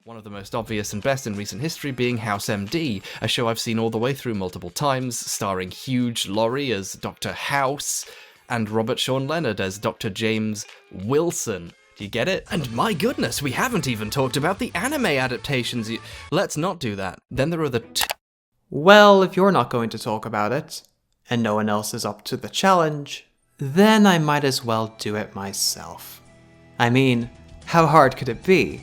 One of the most obvious and best in recent history being House MD, a show I've seen all the way through multiple times, starring Hugh Laurie as Dr. House, and Robert Sean Leonard as Dr. James Wilson. Do you get it? And my goodness, we haven't even talked about the anime adaptations. Let's not do that. Then there are the Well, if you're not going to talk about it, and no one else is up to the challenge, then I might as well do it myself. I mean, how hard could it be?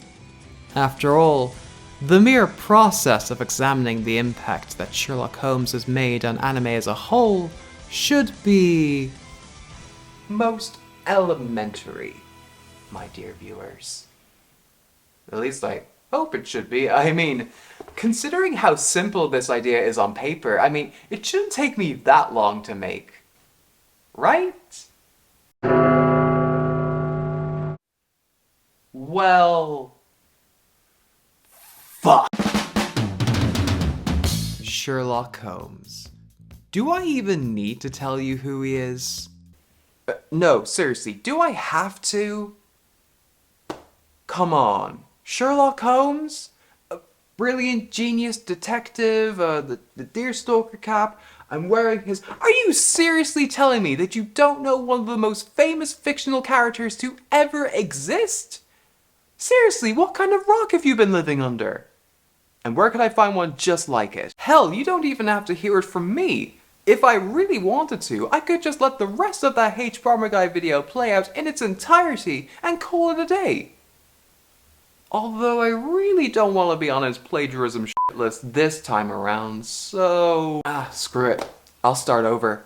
After all, the mere process of examining the impact that Sherlock Holmes has made on anime as a whole should be most elementary, my dear viewers. At least I hope it should be. I mean, considering how simple this idea is on paper, I mean, it shouldn't take me that long to make. Right? Well... fuck. Sherlock Holmes. Do I even need to tell you who he is? No, seriously, do I have to? Come on. Sherlock Holmes? A brilliant genius detective, the deerstalker cap. I'm wearing his... Are you seriously telling me that you don't know one of the most famous fictional characters to ever exist? Seriously, what kind of rock have you been living under? And where could I find one just like it? Hell, you don't even have to hear it from me. If I really wanted to, I could just let the rest of that hbomberguy video play out in its entirety and call it a day. Although I really don't want to be on his plagiarism shit list this time around, so... screw it. I'll start over.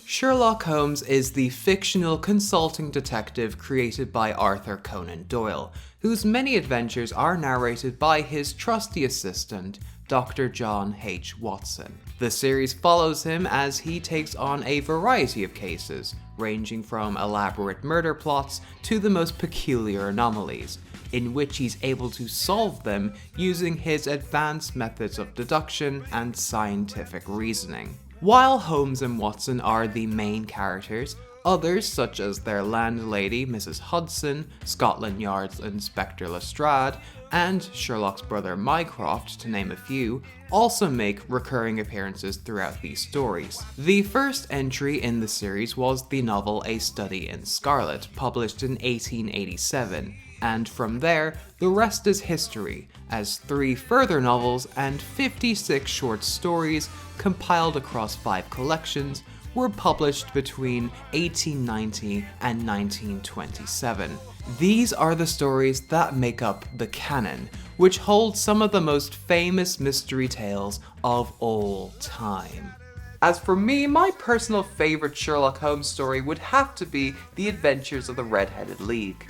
Sherlock Holmes is the fictional consulting detective created by Arthur Conan Doyle, whose many adventures are narrated by his trusty assistant, Dr. John H. Watson. The series follows him as he takes on a variety of cases, ranging from elaborate murder plots to the most peculiar anomalies, in which he's able to solve them using his advanced methods of deduction and scientific reasoning. While Holmes and Watson are the main characters, others, such as their landlady, Mrs. Hudson, Scotland Yard's Inspector Lestrade, and Sherlock's brother Mycroft, to name a few, also make recurring appearances throughout these stories. The first entry in the series was the novel A Study in Scarlet, published in 1887, and from there, the rest is history, as 3 further novels and 56 short stories compiled across 5 collections were published between 1890 and 1927. These are the stories that make up the canon, which holds some of the most famous mystery tales of all time. As for me, my personal favorite Sherlock Holmes story would have to be The Adventures of the Red-Headed League.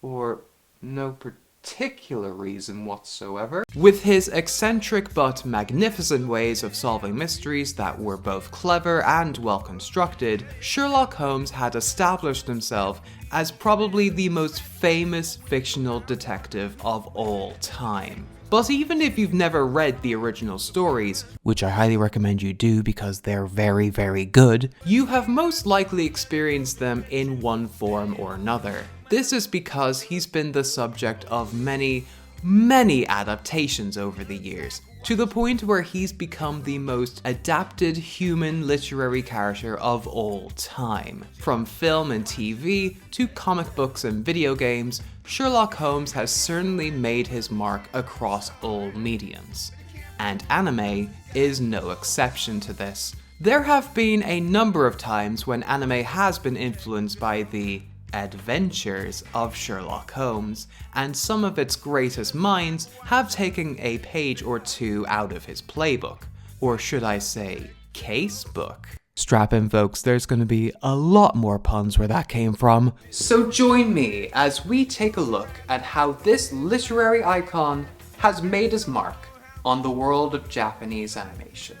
For no particular reason whatsoever. With his eccentric but magnificent ways of solving mysteries that were both clever and well constructed, Sherlock Holmes had established himself as probably the most famous fictional detective of all time. But even if you've never read the original stories, which I highly recommend you do because they're very, very good, you have most likely experienced them in one form or another. This is because he's been the subject of many adaptations over the years, to the point where he's become the most adapted human literary character of all time. From film and TV to comic books and video games, Sherlock Holmes has certainly made his mark across all mediums. And anime is no exception to this. There have been a number of times when anime has been influenced by the adventures of Sherlock Holmes, and some of its greatest minds have taken a page or two out of his playbook, or should I say, casebook. Strap in folks, there's going to be a lot more puns where that came from. So join me as we take a look at how this literary icon has made his mark on the world of Japanese animation.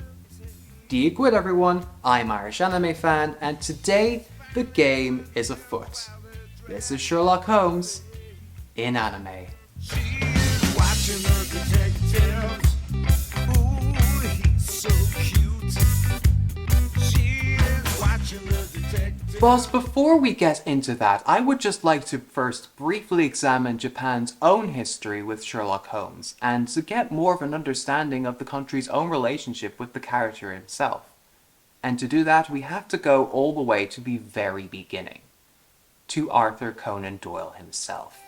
Deeg Wit everyone, I'm Irish Anime Fan, and today the game is afoot. This is Sherlock Holmes in anime. She's watching the detective. Ooh, he's so cute. She is watching the detective. But before we get into that, I would just like to first briefly examine Japan's own history with Sherlock Holmes, and to get more of an understanding of the country's own relationship with the character himself. And to do that, we have to go all the way to the very beginning, to Arthur Conan Doyle himself.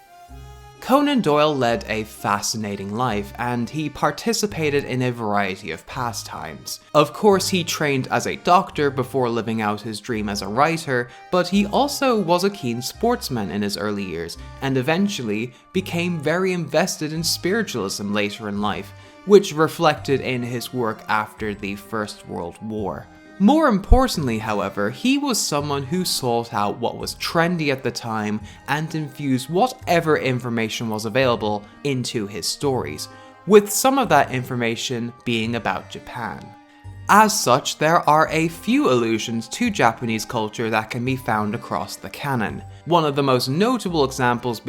Conan Doyle led a fascinating life, and he participated in a variety of pastimes. Of course, he trained as a doctor before living out his dream as a writer, but he also was a keen sportsman in his early years, and eventually became very invested in spiritualism later in life, which reflected in his work after the First World War. More importantly, however, he was someone who sought out what was trendy at the time and infused whatever information was available into his stories, with some of that information being about Japan. As such, there are a few allusions to Japanese culture that can be found across the canon. One of the most notable examples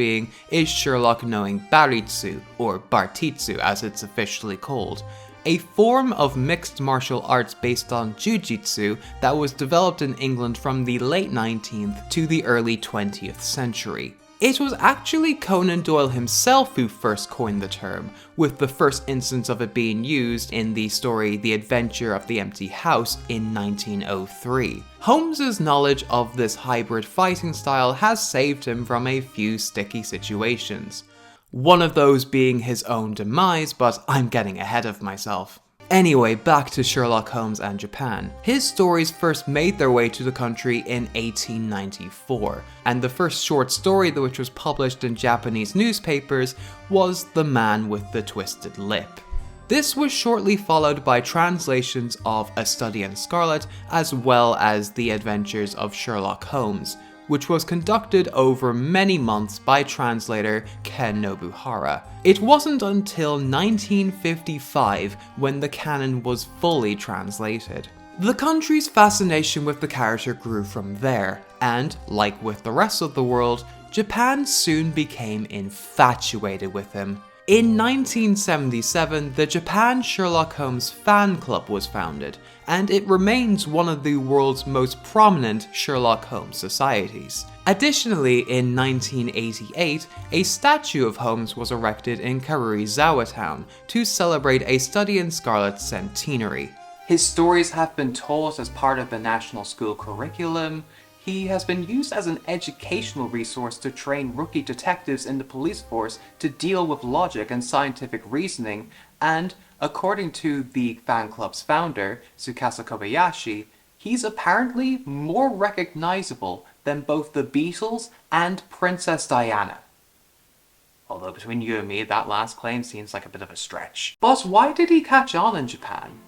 is Sherlock knowing Baritsu, or Bartitsu as it's officially called, a form of mixed martial arts based on Jiu-Jitsu that was developed in England from the late 19th to the early 20th century. It was actually Conan Doyle himself who first coined the term, with the first instance of it being used in the story The Adventure of the Empty House in 1903. Holmes's knowledge of this hybrid fighting style has saved him from a few sticky situations. One of those being his own demise, but I'm getting ahead of myself. Anyway, back to Sherlock Holmes and Japan. His stories first made their way to the country in 1894, and the first short story which was published in Japanese newspapers was The Man with the Twisted Lip. This was shortly followed by translations of A Study in Scarlet, as well as The Adventures of Sherlock Holmes, which was conducted over many months by translator Ken Nobuhara. It wasn't until 1955 when the canon was fully translated. The country's fascination with the character grew from there, and, like with the rest of the world, Japan soon became infatuated with him. In 1977, the Japan Sherlock Holmes fan club was founded, and it remains one of the world's most prominent Sherlock Holmes societies. Additionally, in 1988, a statue of Holmes was erected in Karuizawa town to celebrate A Study in Scarlet centenary. His stories have been taught as part of the national school curriculum. He has been used as an educational resource to train rookie detectives in the police force to deal with logic and scientific reasoning, and, according to the fan club's founder, Tsukasa Kobayashi, he's apparently more recognizable than both the Beatles and Princess Diana. Although between you and me, that last claim seems like a bit of a stretch. But why did he catch on in Japan?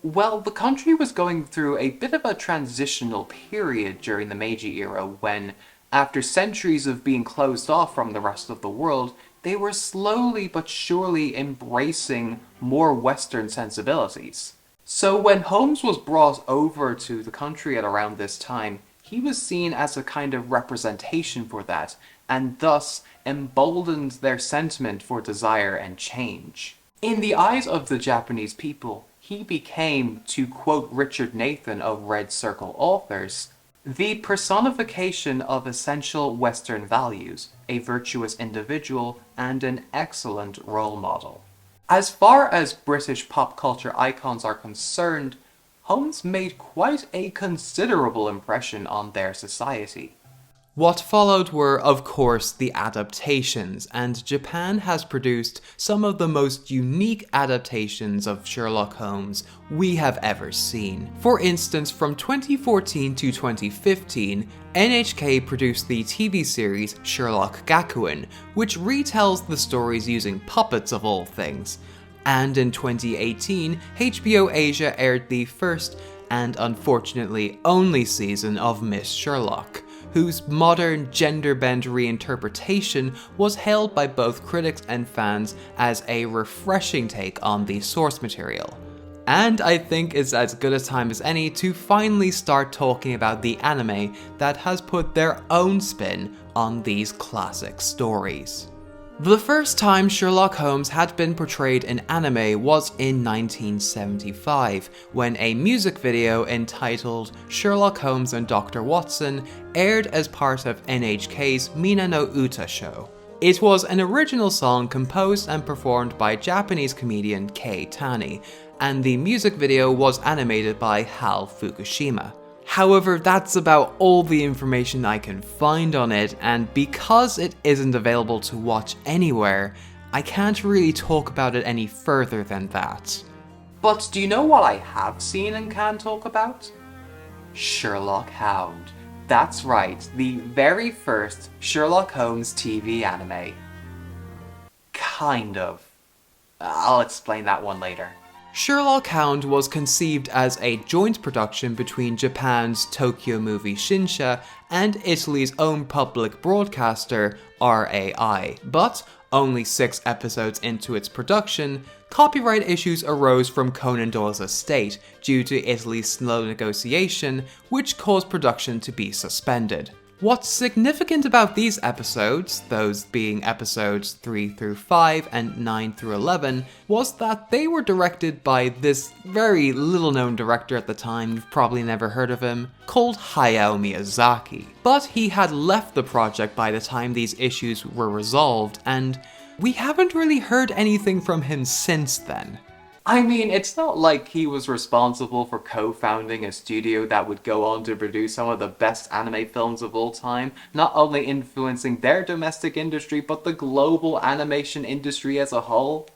Well, the country was going through a bit of a transitional period during the Meiji era when, after centuries of being closed off from the rest of the world, they were slowly but surely embracing more Western sensibilities. So when Holmes was brought over to the country at around this time, he was seen as a kind of representation for that, and thus emboldened their sentiment for desire and change. In the eyes of the Japanese people, he became, to quote Richard Nathan of Red Circle Authors, the personification of essential Western values, a virtuous individual, and an excellent role model. As far as British pop culture icons are concerned, Holmes made quite a considerable impression on their society. What followed were, of course, the adaptations, and Japan has produced some of the most unique adaptations of Sherlock Holmes we have ever seen. For instance, from 2014 to 2015, NHK produced the TV series Sherlock Gakuen, which retells the stories using puppets of all things. And in 2018, HBO Asia aired the first, and unfortunately only season of Miss Sherlock, whose modern gender-bent reinterpretation was hailed by both critics and fans as a refreshing take on the source material. And I think it's as good a time as any to finally start talking about the anime that has put their own spin on these classic stories. The first time Sherlock Holmes had been portrayed in anime was in 1975, when a music video entitled Sherlock Holmes and Dr. Watson aired as part of NHK's Mina no Uta show. It was an original song composed and performed by Japanese comedian Kei Tani, and the music video was animated by Hal Fukushima. However, that's about all the information I can find on it, and because it isn't available to watch anywhere, I can't really talk about it any further than that. But do you know what I have seen and can talk about? Sherlock Hound. That's right, the very first Sherlock Holmes TV anime. Kind of. I'll explain that one later. Sherlock Hound was conceived as a joint production between Japan's Tokyo Movie Shinsha and Italy's own public broadcaster, RAI, but only 6 episodes into its production, copyright issues arose from Conan Doyle's estate due to Italy's slow negotiation, which caused production to be suspended. What's significant about these episodes, those being episodes 3 through 5 and 9 through 11, was that they were directed by this very little known director at the time, you've probably never heard of him, called Hayao Miyazaki. But he had left the project by the time these issues were resolved, and we haven't really heard anything from him since then. I mean, it's not like he was responsible for co-founding a studio that would go on to produce some of the best anime films of all time, not only influencing their domestic industry, but the global animation industry as a whole.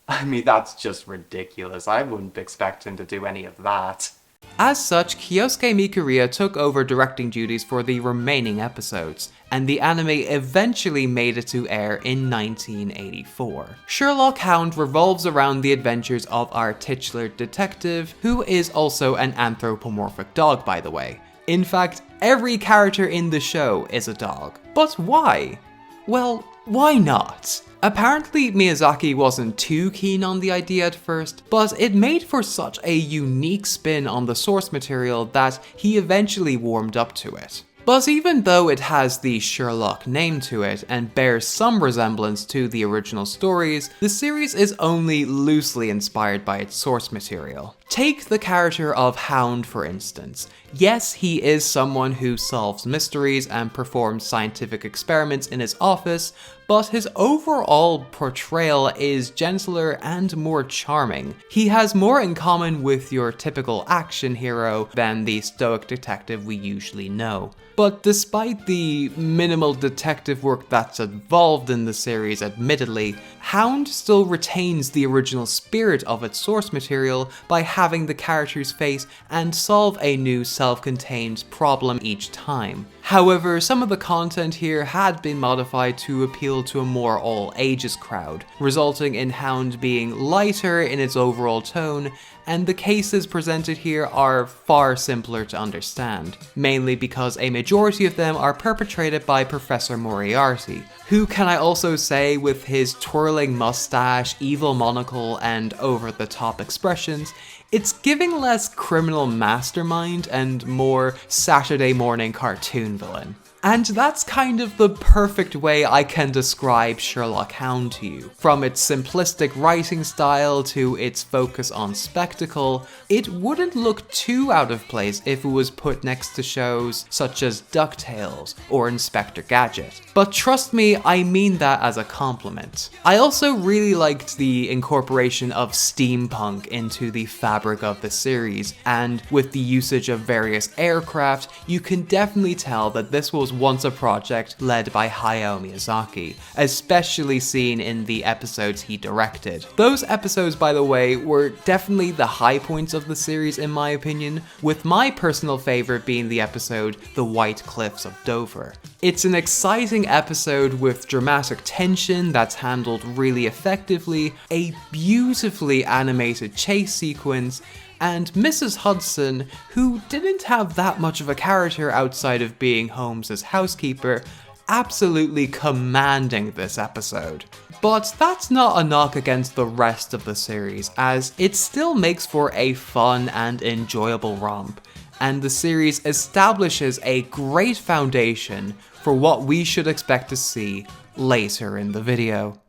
I mean, that's just ridiculous. I wouldn't expect him to do any of that. As such, Kyosuke Mikuriya took over directing duties for the remaining episodes, and the anime eventually made it to air in 1984. Sherlock Hound revolves around the adventures of our titular detective, who is also an anthropomorphic dog, by the way. In fact, every character in the show is a dog. But why? Well, why not? Apparently, Miyazaki wasn't too keen on the idea at first, but it made for such a unique spin on the source material that he eventually warmed up to it. But even though it has the Sherlock name to it and bears some resemblance to the original stories, the series is only loosely inspired by its source material. Take the character of Hound for instance. Yes, he is someone who solves mysteries and performs scientific experiments in his office, but his overall portrayal is gentler and more charming. He has more in common with your typical action hero than the stoic detective we usually know. But despite the minimal detective work that's involved in the series admittedly, Hound still retains the original spirit of its source material by having the characters face and solve a new self-contained problem each time. However, some of the content here had been modified to appeal to a more all-ages crowd, resulting in Hound being lighter in its overall tone, and the cases presented here are far simpler to understand, mainly because a majority of them are perpetrated by Professor Moriarty, who can I also say with his twirling mustache, evil monocle, and over-the-top expressions, it's giving less criminal mastermind and more Saturday morning cartoon villain. And that's kind of the perfect way I can describe Sherlock Hound to you. From its simplistic writing style to its focus on spectacle, it wouldn't look too out of place if it was put next to shows such as DuckTales or Inspector Gadget. But trust me, I mean that as a compliment. I also really liked the incorporation of steampunk into the fabric of the series, and with the usage of various aircraft, you can definitely tell that this was once a project led by Hayao Miyazaki, especially seen in the episodes he directed. Those episodes, by the way, were definitely the high points of the series in my opinion, with my personal favorite being the episode The White Cliffs of Dover. It's an exciting episode with dramatic tension that's handled really effectively, a beautifully animated chase sequence, and Mrs. Hudson, who didn't have that much of a character outside of being Holmes' housekeeper, absolutely commanding this episode. But that's not a knock against the rest of the series, as it still makes for a fun and enjoyable romp, and the series establishes a great foundation for what we should expect to see later in the video.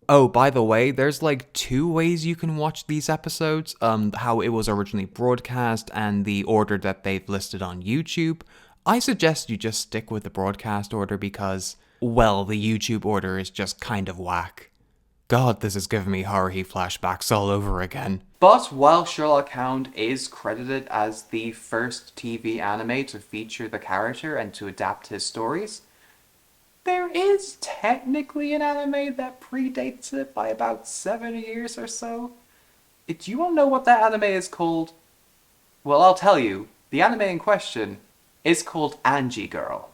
Oh, by the way, there's like 2 ways you can watch these episodes, how it was originally broadcast and the order that they've listed on YouTube. I suggest you just stick with the broadcast order because, well, the YouTube order is just kind of whack. God, this is giving me Haruhi flashbacks all over again. But while Sherlock Hound is credited as the first TV anime to feature the character and to adapt his stories, there is technically an anime that predates it by about 7 years or so. Do you all know what that anime is called? Well, I'll tell you. The anime in question is called Angie Girl.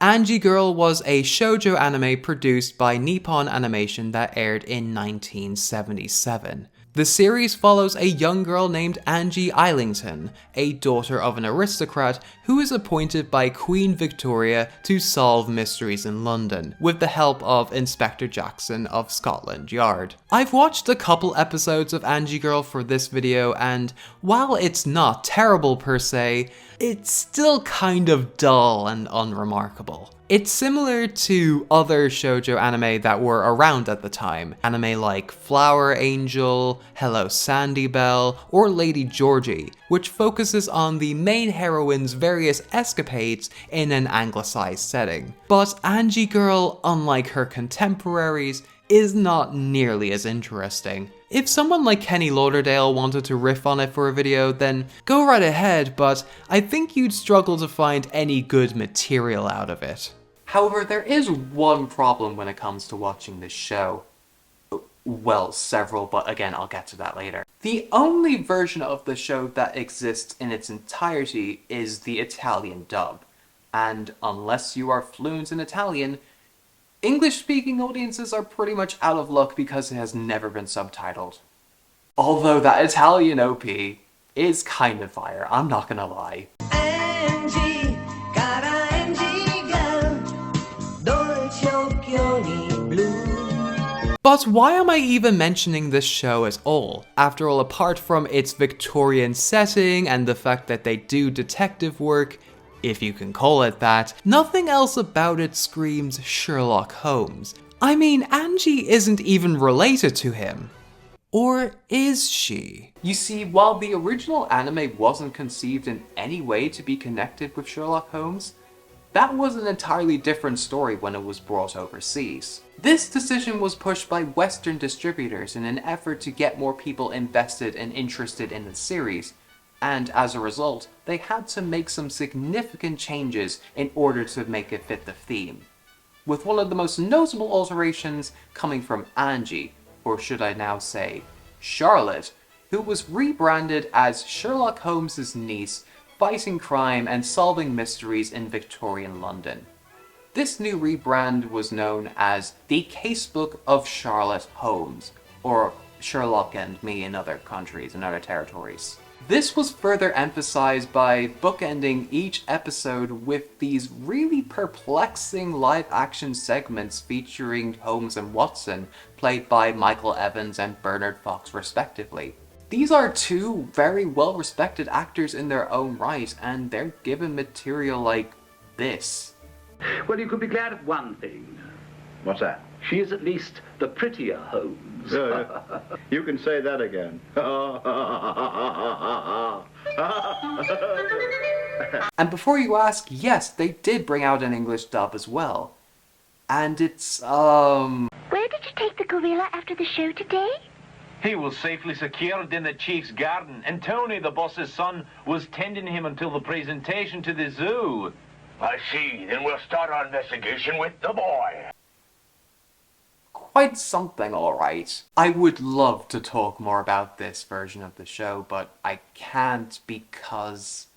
Angie Girl was a shoujo anime produced by Nippon Animation that aired in 1977. The series follows a young girl named Angie Islington, a daughter of an aristocrat who is appointed by Queen Victoria to solve mysteries in London, with the help of Inspector Jackson of Scotland Yard. I've watched a couple episodes of Angie Girl for this video, and while it's not terrible per se, it's still kind of dull and unremarkable. It's similar to other shoujo anime that were around at the time, anime like Flower Angel, Hello Sandy Bell, or Lady Georgie, which focuses on the main heroine's various escapades in an anglicized setting. But Angie Girl, unlike her contemporaries, is not nearly as interesting. If someone like Kenny Lauderdale wanted to riff on it for a video, then go right ahead, but I think you'd struggle to find any good material out of it. However, there is one problem when it comes to watching this show. Well, several, but again, I'll get to that later. The only version of the show that exists in its entirety is the Italian dub, and unless you are fluent in Italian, English-speaking audiences are pretty much out of luck because it has never been subtitled. Although that Italian OP is kind of fire, I'm not gonna lie. Angie, cara Angie Girl, dolce occhioni blu. But why am I even mentioning this show at all? After all, apart from its Victorian setting and the fact that they do detective work, if you can call it that, nothing else about it screams Sherlock Holmes. I mean, Angie isn't even related to him. Or is she? You see, while the original anime wasn't conceived in any way to be connected with Sherlock Holmes, that was an entirely different story when it was brought overseas. This decision was pushed by Western distributors in an effort to get more people invested and interested in the series, and as a result, they had to make some significant changes in order to make it fit the theme. With one of the most notable alterations coming from Angie, or should I now say, Charlotte, who was rebranded as Sherlock Holmes' niece, fighting crime and solving mysteries in Victorian London. This new rebrand was known as the Casebook of Charlotte Holmes, or Sherlock and Me in other countries and other territories. This was further emphasized by bookending each episode with these really perplexing live-action segments featuring Holmes and Watson, played by Michael Evans and Bernard Fox respectively. These are 2 very well-respected actors in their own right, and they're given material like this. Well, you could be glad of one thing. What's that? She is at least the prettier Holmes. You can say that again. And before you ask, yes, they did bring out an English dub as well. And it's, Where did you take the gorilla after the show today? He was safely secured in the chief's garden, and Tony, the boss's son, was tending him until the presentation to the zoo. I see. Then we'll start our investigation with the boy. quite something, alright. I would love to talk more about this version of the show, but I can't because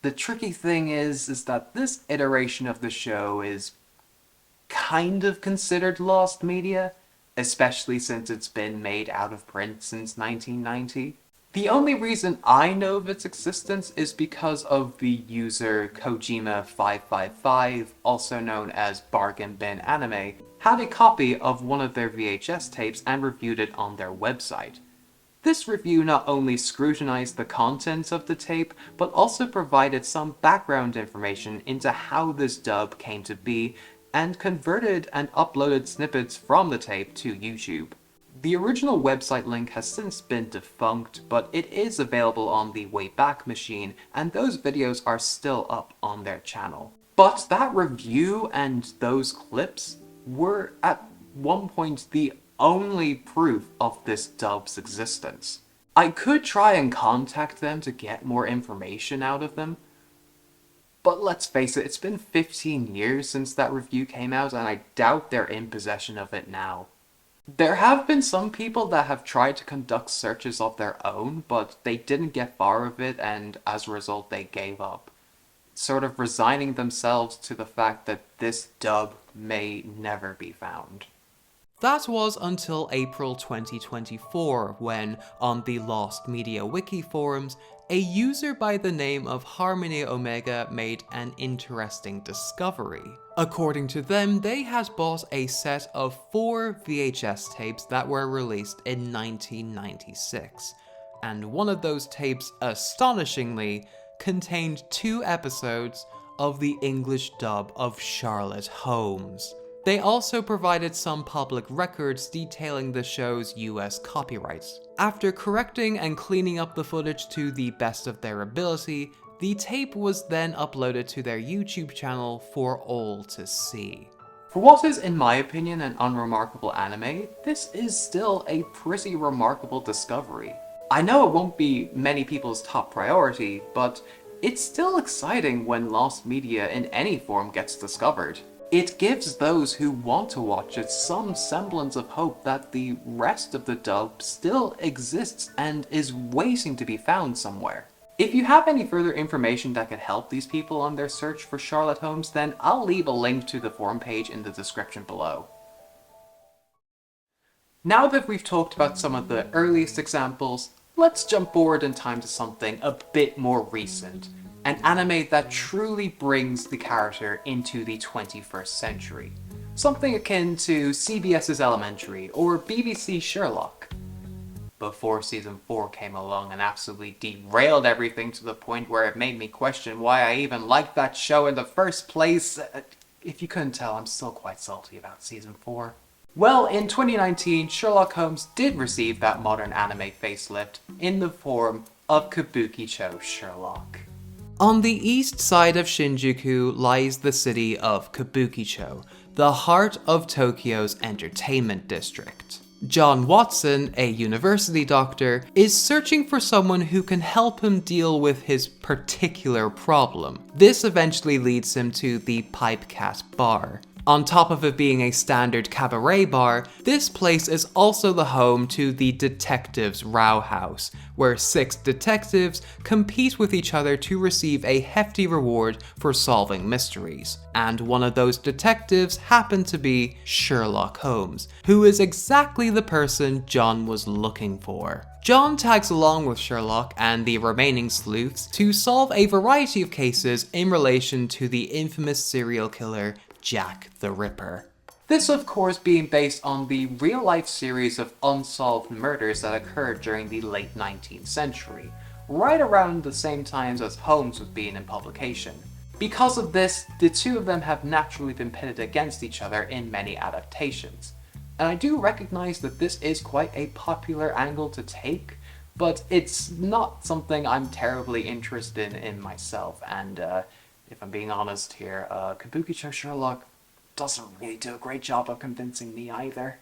the tricky thing is that this iteration of the show is kind of considered lost media, especially since it's been made out of print since 1990. The only reason I know of its existence is because of the user Kojima555, also known as Bargain Bin Anime, had a copy of one of their VHS tapes and reviewed it on their website. This review not only scrutinized the contents of the tape, but also provided some background information into how this dub came to be, and converted and uploaded snippets from the tape to YouTube. The original website link has since been defunct, but it is available on the Wayback Machine, and those videos are still up on their channel. But that review and those clips were at one point the only proof of this dub's existence. I could try and contact them to get more information out of them, but let's face it, it's been 15 years since that review came out, and I doubt they're in possession of it now. There have been some people that have tried to conduct searches of their own, but they didn't get far of it, and as a result they gave up, sort of resigning themselves to the fact that this dub may never be found. That was until April 2024, when, on the Lost Media Wiki forums, a user by the name of Harmony Omega made an interesting discovery. According to them, they had bought a set of 4 VHS tapes that were released in 1996, and one of those tapes, astonishingly, contained 2 episodes of the English dub of Sherlock Holmes. They also provided some public records detailing the show's US copyrights. After correcting and cleaning up the footage to the best of their ability, the tape was then uploaded to their YouTube channel for all to see. For what is, in my opinion, an unremarkable anime, this is still a pretty remarkable discovery. I know it won't be many people's top priority, but it's still exciting when lost media in any form gets discovered. It gives those who want to watch it some semblance of hope that the rest of the dub still exists and is waiting to be found somewhere. If you have any further information that could help these people on their search for Sherlock Holmes, then I'll leave a link to the forum page in the description below. Now that we've talked about some of the earliest examples, let's jump forward in time to something a bit more recent. An anime that truly brings the character into the 21st century. Something akin to CBS's Elementary or BBC Sherlock. Before season 4 came along and absolutely derailed everything to the point where it made me question why I even liked that show in the first place. If you couldn't tell, I'm still quite salty about season 4. Well, in 2019, Sherlock Holmes did receive that modern anime facelift in the form of Kabukichou Sherlock. On the east side of Shinjuku lies the city of Kabukichou, the heart of Tokyo's entertainment district. John Watson, a university doctor, is searching for someone who can help him deal with his particular problem. This eventually leads him to the Pipe Cat Bar. On top of it being a standard cabaret bar, this place is also the home to the Detectives' Row House, where 6 detectives compete with each other to receive a hefty reward for solving mysteries. And one of those detectives happened to be Sherlock Holmes, who is exactly the person John was looking for. John tags along with Sherlock and the remaining sleuths to solve a variety of cases in relation to the infamous serial killer Jack the Ripper. This, of course, being based on the real-life series of unsolved murders that occurred during the late 19th century, right around the same times as Holmes was being in publication. Because of this, the two of them have naturally been pitted against each other in many adaptations. And I do recognize that this is quite a popular angle to take, but it's not something I'm terribly interested in myself, and if I'm being honest here, Kabukichou Sherlock doesn't really do a great job of convincing me either.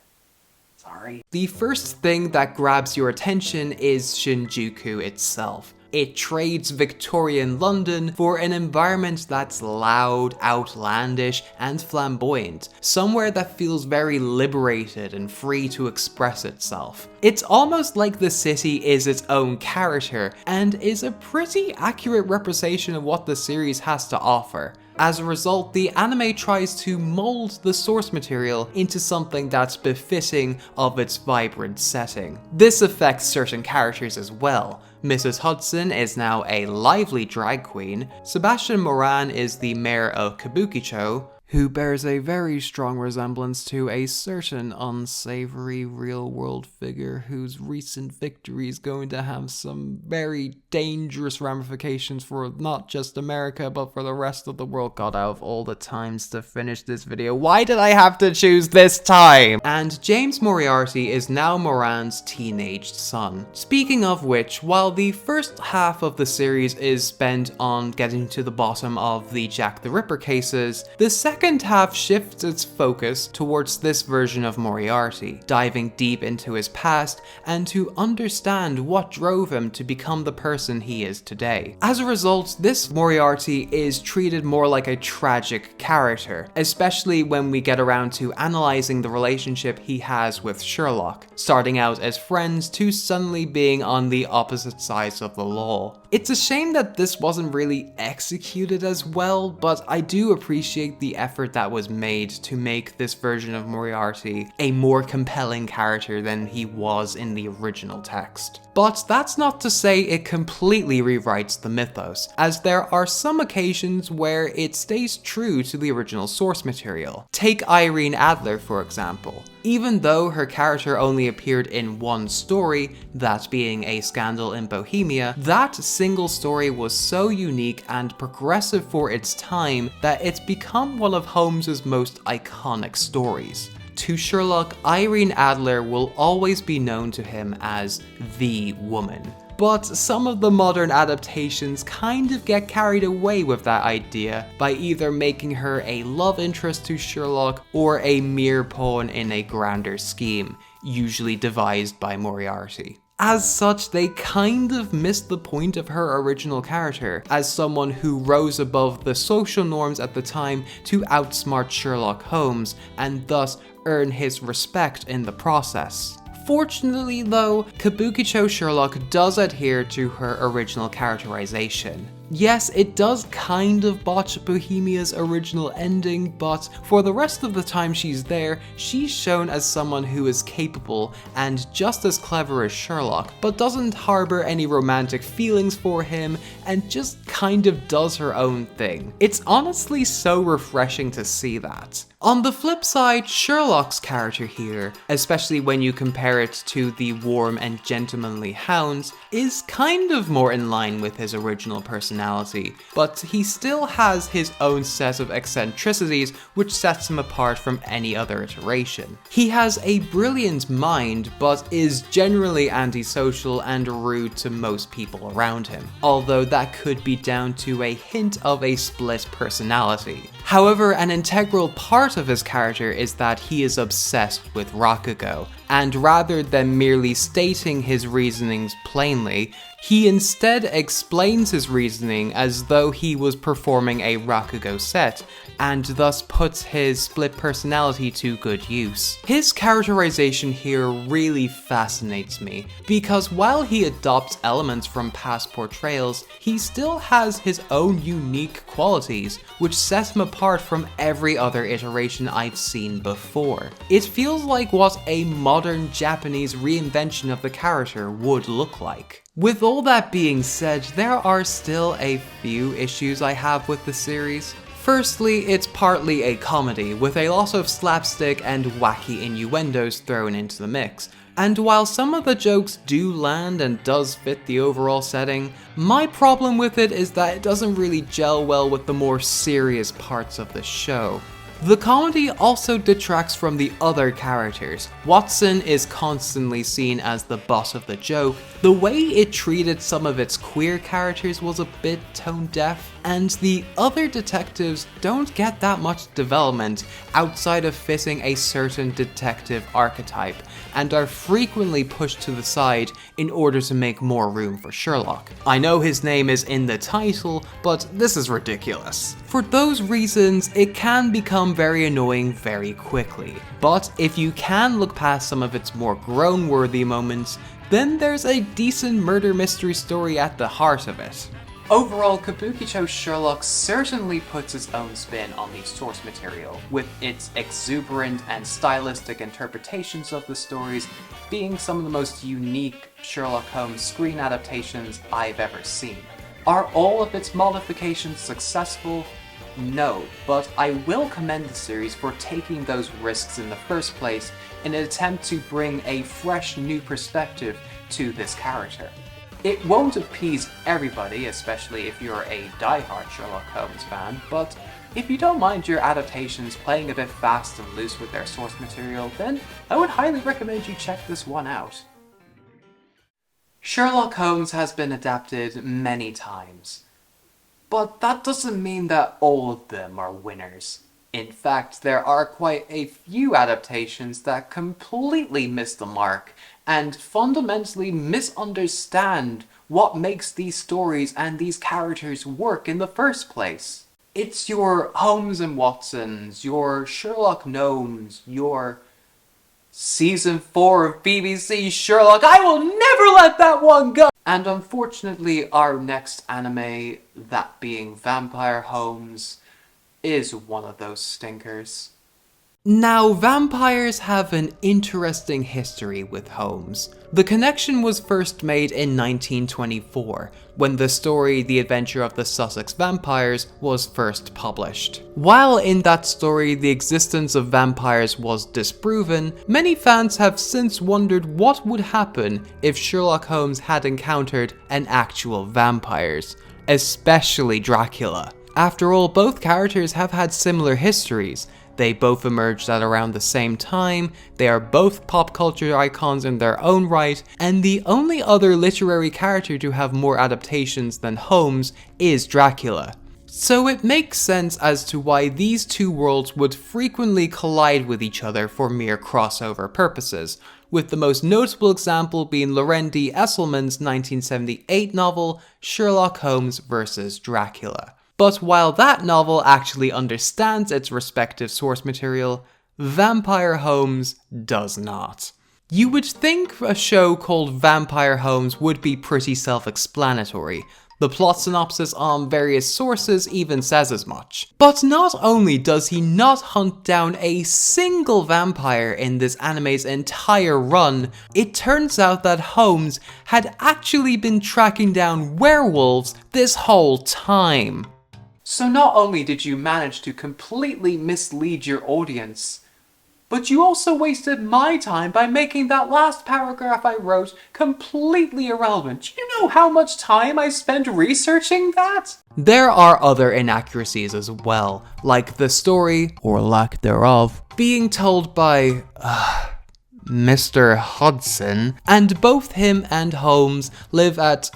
Sorry. The first thing that grabs your attention is Shinjuku itself. It trades Victorian London for an environment that's loud, outlandish, and flamboyant, somewhere that feels very liberated and free to express itself. It's almost like the city is its own character, and is a pretty accurate representation of what the series has to offer. As a result, the anime tries to mold the source material into something that's befitting of its vibrant setting. This affects certain characters as well. Mrs. Hudson is now a lively drag queen, Sebastian Moran is the mayor of Kabukichou, who bears a very strong resemblance to a certain unsavory real-world figure whose recent victory is going to have some very dangerous ramifications for not just America, but for the rest of the world. God, out of all the times to finish this video, why did I have to choose this time? And James Moriarty is now Moran's teenaged son. Speaking of which, while the first half of the series is spent on getting to the bottom of the Jack the Ripper cases, the second half shifts its focus towards this version of Moriarty, diving deep into his past and to understand what drove him to become the person he is today. As a result, this Moriarty is treated more like a tragic character, especially when we get around to analyzing the relationship he has with Sherlock, starting out as friends to suddenly being on the opposite sides of the law. It's a shame that this wasn't really executed as well, but I do appreciate the effort that was made to make this version of Moriarty a more compelling character than he was in the original text. But that's not to say it completely rewrites the mythos, as there are some occasions where it stays true to the original source material. Take Irene Adler, for example. Even though her character only appeared in one story, that being A Scandal in Bohemia, that single story was so unique and progressive for its time that it's become one of Holmes's most iconic stories. To Sherlock, Irene Adler will always be known to him as the woman. But some of the modern adaptations kind of get carried away with that idea by either making her a love interest to Sherlock or a mere pawn in a grander scheme, usually devised by Moriarty. As such, they kind of missed the point of her original character, as someone who rose above the social norms at the time to outsmart Sherlock Holmes, and thus earn his respect in the process. Fortunately though, Kabukichou Sherlock does adhere to her original characterization. Yes, it does kind of botch Bohemia's original ending, but for the rest of the time she's there, she's shown as someone who is capable and just as clever as Sherlock, but doesn't harbor any romantic feelings for him and just kind of does her own thing. It's honestly so refreshing to see that. On the flip side, Sherlock's character here, especially when you compare it to the warm and gentlemanly Hound's, is kind of more in line with his original personality, but he still has his own set of eccentricities which sets him apart from any other iteration. He has a brilliant mind, but is generally antisocial and rude to most people around him, although that could be down to a hint of a split personality. However, an integral part of his character is that he is obsessed with Rakugo, and rather than merely stating his reasonings plainly, he instead explains his reasoning as though he was performing a Rakugo set, and thus puts his split personality to good use. His characterization here really fascinates me, because while he adopts elements from past portrayals, he still has his own unique qualities, which set him apart from every other iteration I've seen before. It feels like what a modern Japanese reinvention of the character would look like. With all that being said, there are still a few issues I have with the series. Firstly, it's partly a comedy, with a lot of slapstick and wacky innuendos thrown into the mix. And while some of the jokes do land and does fit the overall setting, my problem with it is that it doesn't really gel well with the more serious parts of the show. The comedy also detracts from the other characters. Watson is constantly seen as the butt of the joke. The way it treated some of its queer characters was a bit tone deaf, and the other detectives don't get that much development outside of fitting a certain detective archetype, and are frequently pushed to the side in order to make more room for Sherlock. I know his name is in the title, but this is ridiculous. For those reasons, it can become very annoying very quickly, but if you can look past some of its more groan-worthy moments, then there's a decent murder mystery story at the heart of it. Overall, Kabukichou Sherlock certainly puts its own spin on the source material, with its exuberant and stylistic interpretations of the stories being some of the most unique Sherlock Holmes screen adaptations I've ever seen. Are all of its modifications successful? No, but I will commend the series for taking those risks in the first place in an attempt to bring a fresh new perspective to this character. It won't appease everybody, especially if you're a die-hard Sherlock Holmes fan, but if you don't mind your adaptations playing a bit fast and loose with their source material, then I would highly recommend you check this one out. Sherlock Holmes has been adapted many times, but that doesn't mean that all of them are winners. In fact, there are quite a few adaptations that completely miss the mark and fundamentally misunderstand what makes these stories and these characters work in the first place. It's your Holmes and Watsons, your Sherlock Gnomes, your Season 4 of BBC Sherlock. I will never let that one go! And unfortunately, our next anime, that being Vampire Holmes, is one of those stinkers. Now, vampires have an interesting history with Holmes. The connection was first made in 1924, when the story The Adventure of the Sussex Vampires was first published. While in that story the existence of vampires was disproven, many fans have since wondered what would happen if Sherlock Holmes had encountered an actual vampires, especially Dracula. After all, both characters have had similar histories. They both emerged at around the same time, they are both pop culture icons in their own right, and the only other literary character to have more adaptations than Holmes is Dracula. So it makes sense as to why these two worlds would frequently collide with each other for mere crossover purposes, with the most notable example being Loren D. Esselman's 1978 novel, Sherlock Holmes vs. Dracula. But while that novel actually understands its respective source material, Vampire Holmes does not. You would think a show called Vampire Holmes would be pretty self-explanatory. The plot synopsis on various sources even says as much. But not only does he not hunt down a single vampire in this anime's entire run, it turns out that Holmes had actually been tracking down werewolves this whole time. So not only did you manage to completely mislead your audience, but you also wasted my time by making that last paragraph I wrote completely irrelevant. Do you know how much time I spent researching that? There are other inaccuracies as well, like the story, or lack thereof, being told by Mr. Hudson, and both him and Holmes live at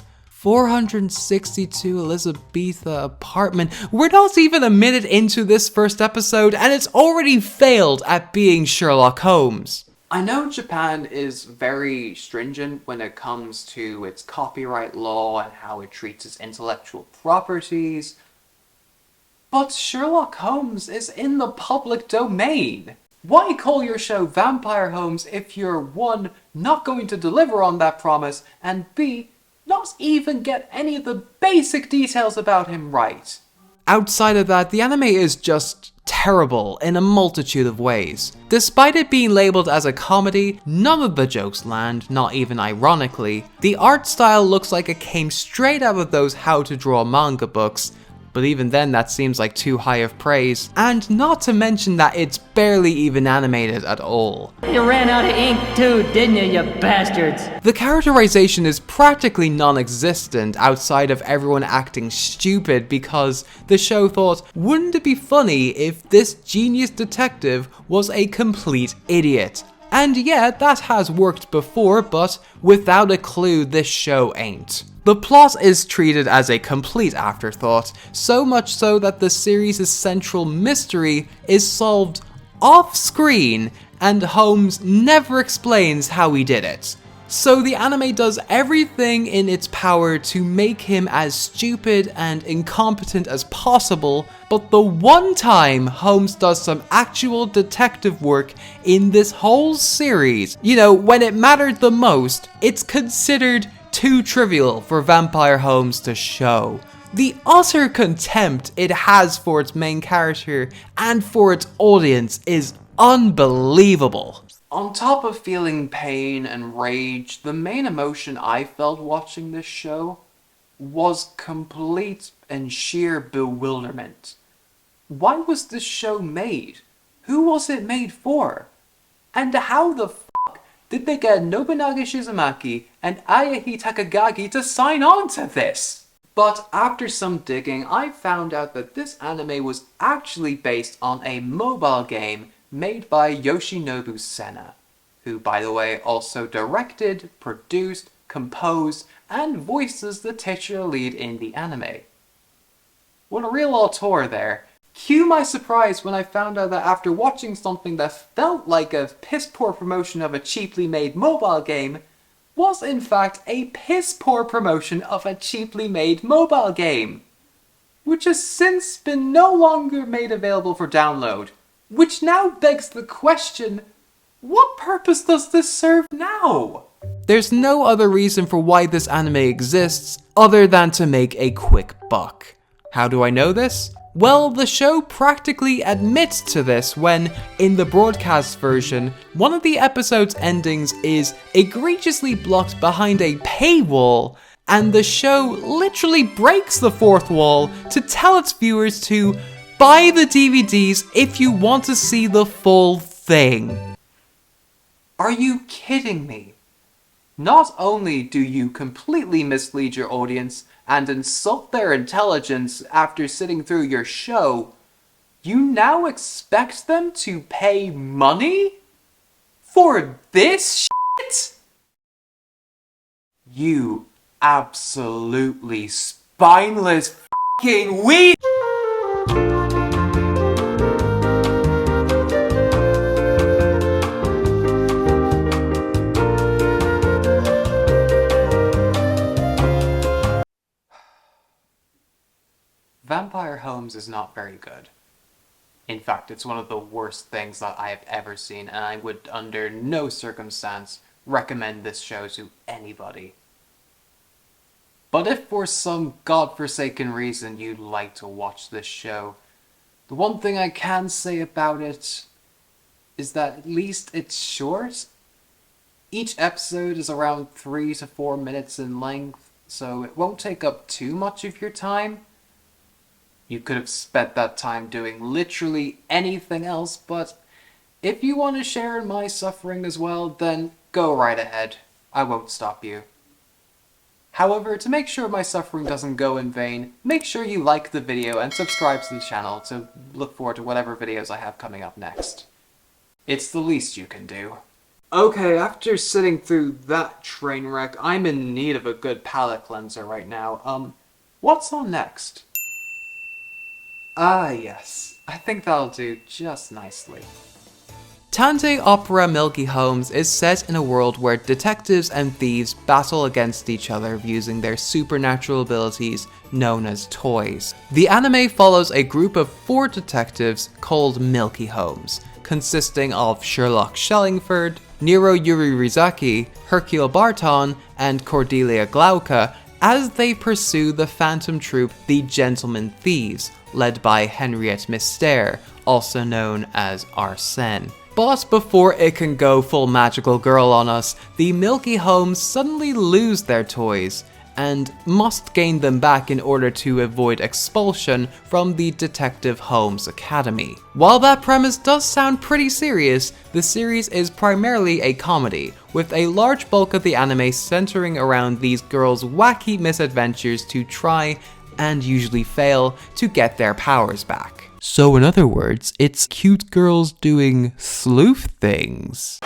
462 Elizabetha apartment. We're not even a minute into this first episode and it's already failed at being Sherlock Holmes. I know Japan is very stringent when it comes to its copyright law and how it treats its intellectual properties, but Sherlock Holmes is in the public domain. Why call your show Vampire Holmes if you're 1, not going to deliver on that promise, and B, not even get any of the basic details about him right? Outside of that, the anime is just terrible in a multitude of ways. Despite it being labeled as a comedy, none of the jokes land, not even ironically. The art style looks like it came straight out of those how to draw manga books, but even then that seems like too high of praise. And not to mention that it's barely even animated at all. You ran out of ink too, didn't you bastards? The characterization is practically non-existent outside of everyone acting stupid because the show thought, wouldn't it be funny if this genius detective was a complete idiot? And yeah, that has worked before, but without a clue, this show ain't. The plot is treated as a complete afterthought, so much so that the series' central mystery is solved off-screen, and Holmes never explains how he did it. So the anime does everything in its power to make him as stupid and incompetent as possible, but the one time Holmes does some actual detective work in this whole series, you know, when it mattered the most, it's considered too trivial for Vampire Holmes to show. The utter contempt it has for its main character and for its audience is unbelievable. On top of feeling pain and rage, the main emotion I felt watching this show was complete and sheer bewilderment. Why was this show made? Who was it made for? And how the fuck did they get Nobunaga Shizumaki and Ayahi Takagagi to sign on to this? But after some digging, I found out that this anime was actually based on a mobile game made by Yoshinobu Sena, who, by the way, also directed, produced, composed, and voices the titular lead in the anime. What a real auteur there. Cue my surprise when I found out that after watching something that felt like a piss-poor promotion of a cheaply made mobile game, was in fact a piss-poor promotion of a cheaply made mobile game, which has since been no longer made available for download. Which now begs the question, what purpose does this serve now? There's no other reason for why this anime exists other than to make a quick buck. How do I know this? Well, the show practically admits to this when, in the broadcast version, one of the episode's endings is egregiously blocked behind a paywall, and the show literally breaks the fourth wall to tell its viewers to buy the DVDs if you want to see the full thing. Are you kidding me? Not only do you completely mislead your audience and insult their intelligence after sitting through your show, you now expect them to pay money for this shit? You absolutely spineless fucking weed. Vampire Holmes is not very good. In fact, it's one of the worst things that I have ever seen, and I would under no circumstance recommend this show to anybody. But if for some godforsaken reason you'd like to watch this show, the one thing I can say about it is that at least it's short. Each episode is around 3 to 4 minutes in length, so it won't take up too much of your time. You could have spent that time doing literally anything else, but if you want to share in my suffering as well, then go right ahead. I won't stop you. However, to make sure my suffering doesn't go in vain, make sure you like the video and subscribe to the channel to look forward to whatever videos I have coming up next. It's the least you can do. Okay, after sitting through that train wreck, I'm in need of a good palate cleanser right now. What's on next? Ah, yes. I think that'll do just nicely. Tantei opera Milky Holmes is set in a world where detectives and thieves battle against each other using their supernatural abilities known as toys. The anime follows a group of 4 detectives called Milky Holmes, consisting of Sherlock Shellingford, Nero Yuri Rizaki, Hercule Barton, and Cordelia Glauca, as they pursue the phantom troupe the Gentlemen Thieves, led by Henriette Myster, also known as Arsène. But before it can go full magical girl on us, the Milky Holmes suddenly lose their toys, and must gain them back in order to avoid expulsion from the Detective Holmes Academy. While that premise does sound pretty serious, the series is primarily a comedy, with a large bulk of the anime centering around these girls' wacky misadventures to try, and usually fail, to get their powers back. So in other words, it's cute girls doing sleuth things.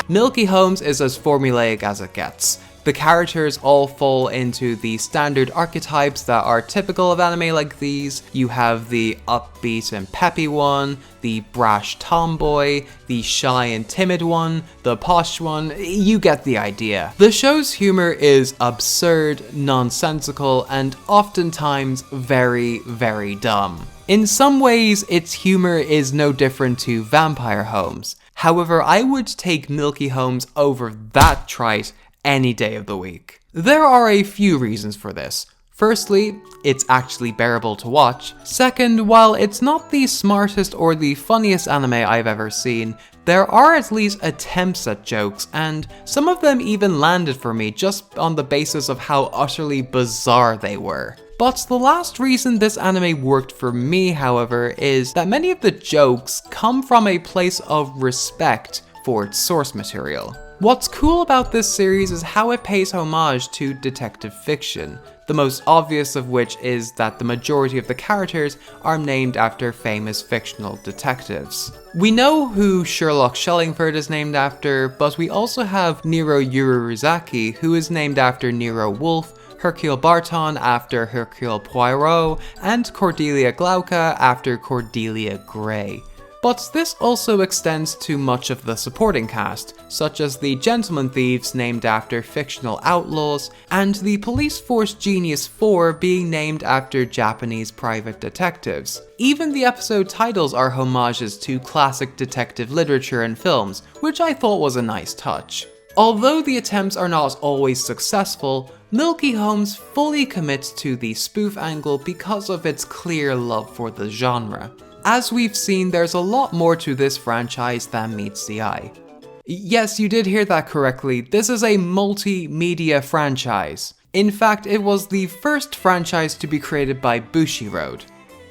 Milky Holmes is as formulaic as it gets. The characters all fall into the standard archetypes that are typical of anime like these. You have the upbeat and peppy one, the brash tomboy, the shy and timid one, the posh one, you get the idea. The show's humor is absurd, nonsensical, and oftentimes very, very dumb. In some ways, its humor is no different to Vampire Holmes. However, I would take Milky Holmes over that trite any day of the week. There are a few reasons for this. Firstly, it's actually bearable to watch. Second, while it's not the smartest or the funniest anime I've ever seen, there are at least attempts at jokes, and some of them even landed for me just on the basis of how utterly bizarre they were. But the last reason this anime worked for me, however, is that many of the jokes come from a place of respect for its source material. What's cool about this series is how it pays homage to detective fiction, the most obvious of which is that the majority of the characters are named after famous fictional detectives. We know who Sherlock Shellingford is named after, but we also have Nero Uraruzaki, who is named after Nero Wolfe, Hercule Barton after Hercule Poirot, and Cordelia Glauca after Cordelia Gray. But this also extends to much of the supporting cast, such as the Gentleman Thieves named after fictional outlaws, and the Police Force Genius 4 being named after Japanese private detectives. Even the episode titles are homages to classic detective literature and films, which I thought was a nice touch. Although the attempts are not always successful, Milky Holmes fully commits to the spoof angle because of its clear love for the genre. As we've seen, there's a lot more to this franchise than meets the eye. Yes, you did hear that correctly, this is a multimedia franchise. In fact, it was the first franchise to be created by Bushiroad.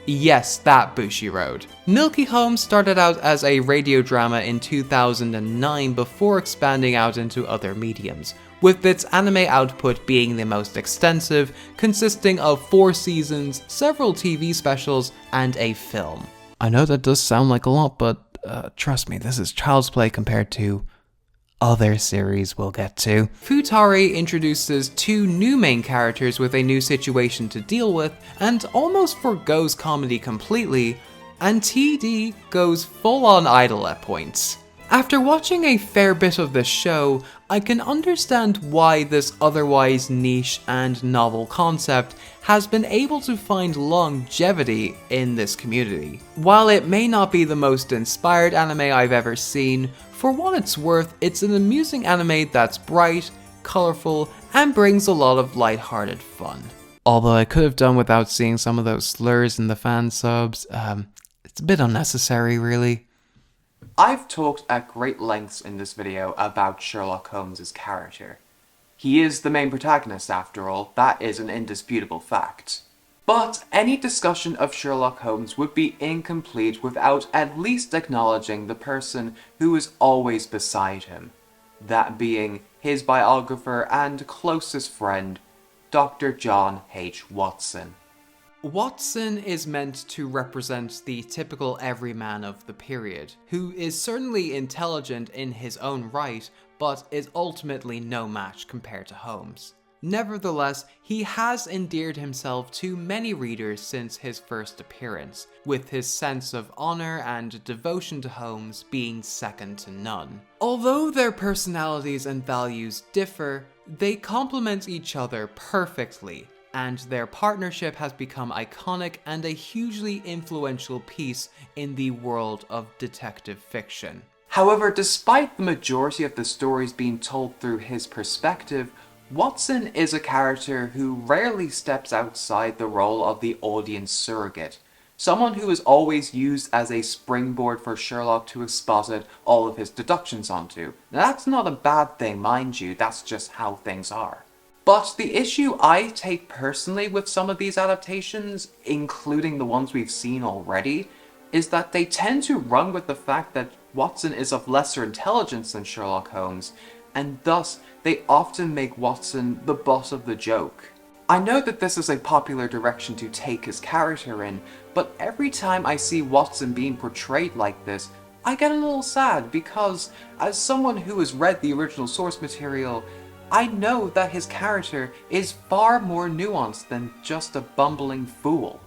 Yes, that Bushiroad. Milky Holmes started out as a radio drama in 2009 before expanding out into other mediums, with its anime output being the most extensive, consisting of 4 seasons, several TV specials, and a film. I know that does sound like a lot, but trust me, this is child's play compared to other series we'll get to. Futari introduces 2 new main characters with a new situation to deal with, and almost forgoes comedy completely, and TD goes full on idle at points. After watching a fair bit of this show, I can understand why this otherwise niche and novel concept has been able to find longevity in this community. While it may not be the most inspired anime I've ever seen, for what it's worth, it's an amusing anime that's bright, colorful, and brings a lot of lighthearted fun. Although I could have done without seeing some of those slurs in the fan subs, it's a bit unnecessary really. I've talked at great lengths in this video about Sherlock Holmes' character. He is the main protagonist after all, that is an indisputable fact. But any discussion of Sherlock Holmes would be incomplete without at least acknowledging the person who is always beside him, that being his biographer and closest friend, Dr. John H. Watson. Watson is meant to represent the typical everyman of the period, who is certainly intelligent in his own right, but is ultimately no match compared to Holmes. Nevertheless, he has endeared himself to many readers since his first appearance, with his sense of honor and devotion to Holmes being second to none. Although their personalities and values differ, they complement each other perfectly, and their partnership has become iconic and a hugely influential piece in the world of detective fiction. However, despite the majority of the stories being told through his perspective, Watson is a character who rarely steps outside the role of the audience surrogate, someone who is always used as a springboard for Sherlock to exposit all of his deductions onto. Now, that's not a bad thing, mind you, that's just how things are. But the issue I take personally with some of these adaptations, including the ones we've seen already, is that they tend to run with the fact that Watson is of lesser intelligence than Sherlock Holmes, and thus they often make Watson the butt of the joke. I know that this is a popular direction to take his character in, but every time I see Watson being portrayed like this, I get a little sad because, as someone who has read the original source material, I know that his character is far more nuanced than just a bumbling fool.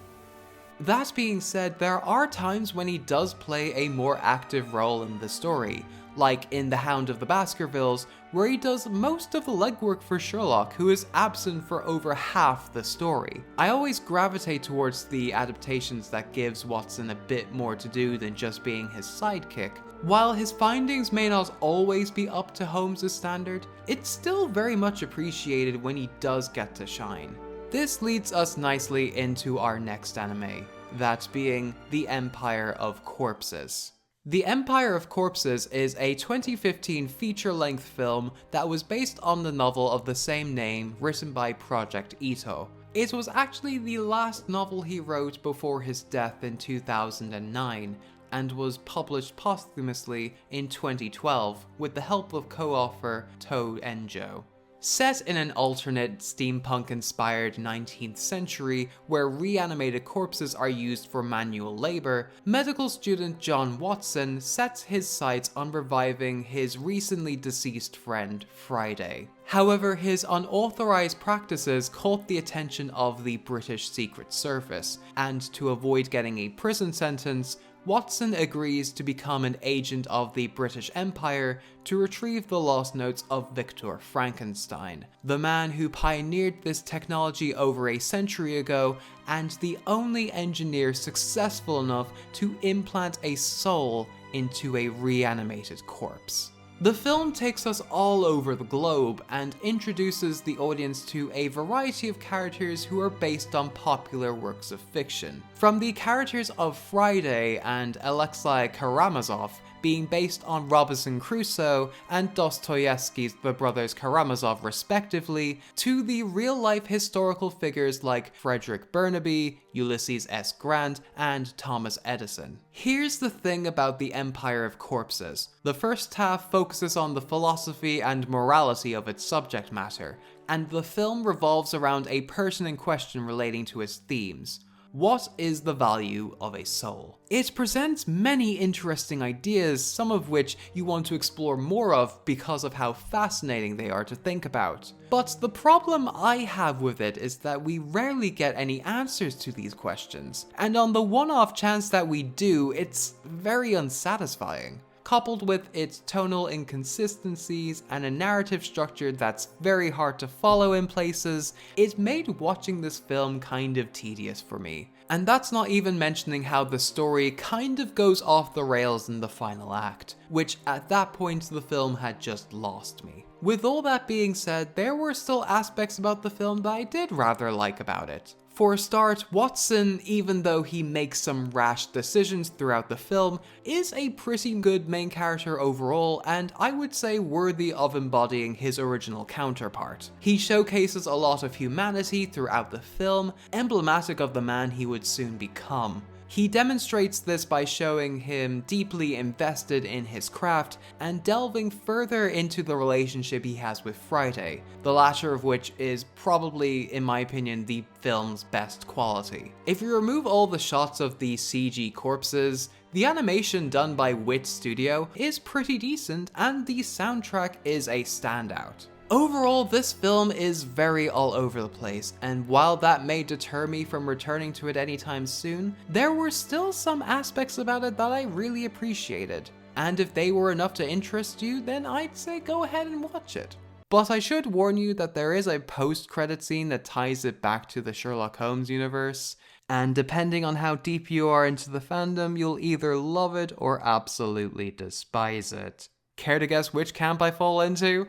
That being said, there are times when he does play a more active role in the story, like in The Hound of the Baskervilles, where he does most of the legwork for Sherlock, who is absent for over half the story. I always gravitate towards the adaptations that gives Watson a bit more to do than just being his sidekick. While his findings may not always be up to Holmes' standard, it's still very much appreciated when he does get to shine. This leads us nicely into our next anime, that being The Empire of Corpses. The Empire of Corpses is a 2015 feature-length film that was based on the novel of the same name written by Project Ito. It was actually the last novel he wrote before his death in 2009, and was published posthumously in 2012 with the help of co-author To Enjo. Set in an alternate steampunk-inspired 19th century where reanimated corpses are used for manual labor, medical student John Watson sets his sights on reviving his recently deceased friend, Friday. However, his unauthorized practices caught the attention of the British Secret Service, and to avoid getting a prison sentence, Watson agrees to become an agent of the British Empire to retrieve the lost notes of Victor Frankenstein, the man who pioneered this technology over a century ago and the only engineer successful enough to implant a soul into a reanimated corpse. The film takes us all over the globe and introduces the audience to a variety of characters who are based on popular works of fiction. From the characters of Friday and Alexei Karamazov being based on Robinson Crusoe and Dostoevsky's The Brothers Karamazov respectively, to the real-life historical figures like Frederick Burnaby, Ulysses S. Grant, and Thomas Edison. Here's the thing about the Empire of Corpses. The first half focuses on the philosophy and morality of its subject matter, and the film revolves around a person in question relating to its themes. What is the value of a soul? It presents many interesting ideas, some of which you want to explore more of because of how fascinating they are to think about. But the problem I have with it is that we rarely get any answers to these questions, and on the one-off chance that we do, it's very unsatisfying. Coupled with its tonal inconsistencies and a narrative structure that's very hard to follow in places, it made watching this film kind of tedious for me. And that's not even mentioning how the story kind of goes off the rails in the final act, which at that point the film had just lost me. With all that being said, there were still aspects about the film that I did rather like about it. For a start, Watson, even though he makes some rash decisions throughout the film, is a pretty good main character overall, and I would say worthy of embodying his original counterpart. He showcases a lot of humanity throughout the film, emblematic of the man he would soon become. He demonstrates this by showing him deeply invested in his craft and delving further into the relationship he has with Friday, the latter of which is probably, in my opinion, the film's best quality. If you remove all the shots of the CG corpses, the animation done by Wit Studio is pretty decent and the soundtrack is a standout. Overall, this film is very all over the place, and while that may deter me from returning to it anytime soon, there were still some aspects about it that I really appreciated. And if they were enough to interest you, then I'd say go ahead and watch it. But I should warn you that there is a post-credit scene that ties it back to the Sherlock Holmes universe, and depending on how deep you are into the fandom, you'll either love it or absolutely despise it. Care to guess which camp I fall into?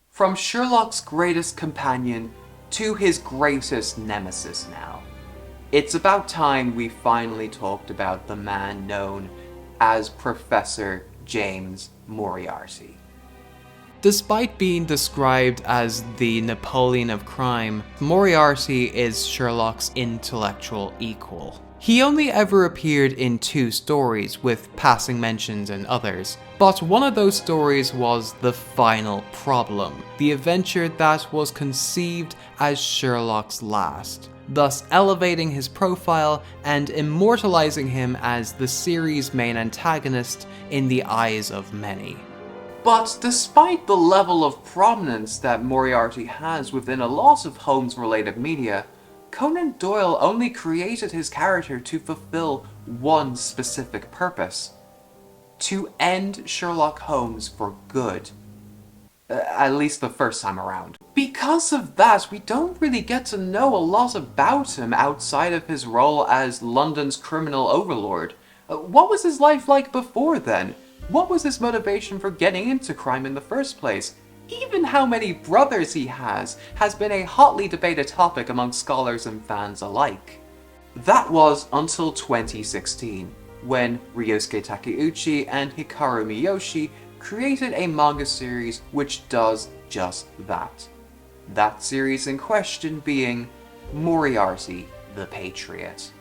From Sherlock's greatest companion to his greatest nemesis now. It's about time we finally talked about the man known as Professor James Moriarty. Despite being described as the Napoleon of crime, Moriarty is Sherlock's intellectual equal. He only ever appeared in 2 stories, with passing mentions in others, but one of those stories was The Final Problem, the adventure that was conceived as Sherlock's last, thus elevating his profile and immortalizing him as the series' main antagonist in the eyes of many. But despite the level of prominence that Moriarty has within a lot of Holmes-related media, Conan Doyle only created his character to fulfill one specific purpose: to end Sherlock Holmes for good. At least the first time around. Because of that, we don't really get to know a lot about him outside of his role as London's criminal overlord. What was his life like before then? What was his motivation for getting into crime in the first place? Even how many brothers he has been a hotly debated topic among scholars and fans alike. That was until 2016, when Ryosuke Takeuchi and Hikaru Miyoshi created a manga series which does just that. That series in question being Moriarty the Patriot.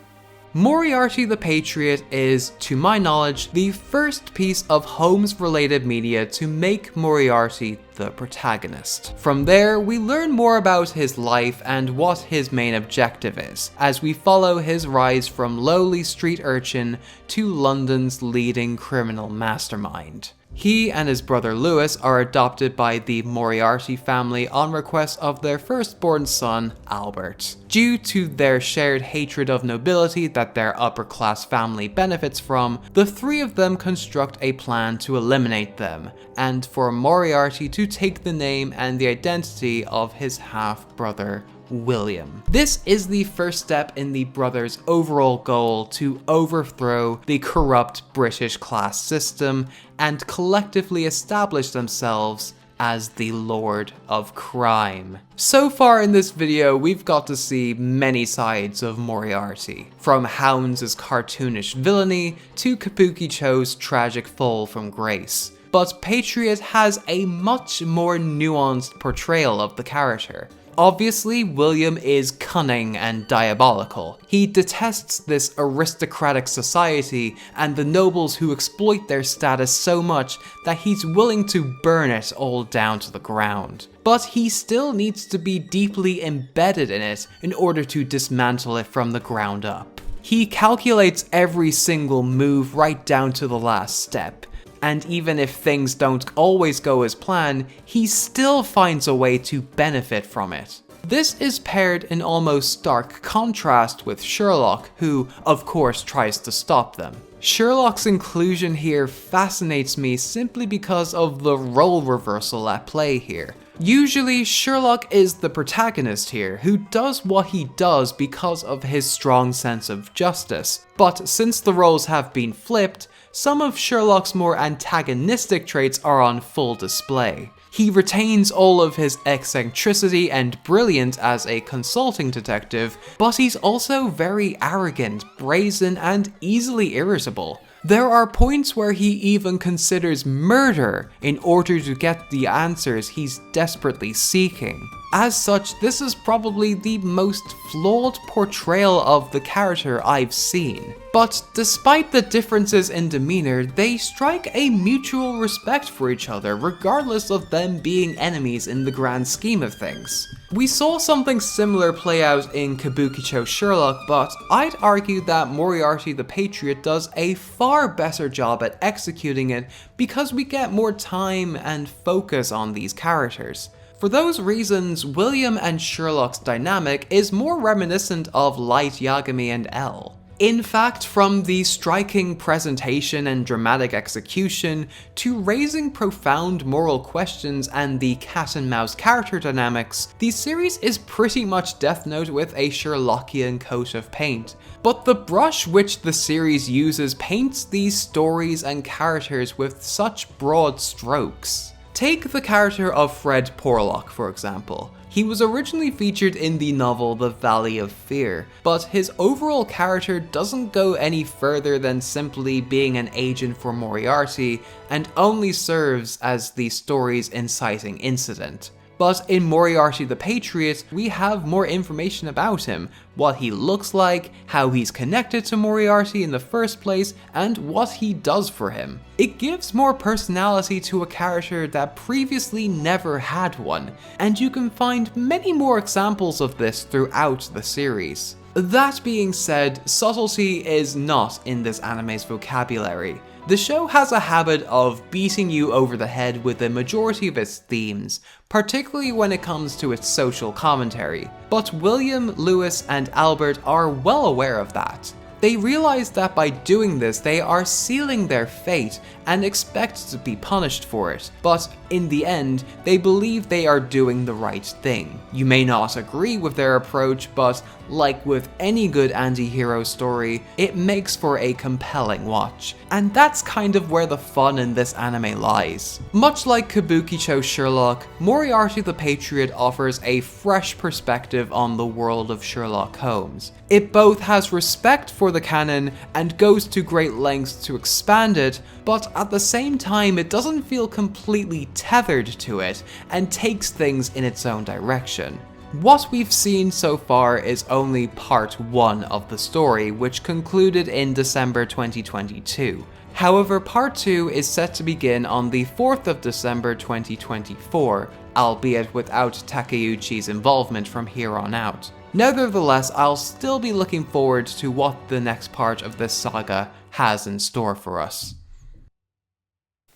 Moriarty the Patriot is, to my knowledge, the first piece of Holmes-related media to make Moriarty the protagonist. From there, we learn more about his life and what his main objective is, as we follow his rise from lowly street urchin to London's leading criminal mastermind. He and his brother Lewis are adopted by the Moriarty family on request of their firstborn son, Albert. Due to their shared hatred of nobility that their upper-class family benefits from, the three of them construct a plan to eliminate them, and for Moriarty to take the name and the identity of his half-brother, William. This is the first step in the brothers' overall goal to overthrow the corrupt British class system and collectively establish themselves as the Lord of Crime. So far in this video, we've got to see many sides of Moriarty, from Hounds' cartoonish villainy to Kabukichou's tragic fall from grace. But Patriot has a much more nuanced portrayal of the character. Obviously, William is cunning and diabolical. He detests this aristocratic society and the nobles who exploit their status so much that he's willing to burn it all down to the ground. But he still needs to be deeply embedded in it in order to dismantle it from the ground up. He calculates every single move right down to the last step. And even if things don't always go as planned, he still finds a way to benefit from it. This is paired in almost stark contrast with Sherlock, who, of course, tries to stop them. Sherlock's inclusion here fascinates me simply because of the role reversal at play here. Usually, Sherlock is the protagonist here, who does what he does because of his strong sense of justice. But since the roles have been flipped, some of Sherlock's more antagonistic traits are on full display. He retains all of his eccentricity and brilliance as a consulting detective, but he's also very arrogant, brazen, and easily irritable. There are points where he even considers murder in order to get the answers he's desperately seeking. As such, this is probably the most flawed portrayal of the character I've seen. But despite the differences in demeanor, they strike a mutual respect for each other regardless of them being enemies in the grand scheme of things. We saw something similar play out in Kabukichou Sherlock, but I'd argue that Moriarty the Patriot does a far better job at executing it because we get more time and focus on these characters. For those reasons, William and Sherlock's dynamic is more reminiscent of Light Yagami and L. In fact, from the striking presentation and dramatic execution, to raising profound moral questions and the cat and mouse character dynamics, the series is pretty much Death Note with a Sherlockian coat of paint. But the brush which the series uses paints these stories and characters with such broad strokes. Take the character of Fred Porlock, for example. He was originally featured in the novel The Valley of Fear, but his overall character doesn't go any further than simply being an agent for Moriarty, and only serves as the story's inciting incident. But in Moriarty the Patriot, we have more information about him, what he looks like, how he's connected to Moriarty in the first place, and what he does for him. It gives more personality to a character that previously never had one, and you can find many more examples of this throughout the series. That being said, subtlety is not in this anime's vocabulary. The show has a habit of beating you over the head with the majority of its themes, particularly when it comes to its social commentary. But William, Lewis, and Albert are well aware of that. They realize that by doing this, they are sealing their fate and expect to be punished for it, but in the end, they believe they are doing the right thing. You may not agree with their approach, but like with any good anti-hero story, it makes for a compelling watch. And that's kind of where the fun in this anime lies. Much like Kabukichou Sherlock, Moriarty the Patriot offers a fresh perspective on the world of Sherlock Holmes. It both has respect for the canon and goes to great lengths to expand it, but at the same time it doesn't feel completely tethered to it and takes things in its own direction. What we've seen so far is only part 1 of the story, which concluded in December 2022. However, part 2 is set to begin on the 4th of December 2024, albeit without Takeuchi's involvement from here on out. Nevertheless, I'll still be looking forward to what the next part of this saga has in store for us.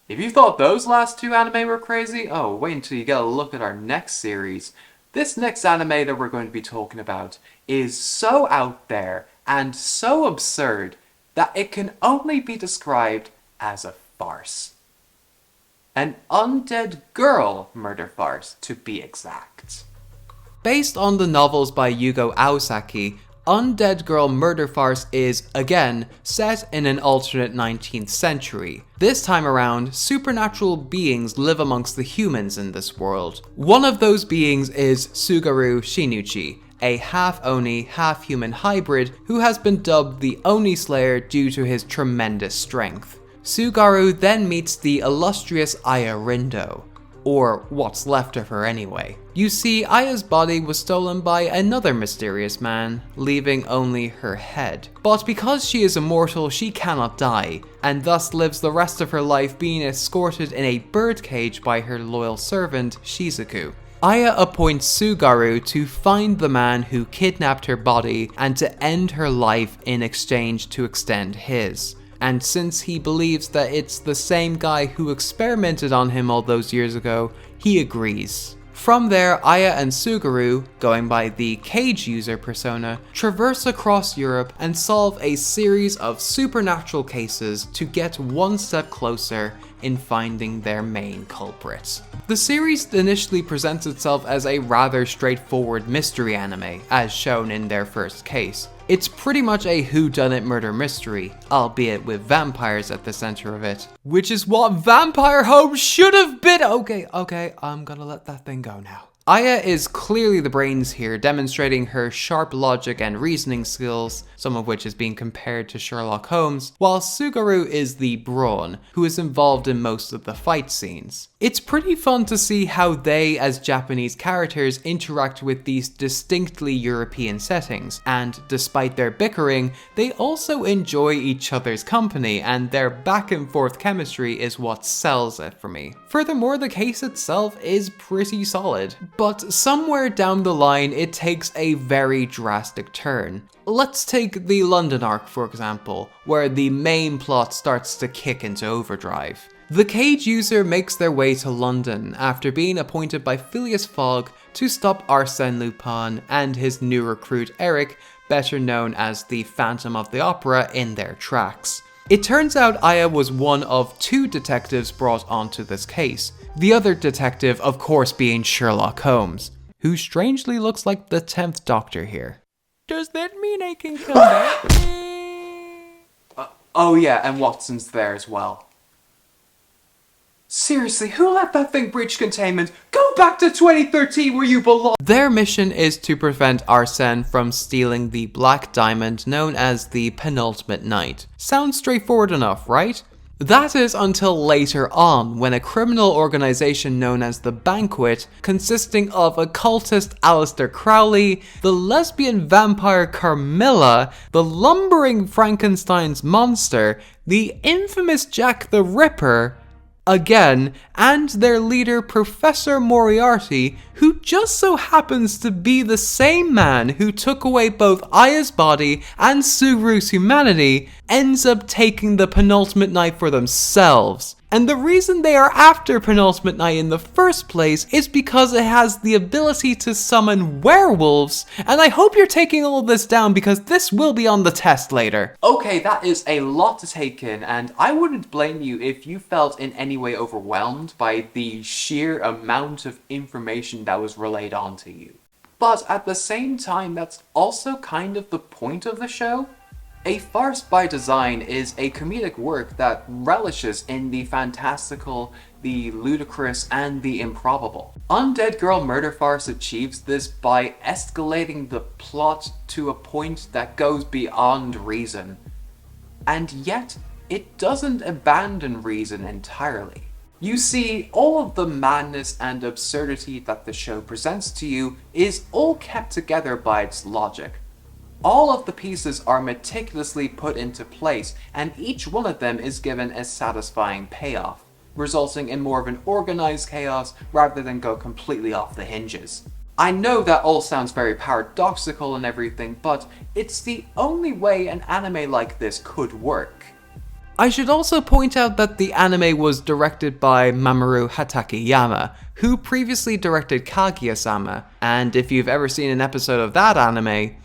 If you thought those last 2 anime were crazy, oh, wait until you get a look at our next series. This next anime that we're going to be talking about is so out there and so absurd that it can only be described as a farce. An Undead Girl murder farce, to be exact. Based on the novels by Yugo Aosaki, Undead Girl Murder Farce is, again, set in an alternate 19th century. This time around, supernatural beings live amongst the humans in this world. One of those beings is Sugaru Shinuchi, a half-Oni, half-human hybrid who has been dubbed the Oni Slayer due to his tremendous strength. Sugaru then meets the illustrious Aya Rindo, or what's left of her anyway. You see, Aya's body was stolen by another mysterious man, leaving only her head. But because she is immortal, she cannot die, and thus lives the rest of her life being escorted in a birdcage by her loyal servant, Shizuku. Aya appoints Sugaru to find the man who kidnapped her body and to end her life in exchange to extend his. And since he believes that it's the same guy who experimented on him all those years ago, he agrees. From there, Aya and Sugaru, going by the Cage User persona, traverse across Europe and solve a series of supernatural cases to get one step closer in finding their main culprit. The series initially presents itself as a rather straightforward mystery anime, as shown in their first case. It's pretty much a whodunit murder mystery, albeit with vampires at the center of it. Which is what Vampire Holmes should have been! Okay, I'm gonna let that thing go now. Aya is clearly the brains here, demonstrating her sharp logic and reasoning skills, some of which is being compared to Sherlock Holmes, while Sugaru is the brawn, who is involved in most of the fight scenes. It's pretty fun to see how they, as Japanese characters, interact with these distinctly European settings, and despite their bickering, they also enjoy each other's company, and their back and forth chemistry is what sells it for me. Furthermore, the case itself is pretty solid. But somewhere down the line, it takes a very drastic turn. Let's take the London arc, for example, where the main plot starts to kick into overdrive. The Cage User makes their way to London after being appointed by Phileas Fogg to stop Arsène Lupin and his new recruit Eric, better known as the Phantom of the Opera, in their tracks. It turns out Aya was one of 2 detectives brought onto this case. The other detective, of course, being Sherlock Holmes, who strangely looks like the 10th Doctor here. Does that mean I can come back? Oh yeah, and Watson's there as well. Seriously, who let that thing breach containment? Go back to 2013 where you belong! Their mission is to prevent Arsène from stealing the black diamond known as the Penultimate Night. Sounds straightforward enough, right? That is until later on, when a criminal organization known as the Banquet, consisting of occultist Aleister Crowley, the lesbian vampire Carmilla, the lumbering Frankenstein's monster, the infamous Jack the Ripper, again, and their leader Professor Moriarty, who just so happens to be the same man who took away both Aya's body and Sugaru's humanity, ends up taking the Penultimate Night for themselves. And the reason they are after Penultimate Night in the first place is because it has the ability to summon werewolves, and I hope you're taking all this down because this will be on the test later. Okay, that is a lot to take in, and I wouldn't blame you if you felt in any way overwhelmed by the sheer amount of information that was relayed onto you. But at the same time, that's also kind of the point of the show. A farce by design is a comedic work that relishes in the fantastical, the ludicrous, and the improbable. Undead Girl Murder Farce achieves this by escalating the plot to a point that goes beyond reason. And yet, it doesn't abandon reason entirely. You see, all of the madness and absurdity that the show presents to you is all kept together by its logic. All of the pieces are meticulously put into place, and each one of them is given a satisfying payoff, resulting in more of an organized chaos rather than go completely off the hinges. I know that all sounds very paradoxical and everything, but it's the only way an anime like this could work. I should also point out that the anime was directed by Mamoru Hatakeyama, who previously directed Kaguya-sama, and if you've ever seen an episode of that anime,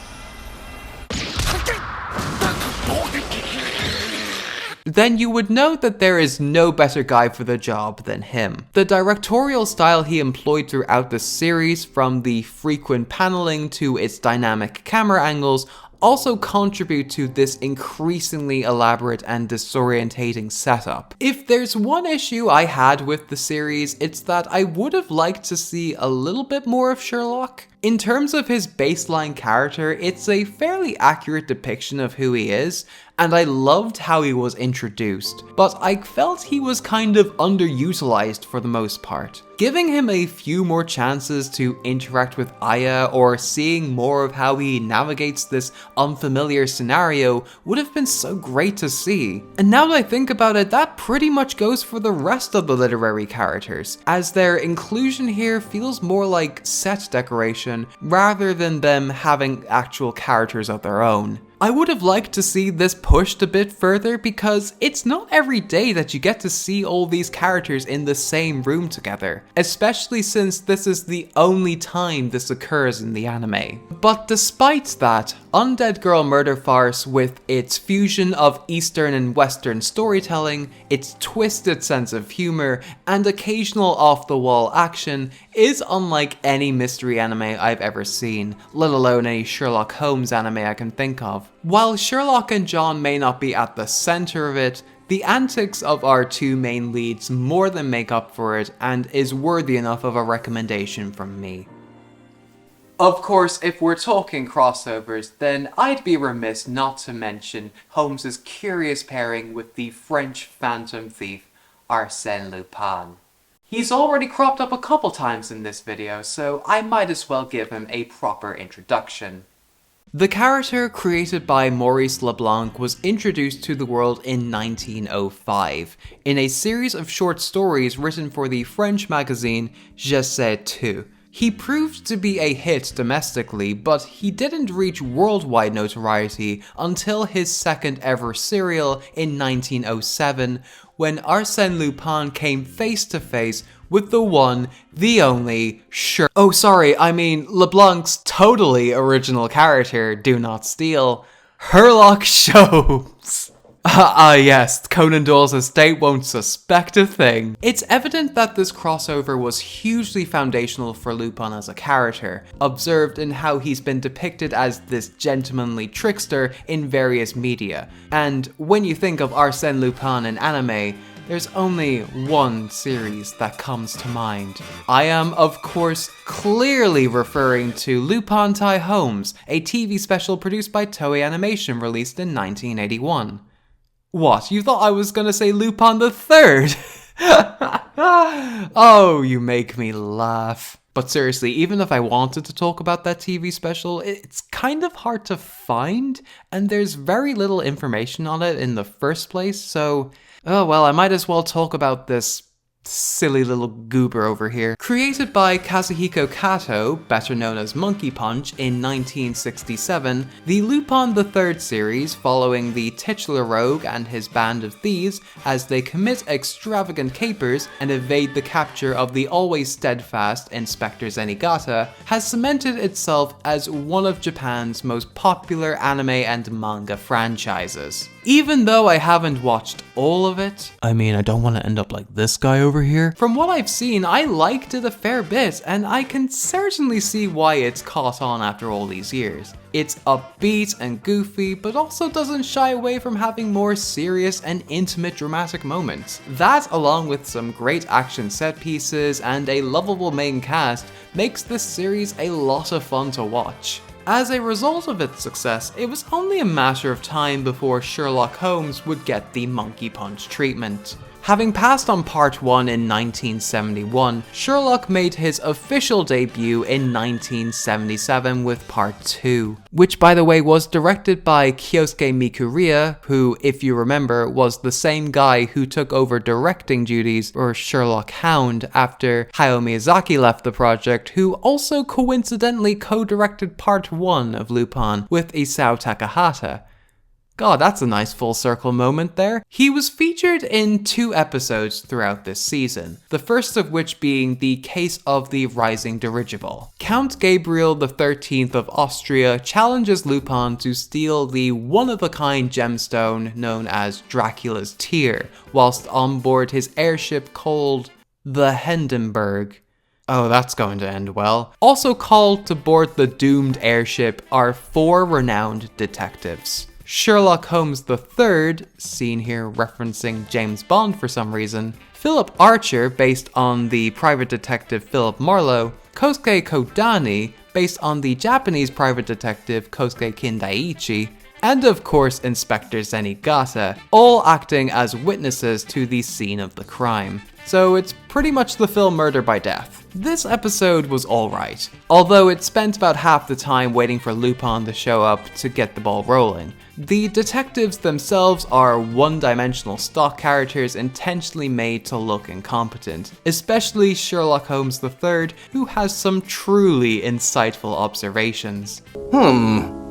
then you would know that there is no better guy for the job than him. The directorial style he employed throughout the series, from the frequent paneling to its dynamic camera angles, also contribute to this increasingly elaborate and disorientating setup. If there's one issue I had with the series, it's that I would have liked to see a little bit more of Sherlock. In terms of his baseline character, it's a fairly accurate depiction of who he is, and I loved how he was introduced, but I felt he was kind of underutilized for the most part. Giving him a few more chances to interact with Aya or seeing more of how he navigates this unfamiliar scenario would have been so great to see. And now that I think about it, that pretty much goes for the rest of the literary characters, as their inclusion here feels more like set decoration rather than them having actual characters of their own. I would have liked to see this pushed a bit further because it's not every day that you get to see all these characters in the same room together, especially since this is the only time this occurs in the anime. But despite that, Undead Girl Murder Farce, with its fusion of Eastern and Western storytelling, its twisted sense of humor, and occasional off-the-wall action, is unlike any mystery anime I've ever seen, let alone any Sherlock Holmes anime I can think of. While Sherlock and John may not be at the center of it, the antics of our two main leads more than make up for it and is worthy enough of a recommendation from me. Of course, if we're talking crossovers, then I'd be remiss not to mention Holmes' curious pairing with the French phantom thief Arsène Lupin. He's already cropped up a couple times in this video, so I might as well give him a proper introduction. The character, created by Maurice Leblanc, was introduced to the world in 1905, in a series of short stories written for the French magazine Je sais tout. He proved to be a hit domestically, but he didn't reach worldwide notoriety until his second ever serial in 1907, when Arsène Lupin came face to face with the one, the only, Leblanc's totally original character, do not steal, Sherlock Holmes. Yes, Conan Doyle's estate won't suspect a thing. It's evident that this crossover was hugely foundational for Lupin as a character, observed in how he's been depicted as this gentlemanly trickster in various media. And when you think of Arsène Lupin in anime, there's only one series that comes to mind. I am, of course, clearly referring to Lupin Tai Holmes, a TV special produced by Toei Animation released in 1981. What, you thought I was gonna say Lupin the Third? Oh, you make me laugh. But seriously, even if I wanted to talk about that TV special, it's kind of hard to find, and there's very little information on it in the first place, so oh well, I might as well talk about this silly little goober over here. Created by Kazuhiko Kato, better known as Monkey Punch, in 1967, the Lupin III series, following the titular rogue and his band of thieves as they commit extravagant capers and evade the capture of the always steadfast Inspector Zenigata, has cemented itself as one of Japan's most popular anime and manga franchises. Even though I haven't watched all of it, I don't want to end up like this guy over here. From what I've seen, I liked it a fair bit, and I can certainly see why it's caught on after all these years. It's upbeat and goofy, but also doesn't shy away from having more serious and intimate dramatic moments. That, along with some great action set pieces and a lovable main cast, makes this series a lot of fun to watch. As a result of its success, it was only a matter of time before Sherlock Holmes would get the Monkey Punch treatment. Having passed on Part 1 in 1971, Sherlock made his official debut in 1977 with Part 2, which by the way was directed by Kyosuke Mikuria, who, if you remember, was the same guy who took over directing duties for Sherlock Hound after Hayao Miyazaki left the project, who also coincidentally co-directed Part 1 of Lupin with Isao Takahata. God, that's a nice full circle moment there. He was featured in 2 episodes throughout this season, the first of which being the case of the rising dirigible. Count Gabriel XIII of Austria challenges Lupin to steal the one-of-a-kind gemstone known as Dracula's Tear, whilst on board his airship called the Hindenburg. Oh, that's going to end well. Also called to board the doomed airship are 4 renowned detectives. Sherlock Holmes III, seen here referencing James Bond for some reason, Philip Archer, based on the private detective Philip Marlowe, Kosuke Kodani, based on the Japanese private detective Kosuke Kindaichi, and of course Inspector Zenigata, all acting as witnesses to the scene of the crime. So it's pretty much the film Murder by Death. This episode was alright, although it spent about half the time waiting for Lupin to show up to get the ball rolling. The detectives themselves are one-dimensional stock characters intentionally made to look incompetent, especially Sherlock Holmes III, who has some truly insightful observations.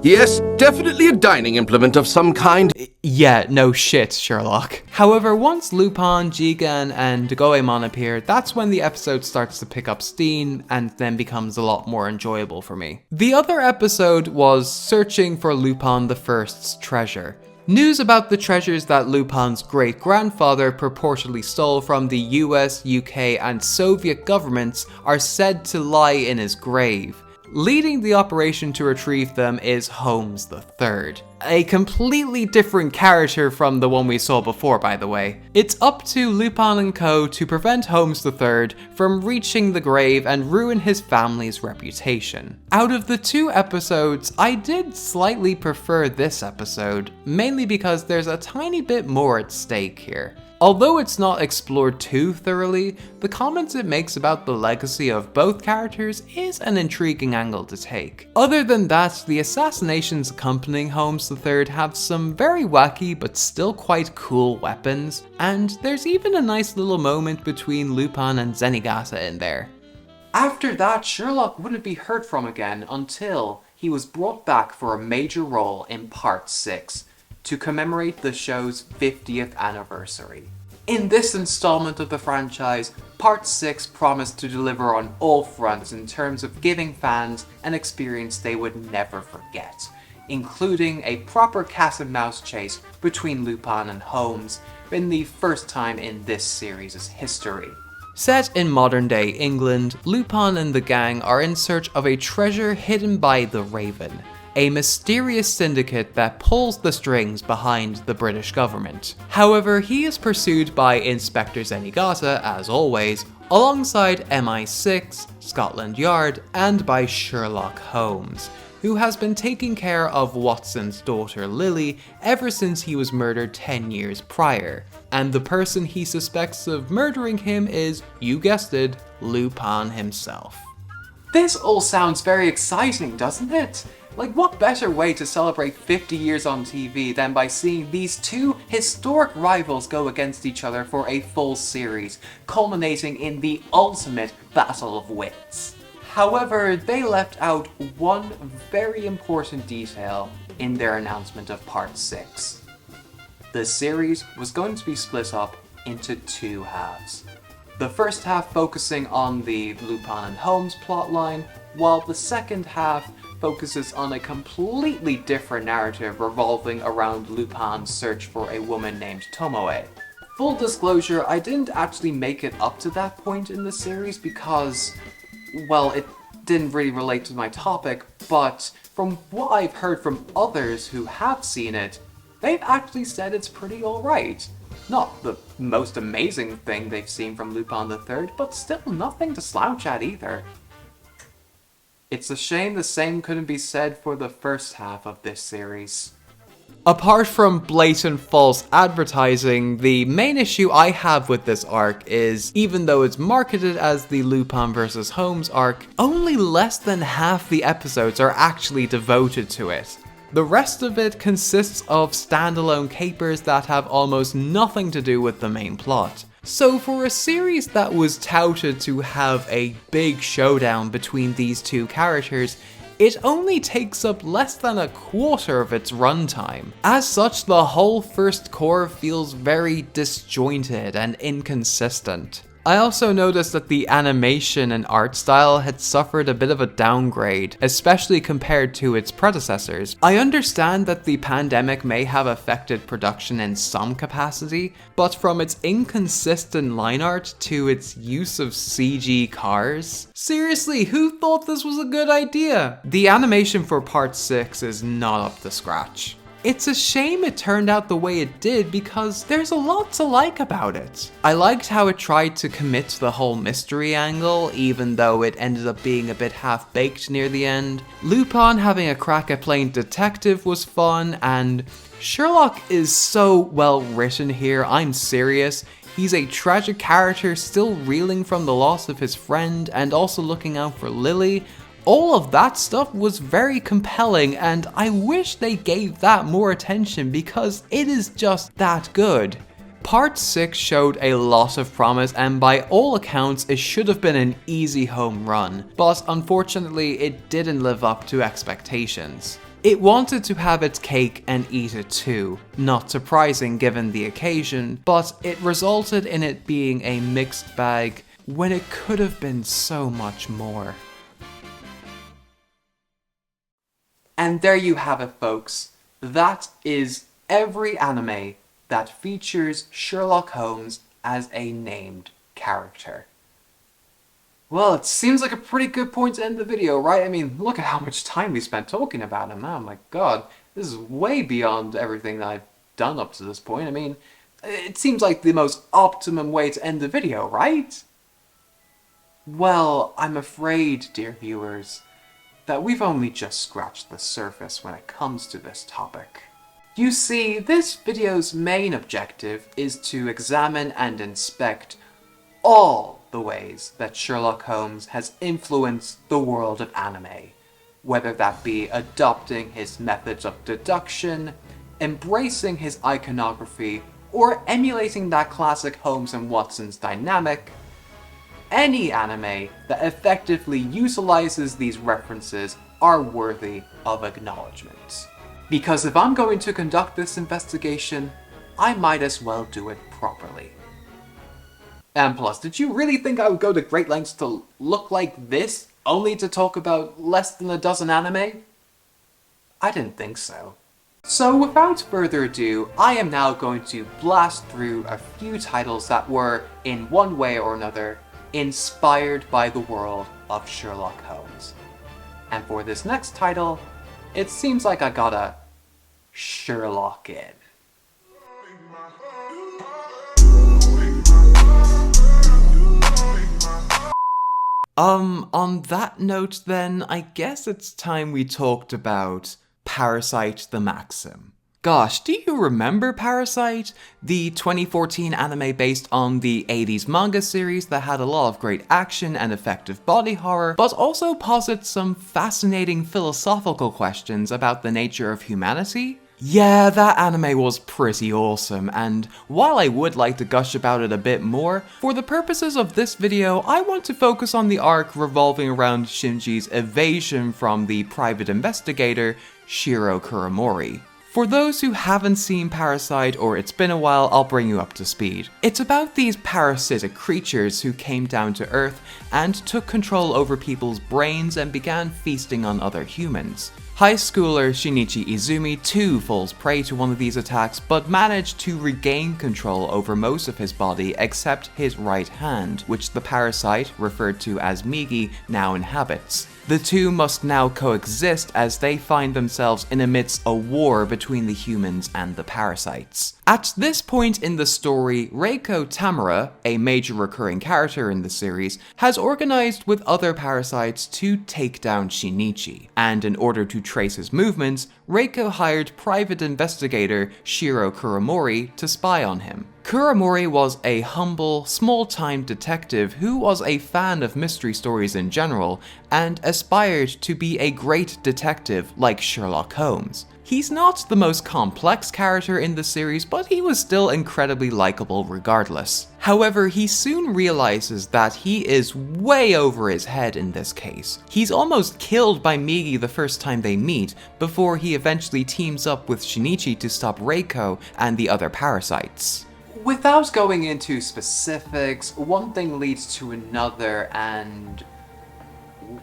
Yes, definitely a dining implement of some kind. Yeah, no shit, Sherlock. However, once Lupin, Jigen, and Goemon appear, that's when the episode starts to pick up steam and then becomes a lot more enjoyable for me. The other episode was Searching for Lupin I's Treasure. News about the treasures that Lupin's great-grandfather purportedly stole from the US, UK, and Soviet governments are said to lie in his grave. Leading the operation to retrieve them is Holmes III. A completely different character from the one we saw before, by the way. It's up to Lupin and co to prevent Holmes III from reaching the grave and ruin his family's reputation. Out of the 2 episodes, I did slightly prefer this episode, mainly because there's a tiny bit more at stake here. Although it's not explored too thoroughly, the comments it makes about the legacy of both characters is an intriguing angle to take. Other than that, the assassinations accompanying Holmes III have some very wacky but still quite cool weapons, and there's even a nice little moment between Lupin and Zenigata in there. After that, Sherlock wouldn't be heard from again until he was brought back for a major role in Part 6, to commemorate the show's 50th anniversary. In this installment of the franchise, Part 6 promised to deliver on all fronts in terms of giving fans an experience they would never forget, including a proper cat and mouse chase between Lupin and Holmes in the first time in this series' history. Set in modern-day England, Lupin and the gang are in search of a treasure hidden by the Raven, a mysterious syndicate that pulls the strings behind the British government. However, he is pursued by Inspector Zenigata, as always, alongside MI6, Scotland Yard, and by Sherlock Holmes, who has been taking care of Watson's daughter Lily ever since he was murdered 10 years prior. And the person he suspects of murdering him is, you guessed it, Lupin himself. This all sounds very exciting, doesn't it? Like, what better way to celebrate 50 years on TV than by seeing these 2 historic rivals go against each other for a full series, culminating in the ultimate battle of wits. However, they left out one very important detail in their announcement of Part 6. The series was going to be split up into 2 halves. The first half focusing on the Lupin and Holmes plotline, while the second half focuses on a completely different narrative revolving around Lupin's search for a woman named Tomoe. Full disclosure, I didn't actually make it up to that point in the series because, well, it didn't really relate to my topic, but from what I've heard from others who have seen it, they've actually said it's pretty alright. Not the most amazing thing they've seen from Lupin III, but still nothing to slouch at either. It's a shame the same couldn't be said for the first half of this series. Apart from blatant false advertising, the main issue I have with this arc is, even though it's marketed as the Lupin vs. Holmes arc, only less than half the episodes are actually devoted to it. The rest of it consists of standalone capers that have almost nothing to do with the main plot. So for a series that was touted to have a big showdown between these two characters, it only takes up less than a quarter of its runtime. As such, the whole first core feels very disjointed and inconsistent. I also noticed that the animation and art style had suffered a bit of a downgrade, especially compared to its predecessors. I understand that the pandemic may have affected production in some capacity, but from its inconsistent line art to its use of CG cars, seriously, who thought this was a good idea? The animation for part 6 is not up to scratch. It's a shame it turned out the way it did because there's a lot to like about it. I liked how it tried to commit to the whole mystery angle, even though it ended up being a bit half-baked near the end. Lupin having a crack at playing detective was fun, and Sherlock is so well written here, I'm serious. He's a tragic character still reeling from the loss of his friend and also looking out for Lily. All of that stuff was very compelling, and I wish they gave that more attention because it is just that good. Part 6 showed a lot of promise, and by all accounts it should have been an easy home run, but unfortunately it didn't live up to expectations. It wanted to have its cake and eat it too, not surprising given the occasion, but it resulted in it being a mixed bag when it could have been so much more. And there you have it, folks. That is every anime that features Sherlock Holmes as a named character. Well, it seems like a pretty good point to end the video, right? I mean, look at how much time we spent talking about him. Oh my god, this is way beyond everything that I've done up to this point. I mean, it seems like the most optimum way to end the video, right? Well, I'm afraid, dear viewers, that we've only just scratched the surface when it comes to this topic. You see, this video's main objective is to examine and inspect all the ways that Sherlock Holmes has influenced the world of anime, whether that be adopting his methods of deduction, embracing his iconography, or emulating that classic Holmes and Watson's dynamic. Any anime that effectively utilizes these references are worthy of acknowledgement. Because if I'm going to conduct this investigation, I might as well do it properly. And plus, did you really think I would go to great lengths to look like this, only to talk about less than a dozen anime? I didn't think so. So without further ado, I am now going to blast through a few titles that were, in one way or another, inspired by the world of Sherlock Holmes. And for this next title, it seems like I gotta Sherlock in. On that note then, I guess it's time we talked about Parasyte the Maxim. Gosh, do you remember Parasyte? The 2014 anime based on the 80s manga series that had a lot of great action and effective body horror, but also posits some fascinating philosophical questions about the nature of humanity? Yeah, that anime was pretty awesome, and while I would like to gush about it a bit more, for the purposes of this video, I want to focus on the arc revolving around Shinji's evasion from the private investigator, Shiro Kuramori. For those who haven't seen Parasyte or it's been a while, I'll bring you up to speed. It's about these parasitic creatures who came down to Earth and took control over people's brains and began feasting on other humans. High schooler Shinichi Izumi too falls prey to one of these attacks, but managed to regain control over most of his body except his right hand, which the parasite, referred to as Migi, now inhabits. The two must now coexist as they find themselves in amidst a war between the humans and the parasites. At this point in the story, Reiko Tamura, a major recurring character in the series, has organized with other parasites to take down Shinichi, and in order to trace his movements, Reiko hired private investigator Shiro Kuramori to spy on him. Kuramori was a humble, small-time detective who was a fan of mystery stories in general and aspired to be a great detective like Sherlock Holmes. He's not the most complex character in the series, but he was still incredibly likable regardless. However, he soon realizes that he is way over his head in this case. He's almost killed by Migi the first time they meet, before he eventually teams up with Shinichi to stop Reiko and the other Parasytes. Without going into specifics, one thing leads to another, and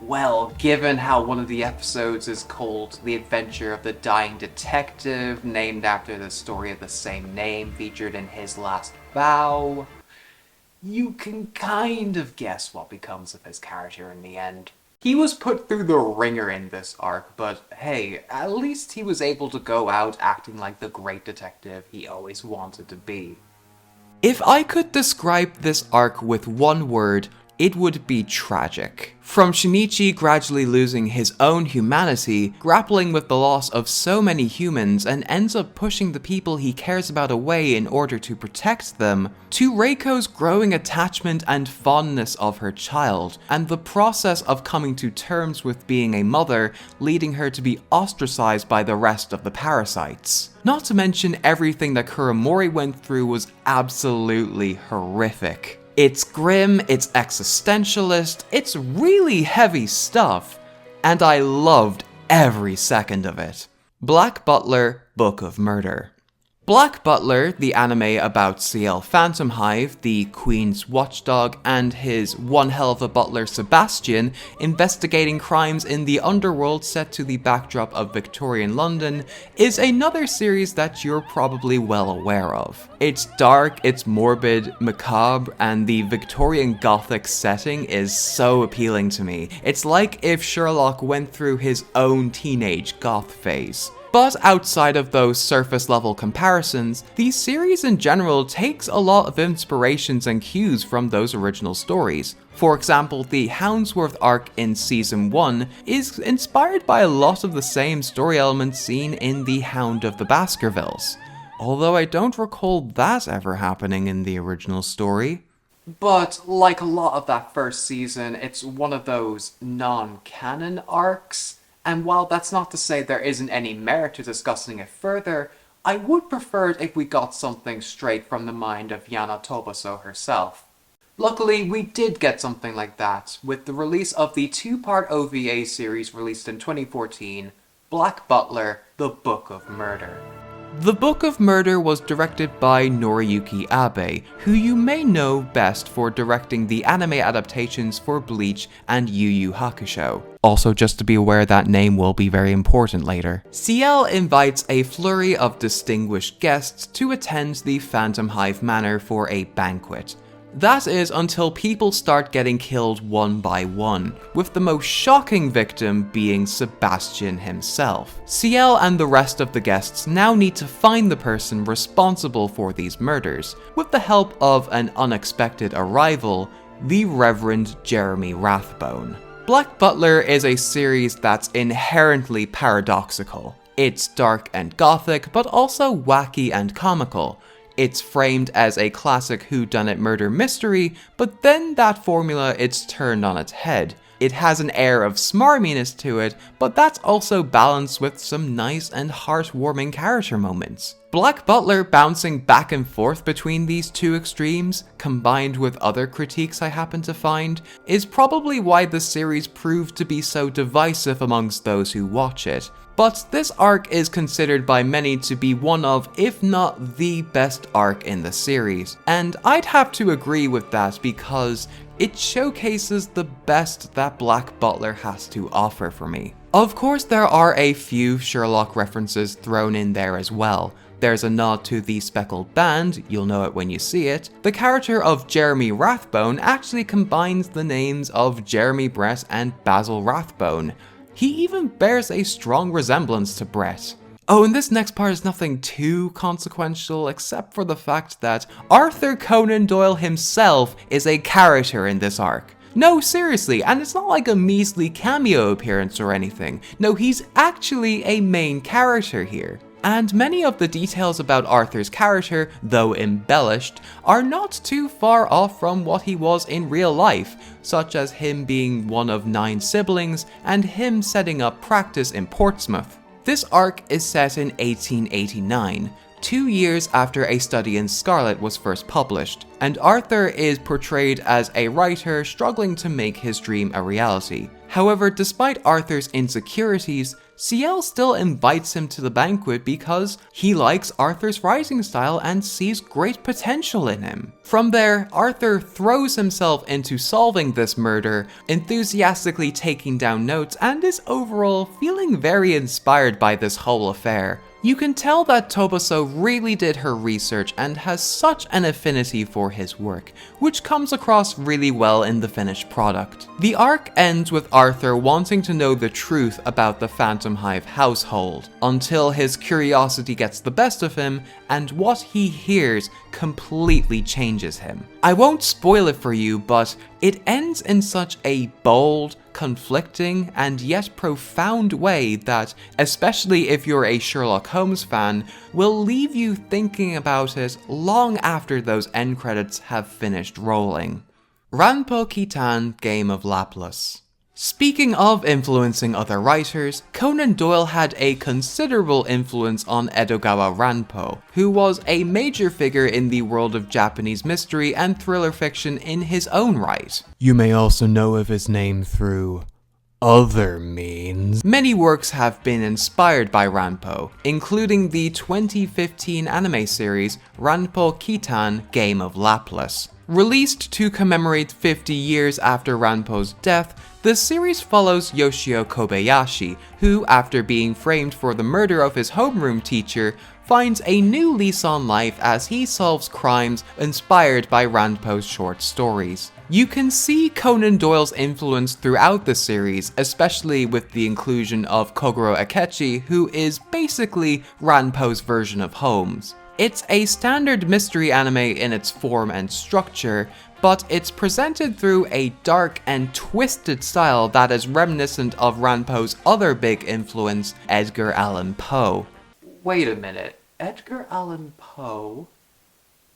well, given how one of the episodes is called The Adventure of the Dying Detective, named after the story of the same name featured in His Last Vow, you can kind of guess what becomes of his character in the end. He was put through the ringer in this arc, but hey, at least he was able to go out acting like the great detective he always wanted to be. If I could describe this arc with one word, it would be tragic. From Shinichi gradually losing his own humanity, grappling with the loss of so many humans and ends up pushing the people he cares about away in order to protect them, to Reiko's growing attachment and fondness of her child, and the process of coming to terms with being a mother, leading her to be ostracized by the rest of the Parasytes. Not to mention everything that Kuramori went through was absolutely horrific. It's grim, it's existentialist, it's really heavy stuff, and I loved every second of it. Black Butler, Book of Murder. Black Butler, the anime about CL Phantom Hive, the Queen's watchdog, and his one hell of a butler Sebastian, investigating crimes in the underworld set to the backdrop of Victorian London, is another series that you're probably well aware of. It's dark, it's morbid, macabre, and the Victorian Gothic setting is so appealing to me. It's like if Sherlock went through his own teenage goth phase. But outside of those surface level comparisons, the series in general takes a lot of inspirations and cues from those original stories. For example, the Houndsworth arc in Season 1 is inspired by a lot of the same story elements seen in The Hound of the Baskervilles, although I don't recall that ever happening in the original story. But like a lot of that first season, it's one of those non-canon arcs. And while that's not to say there isn't any merit to discussing it further, I would prefer it if we got something straight from the mind of Yana Toboso herself. Luckily, we did get something like that, with the release of the two-part OVA series released in 2014, Black Butler, The Book of Murder. The Book of Murder was directed by Noriyuki Abe, who you may know best for directing the anime adaptations for Bleach and Yu Yu Hakusho. Also, just to be aware that name will be very important later. CL invites a flurry of distinguished guests to attend the Phantom Hive Manor for a banquet. That is until people start getting killed one by one, with the most shocking victim being Sebastian himself. CL and the rest of the guests now need to find the person responsible for these murders, with the help of an unexpected arrival, the Reverend Jeremy Rathbone. Black Butler is a series that's inherently paradoxical. It's dark and gothic, but also wacky and comical. It's framed as a classic whodunit murder mystery, but then that formula is turned on its head. It has an air of smarminess to it, but that's also balanced with some nice and heartwarming character moments. Black Butler bouncing back and forth between these two extremes, combined with other critiques I happen to find, is probably why the series proved to be so divisive amongst those who watch it. But this arc is considered by many to be one of, if not the best arc in the series, and I'd have to agree with that because it showcases the best that Black Butler has to offer for me. Of course, there are a few Sherlock references thrown in there as well. There's a nod to the Speckled Band, you'll know it when you see it. The character of Jeremy Rathbone actually combines the names of Jeremy Brett and Basil Rathbone. He even bears a strong resemblance to Brett. Oh, and this next part is nothing too consequential except for the fact that Arthur Conan Doyle himself is a character in this arc. No, seriously, and it's not like a measly cameo appearance or anything. No, he's actually a main character here. And many of the details about Arthur's character, though embellished, are not too far off from what he was in real life, such as him being one of 9 siblings and him setting up practice in Portsmouth. This arc is set in 1889, 2 years after A Study in Scarlet was first published, and Arthur is portrayed as a writer struggling to make his dream a reality. However, despite Arthur's insecurities, CL still invites him to the banquet because he likes Arthur's writing style and sees great potential in him. From there, Arthur throws himself into solving this murder, enthusiastically taking down notes, and is overall feeling very inspired by this whole affair. You can tell that Toboso really did her research and has such an affinity for his work, which comes across really well in the finished product. The arc ends with Arthur wanting to know the truth about the Phantom Hive household, until his curiosity gets the best of him and what he hears completely changes him. I won't spoil it for you, but it ends in such a bold, conflicting, and yet profound way that, especially if you're a Sherlock Holmes fan, will leave you thinking about it long after those end credits have finished rolling. Ranpo Kitan Game of Laplace. Speaking of influencing other writers, Conan Doyle had a considerable influence on Edogawa Ranpo, who was a major figure in the world of Japanese mystery and thriller fiction in his own right. You may also know of his name through other means. Many works have been inspired by Ranpo, including the 2015 anime series Ranpo Kitan Game of Laplace. Released to commemorate 50 years after Ranpo's death, the series follows Yoshio Kobayashi, who, after being framed for the murder of his homeroom teacher, finds a new lease on life as he solves crimes inspired by Ranpo's short stories. You can see Conan Doyle's influence throughout the series, especially with the inclusion of Kogoro Akechi, who is basically Ranpo's version of Holmes. It's a standard mystery anime in its form and structure, but it's presented through a dark and twisted style that is reminiscent of Ranpo's other big influence, Edgar Allan Poe. Wait a minute, Edgar Allan Poe?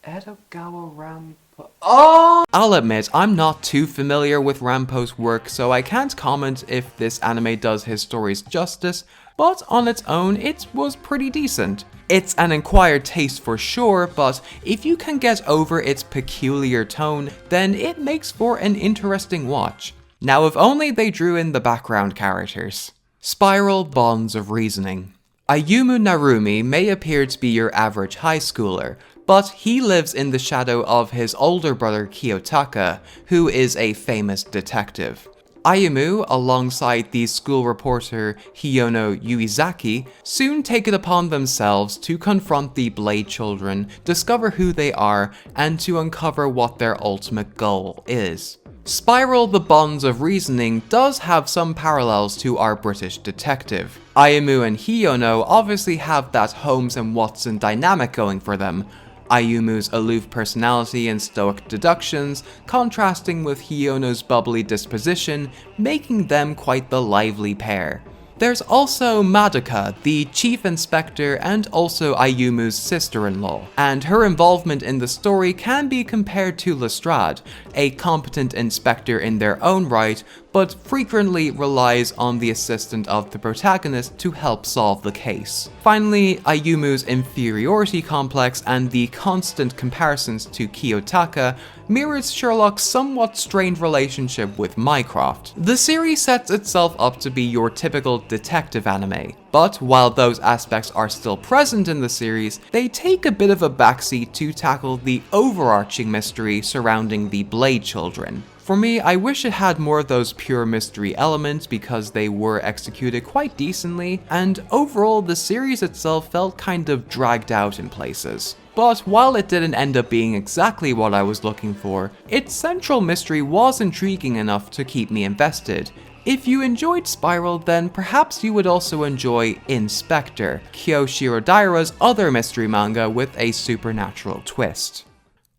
Edogawa Ranpo? Oh! I'll admit, I'm not too familiar with Ranpo's work, so I can't comment if this anime does his stories justice, but on its own, it was pretty decent. It's an acquired taste for sure, but if you can get over its peculiar tone, then it makes for an interesting watch. Now, if only they drew in the background characters. Spiral Bonds of Reasoning. Ayumu Narumi may appear to be your average high schooler, but he lives in the shadow of his older brother Kiyotaka, who is a famous detective. Ayumu, alongside the school reporter Hiyono Yuizaki, soon take it upon themselves to confront the Blade Children, discover who they are, and to uncover what their ultimate goal is. Spiral the Bonds of Reasoning does have some parallels to our British detective. Ayumu and Hiyono obviously have that Holmes and Watson dynamic going for them, Ayumu's aloof personality and stoic deductions, contrasting with Hiyono's bubbly disposition, making them quite the lively pair. There's also Madoka, the chief inspector and also Ayumu's sister-in-law, and her involvement in the story can be compared to Lestrade, a competent inspector in their own right, but frequently relies on the assistant of the protagonist to help solve the case. Finally, Ayumu's inferiority complex and the constant comparisons to Kiyotaka mirrors Sherlock's somewhat strained relationship with Mycroft. The series sets itself up to be your typical detective anime, but while those aspects are still present in the series, they take a bit of a backseat to tackle the overarching mystery surrounding the Blade Children. For me, I wish it had more of those pure mystery elements because they were executed quite decently, and overall the series itself felt kind of dragged out in places. But while it didn't end up being exactly what I was looking for, its central mystery was intriguing enough to keep me invested. If you enjoyed Spiral, then perhaps you would also enjoy Inspector, Kyo Shirodaira's other mystery manga with a supernatural twist.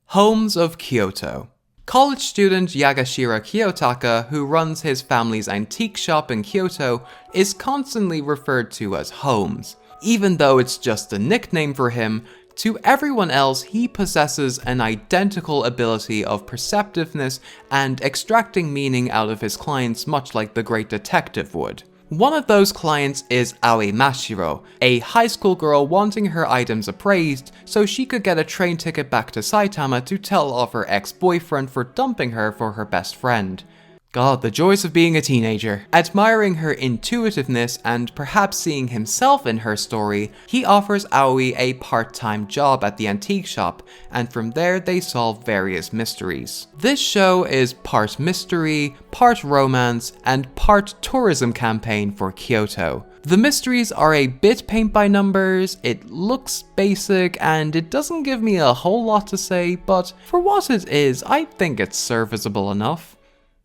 Holmes of Kyoto. College student Yagashira Kiyotaka, who runs his family's antique shop in Kyoto, is constantly referred to as Holmes. Even though it's just a nickname for him, to everyone else he possesses an identical ability of perceptiveness and extracting meaning out of his clients much like the great detective would. One of those clients is Aoi Mashiro, a high school girl wanting her items appraised so she could get a train ticket back to Saitama to tell off her ex-boyfriend for dumping her for her best friend. God, the joys of being a teenager. Admiring her intuitiveness and perhaps seeing himself in her story, he offers Aoi a part-time job at the antique shop, and from there they solve various mysteries. This show is part mystery, part romance, and part tourism campaign for Kyoto. The mysteries are a bit paint by numbers, it looks basic, and it doesn't give me a whole lot to say, but for what it is, I think it's serviceable enough.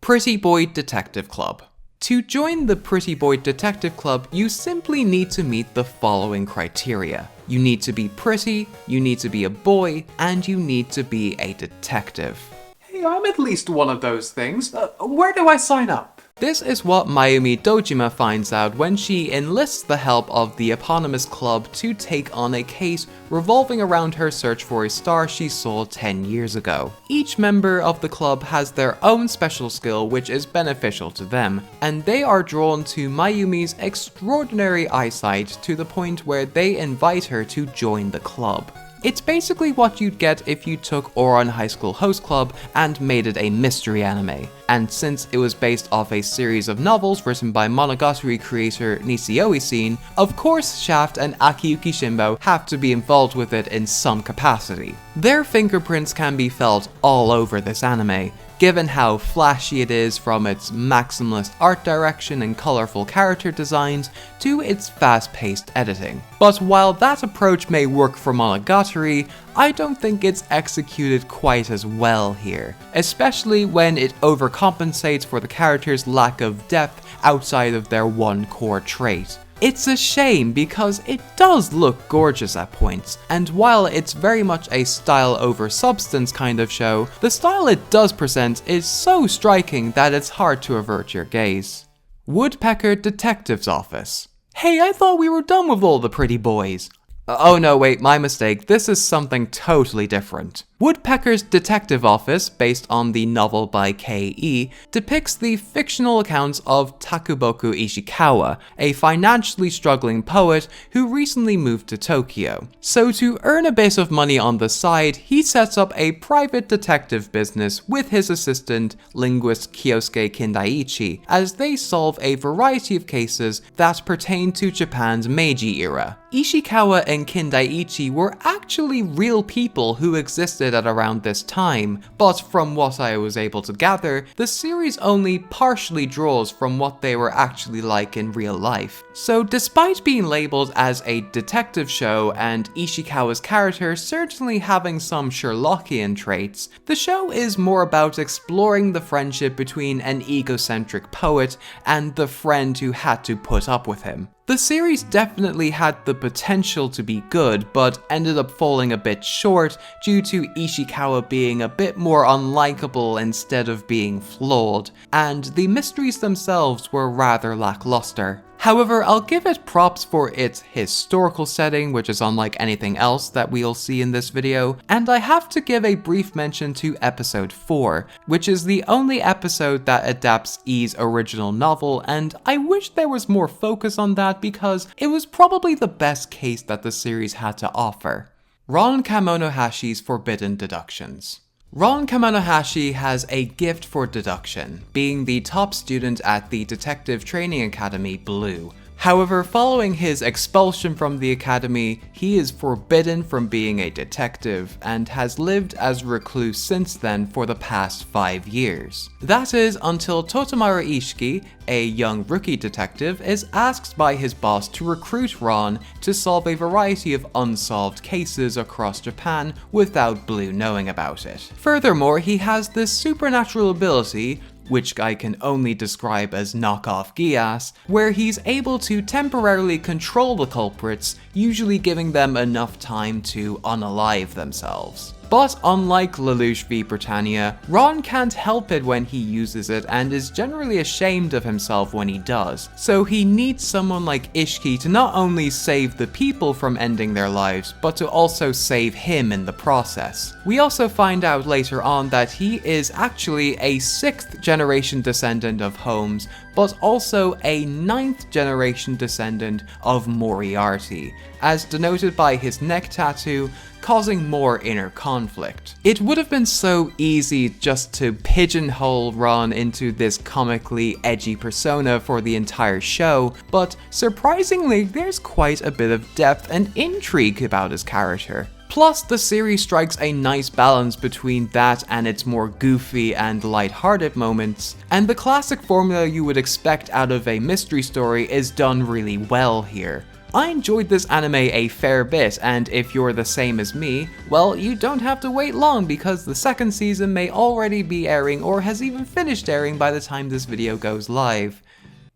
Pretty Boy Detective Club. To join the Pretty Boy Detective Club, you simply need to meet the following criteria. You need to be pretty, you need to be a boy, and you need to be a detective. Hey, I'm at least one of those things. Where do I sign up? This is what Mayumi Dojima finds out when she enlists the help of the eponymous club to take on a case revolving around her search for a star she saw 10 years ago. Each member of the club has their own special skill which is beneficial to them, and they are drawn to Mayumi's extraordinary eyesight to the point where they invite her to join the club. It's basically what you'd get if you took Ouran High School Host Club and made it a mystery anime. And since it was based off a series of novels written by Monogatari creator Nisio Isin, of course Shaft and Akiyuki Shimbo have to be involved with it in some capacity. Their fingerprints can be felt all over this anime, given how flashy it is from its maximalist art direction and colorful character designs to its fast-paced editing. But while that approach may work for Monogatari, I don't think it's executed quite as well here, especially when it overcompensates for the characters' lack of depth outside of their one core trait. It's a shame because it does look gorgeous at points, and while it's very much a style over substance kind of show, the style it does present is so striking that it's hard to avert your gaze. Woodpecker Detective's Office. Hey, I thought we were done with all the pretty boys. Oh no, wait, my mistake. This is something totally different. Woodpecker's Detective Office, based on the novel by K.E., depicts the fictional accounts of Takuboku Ishikawa, a financially struggling poet who recently moved to Tokyo. So to earn a bit of money on the side, he sets up a private detective business with his assistant, linguist Kyosuke Kindaichi, as they solve a variety of cases that pertain to Japan's Meiji era. Ishikawa and Kindaichi were actually real people who existed at around this time, but from what I was able to gather, the series only partially draws from what they were actually like in real life. So despite being labeled as a detective show and Ishikawa's character certainly having some Sherlockian traits, the show is more about exploring the friendship between an egocentric poet and the friend who had to put up with him. The series definitely had the potential to be good, but ended up falling a bit short due to Ishikawa being a bit more unlikable instead of being flawed, and the mysteries themselves were rather lackluster. However, I'll give it props for its historical setting, which is unlike anything else that we'll see in this video, and I have to give a brief mention to episode 4, which is the only episode that adapts E's original novel, and I wish there was more focus on that because it was probably the best case that the series had to offer. Ron Kamonohashi's Forbidden Deductions. Ron Kamonohashi has a gift for deduction, being the top student at the Detective Training Academy Blue. However, following his expulsion from the academy, he is forbidden from being a detective and has lived as a recluse since then for the past 5 years. That is until Totomaru Ishiki, a young rookie detective, is asked by his boss to recruit Ron to solve a variety of unsolved cases across Japan without Blue knowing about it. Furthermore, he has this supernatural ability, which I can only describe as knockoff Gias, where he's able to temporarily control the culprits, usually giving them enough time to unalive themselves. But unlike Lelouch v Britannia, Ron can't help it when he uses it and is generally ashamed of himself when he does. So he needs someone like Ishiki to not only save the people from ending their lives, but to also save him in the process. We also find out later on that he is actually a 6th generation descendant of Holmes, but also a 9th generation descendant of Moriarty, as denoted by his neck tattoo, causing more inner conflict. It would have been so easy just to pigeonhole Ron into this comically edgy persona for the entire show, but surprisingly there's quite a bit of depth and intrigue about his character. Plus, the series strikes a nice balance between that and its more goofy and light-hearted moments, and the classic formula you would expect out of a mystery story is done really well here. I enjoyed this anime a fair bit, and if you're the same as me, well, you don't have to wait long because the second season may already be airing or has even finished airing by the time this video goes live.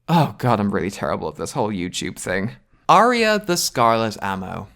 Oh god, I'm really terrible at this whole YouTube thing. Aria the Scarlet Ammo.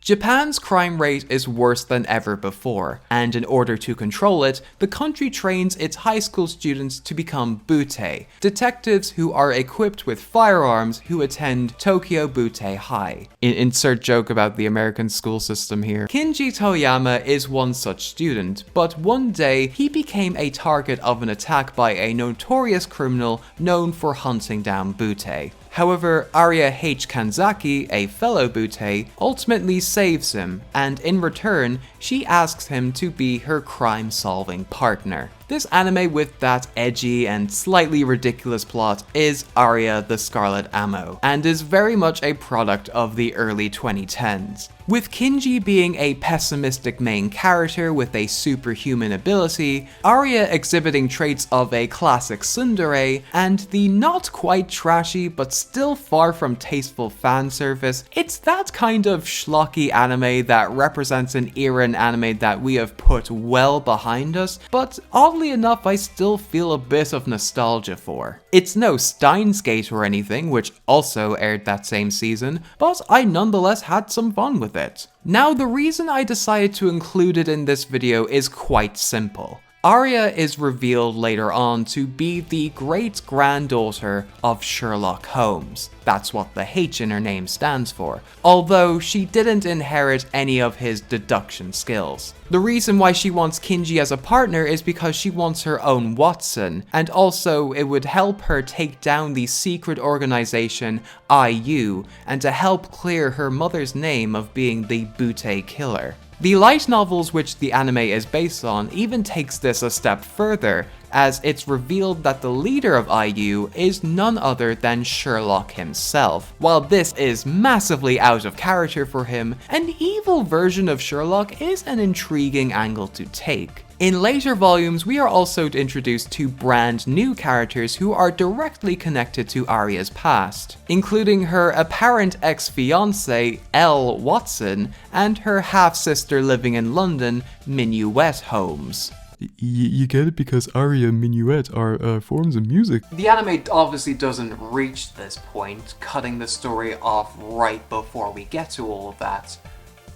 Japan's crime rate is worse than ever before, and in order to control it, the country trains its high school students to become butei, detectives who are equipped with firearms who attend Tokyo Butei High. Insert joke about the American school system here. Kinji Toyama is one such student, but one day he became a target of an attack by a notorious criminal known for hunting down butei. However, Aria H. Kanzaki, a fellow butei, ultimately saves him, and in return, she asks him to be her crime-solving partner. This anime with that edgy and slightly ridiculous plot is Aria the Scarlet Ammo, and is very much a product of the early 2010s. With Kinji being a pessimistic main character with a superhuman ability, Aria exhibiting traits of a classic tsundere, and the not quite trashy but still far from tasteful fan service, it's that kind of schlocky anime that represents an era in anime that we have put well behind us, but oddly enough I still feel a bit of nostalgia for. It's no Steins Gate or anything, which also aired that same season, but I nonetheless had some fun with it. Now, the reason I decided to include it in this video is quite simple. Aria is revealed later on to be the great-granddaughter of Sherlock Holmes. That's what the H in her name stands for, although she didn't inherit any of his deduction skills. The reason why she wants Kinji as a partner is because she wants her own Watson, and also it would help her take down the secret organization IU, and to help clear her mother's name of being the Butei killer. The light novels which the anime is based on even takes this a step further, as it's revealed that the leader of IU is none other than Sherlock himself. While this is massively out of character for him, an evil version of Sherlock is an intriguing angle to take. In later volumes, we are also introduced to brand new characters who are directly connected to Aria's past, including her apparent ex-fiancé, L. Watson, and her half-sister living in London, Minuet Holmes. You get it because aria and minuet are forms of music. The anime obviously doesn't reach this point, cutting the story off right before we get to all of that.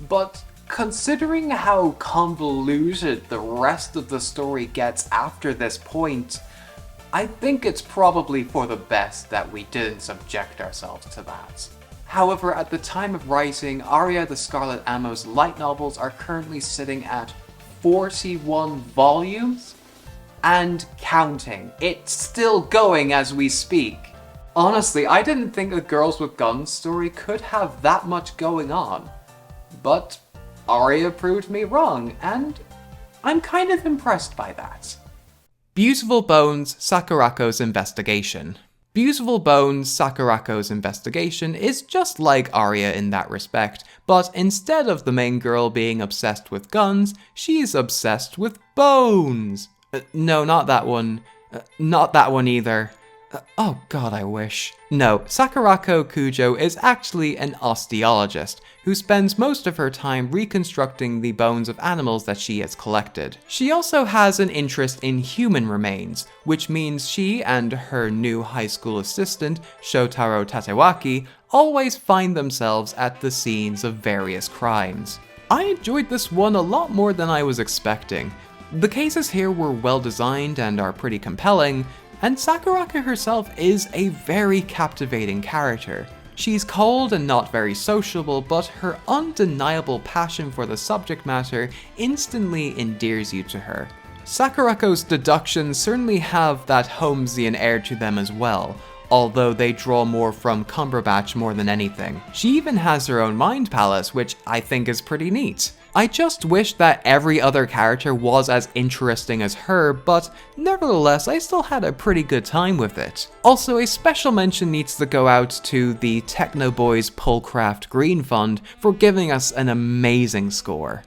But considering how convoluted the rest of the story gets after this point, I think it's probably for the best that we didn't subject ourselves to that. However, at the time of writing, Aria the Scarlet Ammo's light novels are currently sitting at 41 volumes and counting. It's still going as we speak. Honestly, I didn't think a Girls with Guns story could have that much going on, but Aria proved me wrong, and I'm kind of impressed by that. Beautiful Bones, Sakurako's Investigation. Beautiful Bones, Sakurako's Investigation is just like Aria in that respect, but instead of the main girl being obsessed with guns, she's obsessed with bones. No, not that one. Not that one either. Oh god, I wish. No, Sakurako Kujo is actually an osteologist who spends most of her time reconstructing the bones of animals that she has collected. She also has an interest in human remains, which means she and her new high school assistant, Shotaro Tatewaki, always find themselves at the scenes of various crimes. I enjoyed this one a lot more than I was expecting. The cases here were well designed and are pretty compelling, and Sakuraka herself is a very captivating character. She's cold and not very sociable, but her undeniable passion for the subject matter instantly endears you to her. Sakuraka's deductions certainly have that Holmesian air to them as well, although they draw more from Cumberbatch more than anything. She even has her own mind palace, which I think is pretty neat. I just wish that every other character was as interesting as her, but nevertheless I still had a pretty good time with it. Also, a special mention needs to go out to the Techno Boys Pullcraft Green Fund for giving us an amazing score.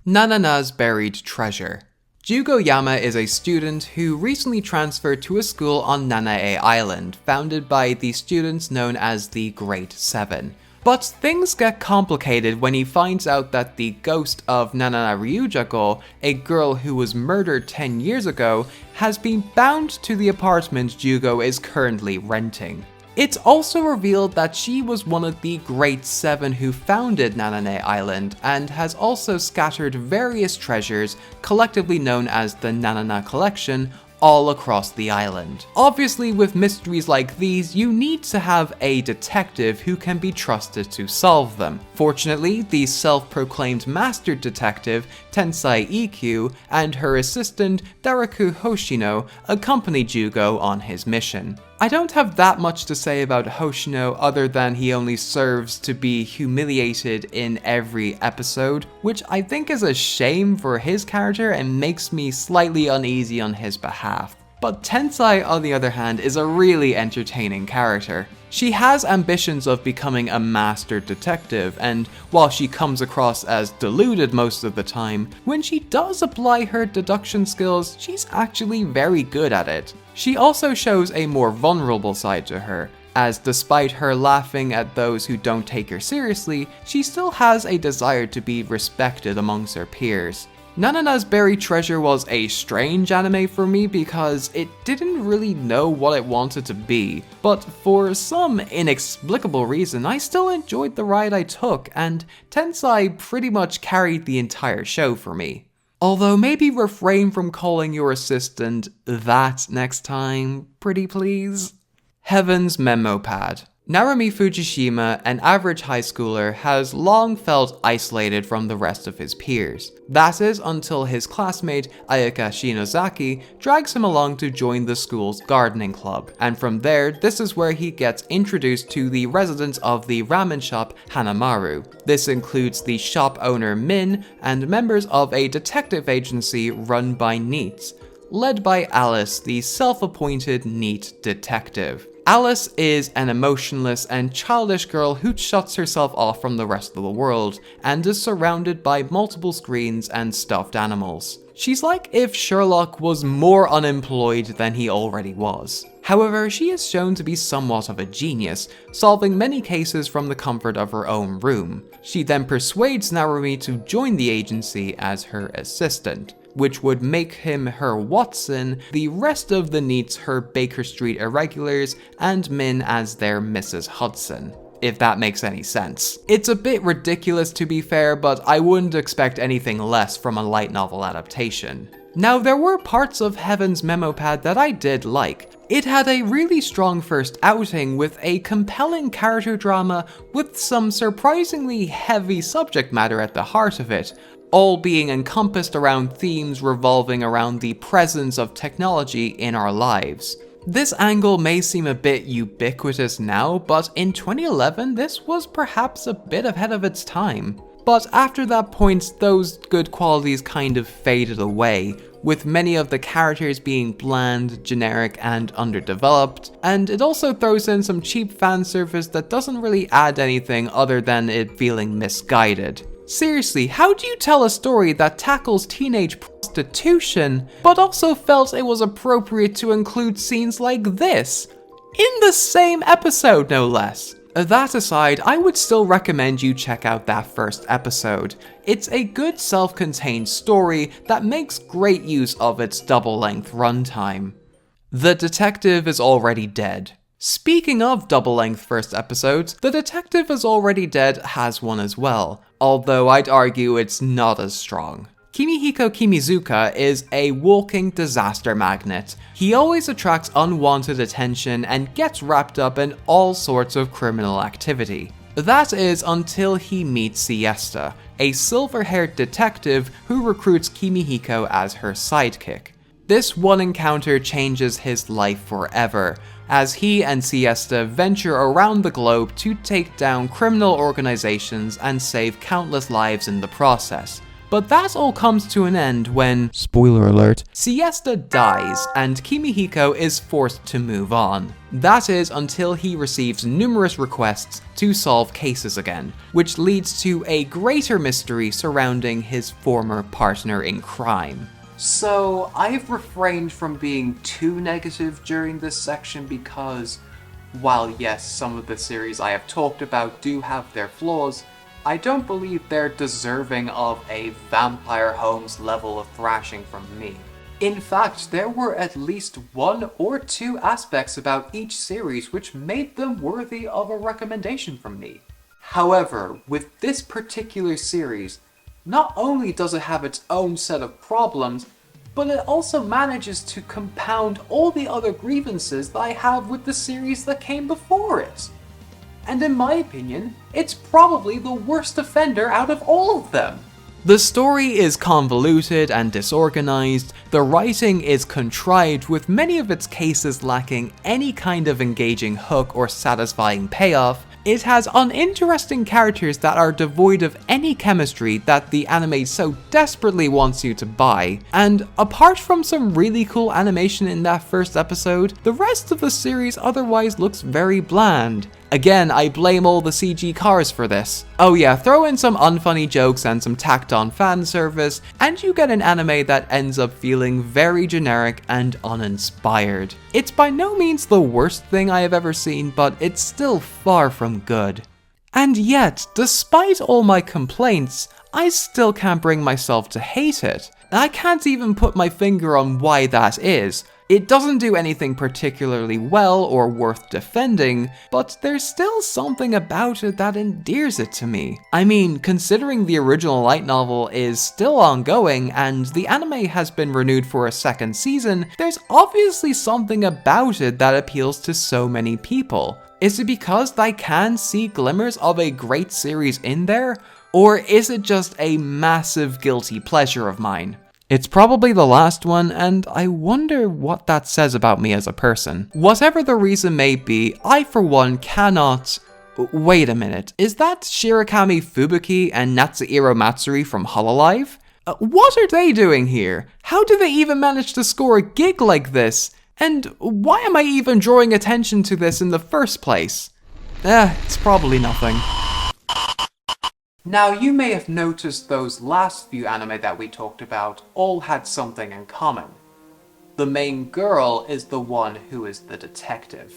Nanana's Buried Treasure. Jugo Yama is a student who recently transferred to a school on Nanae Island, founded by the students known as the Great Seven. But things get complicated when he finds out that the ghost of Nanana Ryujago, a girl who was murdered 10 years ago, has been bound to the apartment Jugo is currently renting. It's also revealed that she was one of the Great Seven who founded Nanane Island and has also scattered various treasures, collectively known as the Nanana Collection, all across the island. Obviously, with mysteries like these, you need to have a detective who can be trusted to solve them. Fortunately, the self-proclaimed master detective, Tensai EQ, and her assistant, Daraku Hoshino, accompany Jugo on his mission. I don't have that much to say about Hoshino other than he only serves to be humiliated in every episode, which I think is a shame for his character and makes me slightly uneasy on his behalf. But Tensai, on the other hand, is a really entertaining character. She has ambitions of becoming a master detective, and while she comes across as deluded most of the time, when she does apply her deduction skills, she's actually very good at it. She also shows a more vulnerable side to her, as despite her laughing at those who don't take her seriously, she still has a desire to be respected amongst her peers. Nanana's Buried Treasure was a strange anime for me because it didn't really know what it wanted to be, but for some inexplicable reason I still enjoyed the ride I took, and Tensai pretty much carried the entire show for me. Although maybe refrain from calling your assistant that next time, pretty please. Heaven's Memo Pad. Narumi Fujishima, an average high schooler, has long felt isolated from the rest of his peers. That is until his classmate Ayaka Shinozaki drags him along to join the school's gardening club, and from there, this is where he gets introduced to the residents of the ramen shop Hanamaru. This includes the shop owner Min and members of a detective agency run by NEET, led by Alice, the self-appointed NEET detective. Alice is an emotionless and childish girl who shuts herself off from the rest of the world and is surrounded by multiple screens and stuffed animals. She's like if Sherlock was more unemployed than he already was. However, she is shown to be somewhat of a genius, solving many cases from the comfort of her own room. She then persuades Narumi to join the agency as her assistant, which would make him her Watson, the rest of the NEETs her Baker Street irregulars, and Min as their Mrs. Hudson, if that makes any sense. It's a bit ridiculous to be fair, but I wouldn't expect anything less from a light novel adaptation. Now, there were parts of Heaven's Memo Pad that I did like. It had a really strong first outing with a compelling character drama with some surprisingly heavy subject matter at the heart of it, all being encompassed around themes revolving around the presence of technology in our lives. This angle may seem a bit ubiquitous now, but in 2011 this was perhaps a bit ahead of its time. But after that point, those good qualities kind of faded away, with many of the characters being bland, generic, and underdeveloped, and it also throws in some cheap fan service that doesn't really add anything other than it feeling misguided. Seriously, how do you tell a story that tackles teenage prostitution, but also felt it was appropriate to include scenes like this? In the same episode, no less. That aside, I would still recommend you check out that first episode. It's a good self-contained story that makes great use of its double-length runtime. The detective is already dead. Speaking of double-length first episodes, The Detective Is Already Dead has one as well, although I'd argue it's not as strong. Kimihiko Kimizuka is a walking disaster magnet. He always attracts unwanted attention and gets wrapped up in all sorts of criminal activity. That is until he meets Siesta, a silver-haired detective who recruits Kimihiko as her sidekick. This one encounter changes his life forever, as he and Siesta venture around the globe to take down criminal organizations and save countless lives in the process. But that all comes to an end when, spoiler alert, Siesta dies and Kimihiko is forced to move on. That is until he receives numerous requests to solve cases again, which leads to a greater mystery surrounding his former partner in crime. So, I've refrained from being too negative during this section because, while yes, some of the series I have talked about do have their flaws, I don't believe they're deserving of a Vampire Holmes level of thrashing from me. In fact, there were at least 1 or 2 aspects about each series which made them worthy of a recommendation from me. However, with this particular series, not only does it have its own set of problems, but it also manages to compound all the other grievances that I have with the series that came before it. And in my opinion, it's probably the worst offender out of all of them. The story is convoluted and disorganized, the writing is contrived with many of its cases lacking any kind of engaging hook or satisfying payoff. It has uninteresting characters that are devoid of any chemistry that the anime so desperately wants you to buy, and apart from some really cool animation in that first episode, the rest of the series otherwise looks very bland. Again, I blame all the CG cars for this. Oh yeah, throw in some unfunny jokes and some tacked on fan service, and you get an anime that ends up feeling very generic and uninspired. It's by no means the worst thing I have ever seen, but it's still far from good. And yet, despite all my complaints, I still can't bring myself to hate it. I can't even put my finger on why that is. It doesn't do anything particularly well or worth defending, but there's still something about it that endears it to me. I mean, considering the original light novel is still ongoing and the anime has been renewed for a second season, there's obviously something about it that appeals to so many people. Is it because I can see glimmers of a great series in there? Or is it just a massive guilty pleasure of mine? It's probably the last one, and I wonder what that says about me as a person. Whatever the reason may be, I for one cannot... Wait a minute, is that Shirakami Fubuki and Natsuhiro Matsuri from Hololive? What are they doing here? How do they even manage to score a gig like this? And why am I even drawing attention to this in the first place? It's probably nothing. Now, you may have noticed those last few anime that we talked about all had something in common. The main girl is the one who is the detective.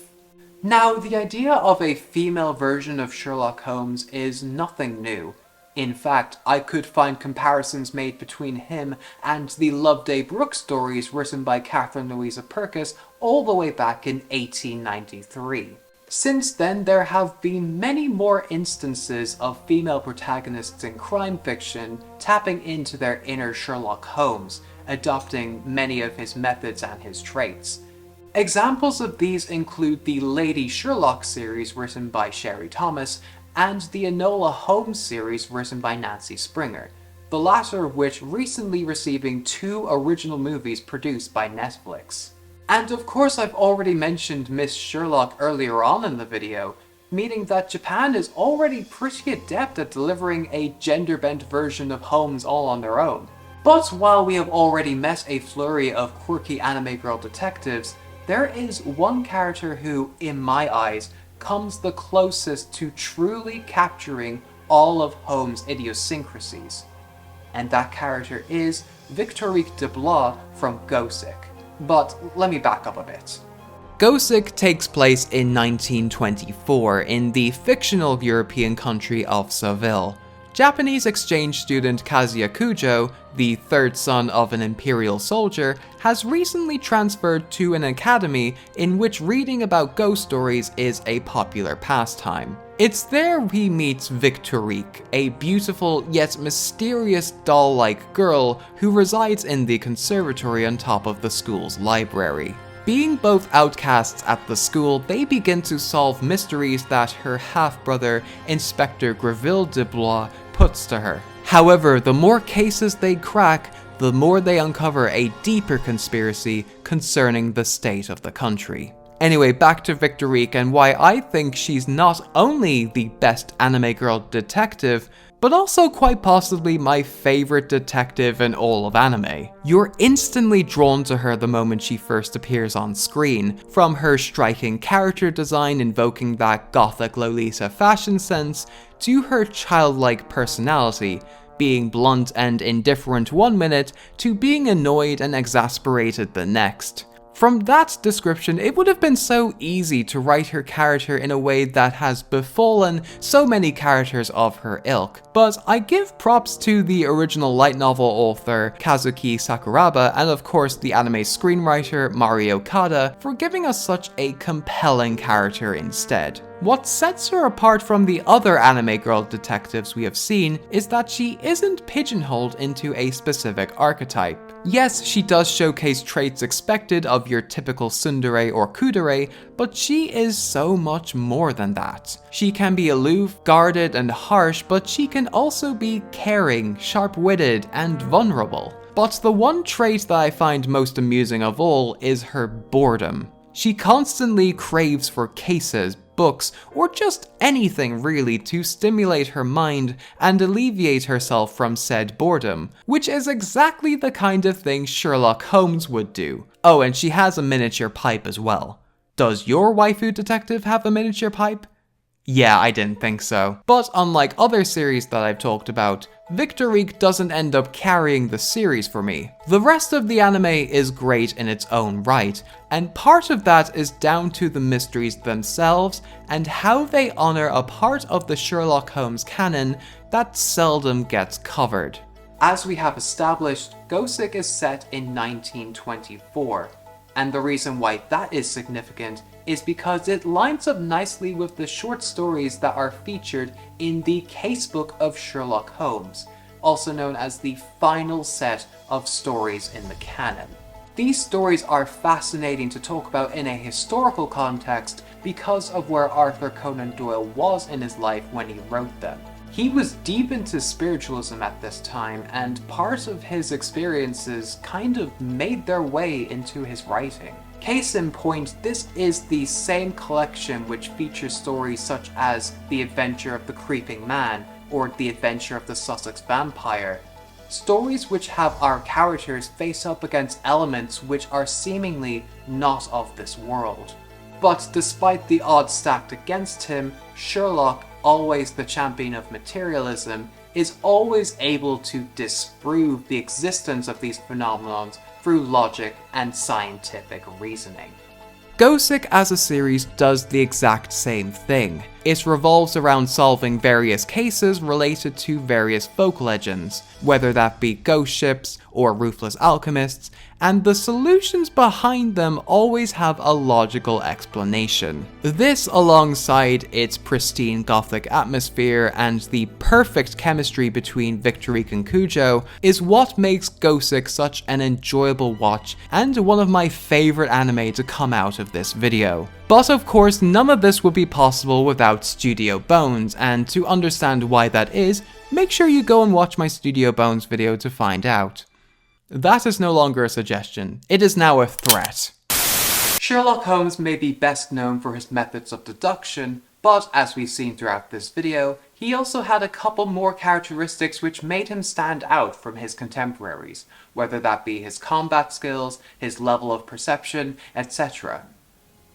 Now, the idea of a female version of Sherlock Holmes is nothing new. In fact, I could find comparisons made between him and the Loveday Brooke stories written by Catherine Louisa Purkis all the way back in 1893. Since then, there have been many more instances of female protagonists in crime fiction tapping into their inner Sherlock Holmes, adopting many of his methods and his traits. Examples of these include the Lady Sherlock series written by Sherry Thomas and the Enola Holmes series written by Nancy Springer, the latter of which recently receiving 2 original movies produced by Netflix. And of course I've already mentioned Miss Sherlock earlier on in the video, meaning that Japan is already pretty adept at delivering a gender-bent version of Holmes all on their own. But while we have already met a flurry of quirky anime girl detectives, there is one character who, in my eyes, comes the closest to truly capturing all of Holmes' idiosyncrasies. And that character is Victorique de Blois from Gosick. But let me back up a bit. Gosick takes place in 1924 in the fictional European country of Seville. Japanese exchange student Kazuya Kujo, the third son of an imperial soldier, has recently transferred to an academy in which reading about ghost stories is a popular pastime. It's there he meets Victorique, a beautiful yet mysterious doll-like girl who resides in the conservatory on top of the school's library. Being both outcasts at the school, they begin to solve mysteries that her half-brother, Inspector Greville de Blois, puts to her. However, the more cases they crack, the more they uncover a deeper conspiracy concerning the state of the country. Anyway, back to Victorique and why I think she's not only the best anime girl detective, but also quite possibly my favorite detective in all of anime. You're instantly drawn to her the moment she first appears on screen, from her striking character design invoking that gothic Lolita fashion sense, to her childlike personality, being blunt and indifferent one minute to being annoyed and exasperated the next. From that description, it would have been so easy to write her character in a way that has befallen so many characters of her ilk, but I give props to the original light novel author Kazuki Sakuraba and of course the anime screenwriter Mari Okada for giving us such a compelling character instead. What sets her apart from the other anime girl detectives we have seen is that she isn't pigeonholed into a specific archetype. Yes, she does showcase traits expected of your typical tsundere or kudere, but she is so much more than that. She can be aloof, guarded, and harsh, but she can also be caring, sharp-witted, and vulnerable. But the one trait that I find most amusing of all is her boredom. She constantly craves for cases, books, or just anything really to stimulate her mind and alleviate herself from said boredom, which is exactly the kind of thing Sherlock Holmes would do. Oh, and she has a miniature pipe as well. Does your waifu detective have a miniature pipe? Yeah, I didn't think so. But unlike other series that I've talked about, Victorique doesn't end up carrying the series for me. The rest of the anime is great in its own right, and part of that is down to the mysteries themselves and how they honor a part of the Sherlock Holmes canon that seldom gets covered. As we have established, Gosick is set in 1924, and the reason why that is significant is because it lines up nicely with the short stories that are featured in the Casebook of Sherlock Holmes, also known as the final set of stories in the canon. These stories are fascinating to talk about in a historical context because of where Arthur Conan Doyle was in his life when he wrote them. He was deep into spiritualism at this time, and part of his experiences kind of made their way into his writing. Case in point, this is the same collection which features stories such as The Adventure of the Creeping Man or The Adventure of the Sussex Vampire. Stories which have our characters face up against elements which are seemingly not of this world. But despite the odds stacked against him, Sherlock, always the champion of materialism, is always able to disprove the existence of these phenomena through logic and scientific reasoning. Gosick as a series does the exact same thing. It revolves around solving various cases related to various folk legends, whether that be ghost ships or ruthless alchemists, and the solutions behind them always have a logical explanation. This, alongside its pristine gothic atmosphere and the perfect chemistry between Victorique and Kujo, is what makes Gosick such an enjoyable watch and one of my favorite anime to come out of this video. But of course, none of this would be possible without Studio Bones, and to understand why that is, make sure you go and watch my Studio Bones video to find out. That is no longer a suggestion, it is now a threat. Sherlock Holmes may be best known for his methods of deduction, but as we've seen throughout this video, he also had a couple more characteristics which made him stand out from his contemporaries, whether that be his combat skills, his level of perception, etc.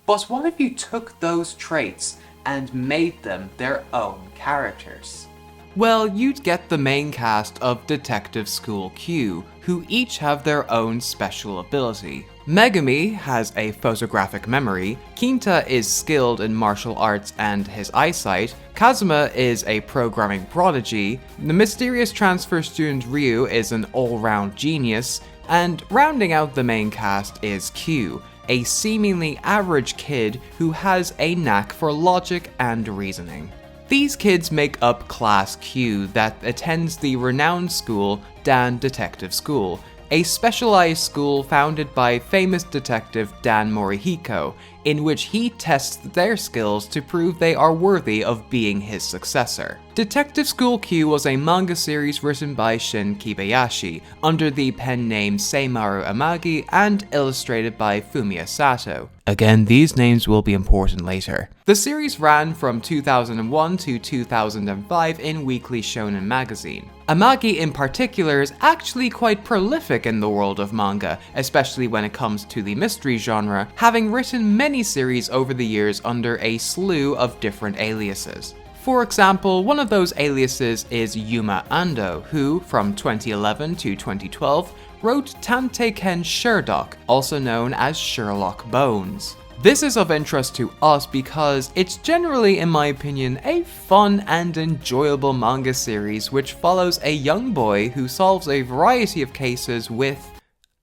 But what if you took those traits and made them their own characters? Well, you'd get the main cast of Detective School Q, who each have their own special ability. Megumi has a photographic memory, Kinta is skilled in martial arts and his eyesight, Kazuma is a programming prodigy, the mysterious transfer student Ryu is an all-round genius, and rounding out the main cast is Q, a seemingly average kid who has a knack for logic and reasoning. These kids make up Class Q that attends the renowned school Dan Detective School, a specialized school founded by famous detective Dan Morihiko, in which he tests their skills to prove they are worthy of being his successor. Detective School Q was a manga series written by Shin Kibayashi, under the pen name Seimaru Amagi, and illustrated by Fumiya Sato. Again, these names will be important later. The series ran from 2001 to 2005 in Weekly Shonen magazine. Amagi in particular is actually quite prolific in the world of manga, especially when it comes to the mystery genre, having written many series over the years under a slew of different aliases. For example, one of those aliases is Yuma Ando, who, from 2011 to 2012, wrote Tantei Sherlock, also known as Sherlock Bones. This is of interest to us because it's generally, in my opinion, a fun and enjoyable manga series which follows a young boy who solves a variety of cases with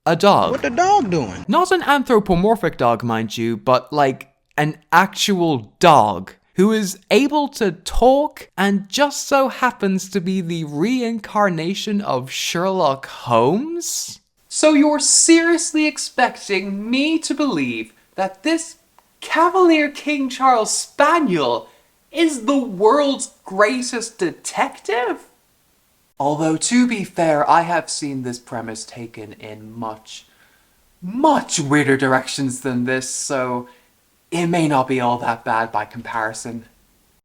a dog. What the dog doing? Not an anthropomorphic dog, mind you, but like an actual dog who is able to talk and just so happens to be the reincarnation of Sherlock Holmes? So you're seriously expecting me to believe that this Cavalier King Charles Spaniel is the world's greatest detective? Although, to be fair, I have seen this premise taken in much weirder directions than this, so it may not be all that bad by comparison.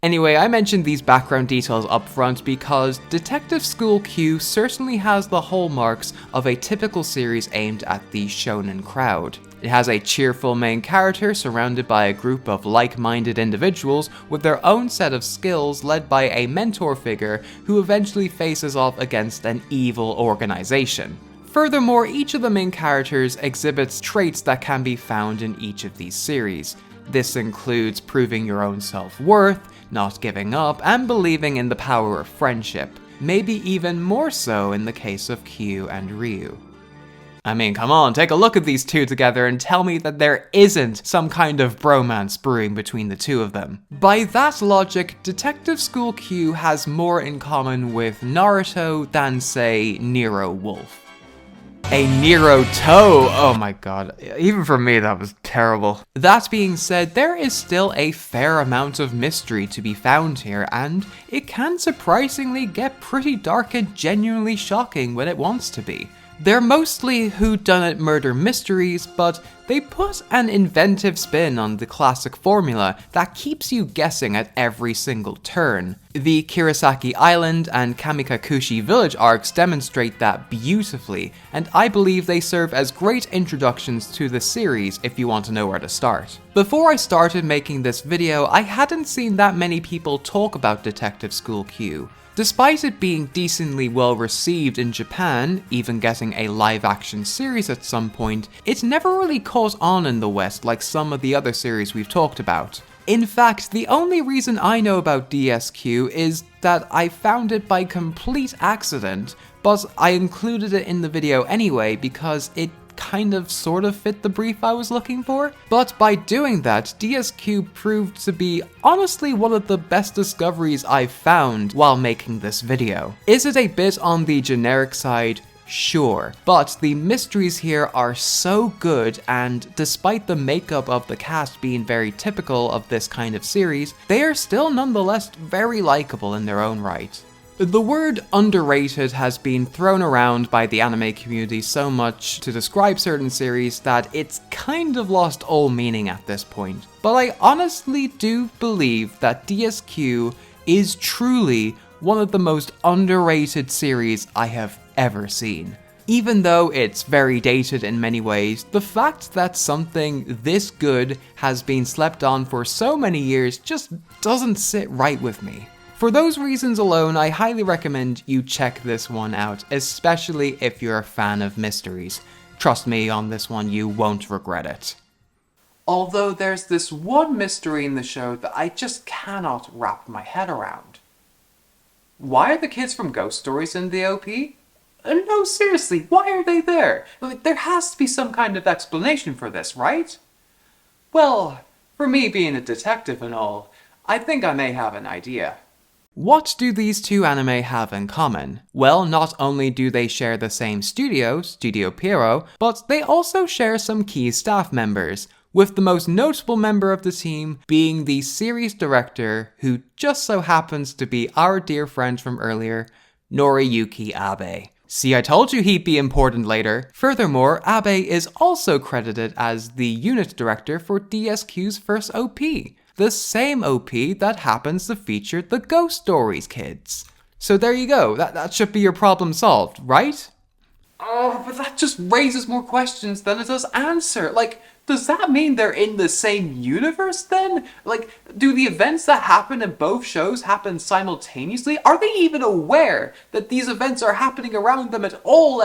Anyway, I mentioned these background details up front because Detective School Q certainly has the hallmarks of a typical series aimed at the shonen crowd. It has a cheerful main character surrounded by a group of like-minded individuals with their own set of skills led by a mentor figure who eventually faces off against an evil organization. Furthermore, each of the main characters exhibits traits that can be found in each of these series. This includes proving your own self-worth, not giving up, and believing in the power of friendship. Maybe even more so in the case of Q and Ryu. I mean, come on, take a look at these two together and tell me that there isn't some kind of bromance brewing between the two of them. By that logic, Detective School Q has more in common with Naruto than, say, Nero Wolf. A Nero toe! Oh my god, even for me that was terrible. That being said, there is still a fair amount of mystery to be found here, and it can surprisingly get pretty dark and genuinely shocking when it wants to be. They're mostly whodunit murder mysteries, but they put an inventive spin on the classic formula that keeps you guessing at every single turn. The Kirasaki Island and Kamikakushi Village arcs demonstrate that beautifully, and I believe they serve as great introductions to the series if you want to know where to start. Before I started making this video, I hadn't seen that many people talk about Detective School Q. Despite it being decently well received in Japan, even getting a live-action series at some point, it never really caught on in the West like some of the other series we've talked about. In fact, the only reason I know about DSQ is that I found it by complete accident, but I included it in the video anyway because it kind of sort of fit the brief I was looking for. But by doing that, DSQ proved to be honestly one of the best discoveries I've found while making this video. Is it a bit on the generic side? Sure, but the mysteries here are so good, and despite the makeup of the cast being very typical of this kind of series, they are still nonetheless very likable in their own right. The word underrated has been thrown around by the anime community so much to describe certain series that it's kind of lost all meaning at this point. But I honestly do believe that DSQ is truly one of the most underrated series I have ever seen. Even though it's very dated in many ways, the fact that something this good has been slept on for so many years just doesn't sit right with me. For those reasons alone, I highly recommend you check this one out, especially if you're a fan of mysteries. Trust me on this one, you won't regret it. Although there's this one mystery in the show that I just cannot wrap my head around. Why are the kids from Ghost Stories in the OP? No, seriously, why are they there? Like, there has to be some kind of explanation for this, right? Well, for me being a detective and all, I think I may have an idea. What do these two anime have in common? Well, not only do they share the same studio, Studio Pierrot, but they also share some key staff members, with the most notable member of the team being the series director, who just so happens to be our dear friend from earlier, Noriyuki Abe. See, I told you he'd be important later. Furthermore, Abe is also credited as the unit director for DSQ's first OP, the same OP that happens to feature the Ghost Stories kids. So there you go, that should be your problem solved, right? Oh, but that just raises more questions than it does answer. Like, does that mean they're in the same universe then? Like, do the events that happen in both shows happen simultaneously? Are they even aware that these events are happening around them at all?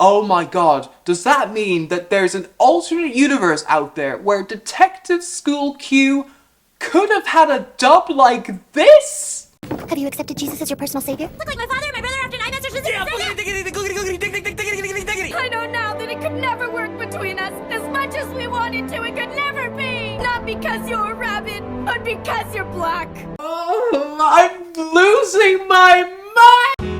Oh my god, does that mean that there's an alternate universe out there where Detective School Q could have had a dub like this? Have you accepted Jesus as your personal savior? Look like my father and my brother after 9 months or something. I know now that it could never work between us. As much as we wanted to, it could never be. Not because you're a rabbit, but because you're black. Oh, I'm losing my mind!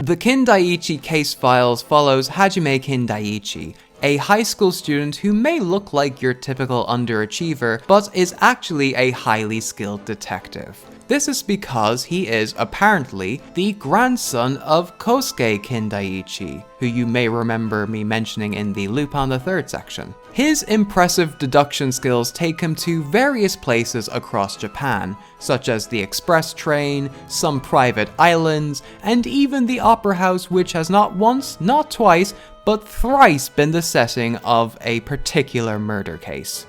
The Kindaichi case files follows Hajime Kindaichi, a high school student who may look like your typical underachiever, but is actually a highly skilled detective. This is because he is apparently the grandson of Kosuke Kindaichi, who you may remember me mentioning in the Lupin the Third section. His impressive deduction skills take him to various places across Japan, such as the express train, some private islands, and even the opera house, which has not once, not twice, but thrice been the setting of a particular murder case.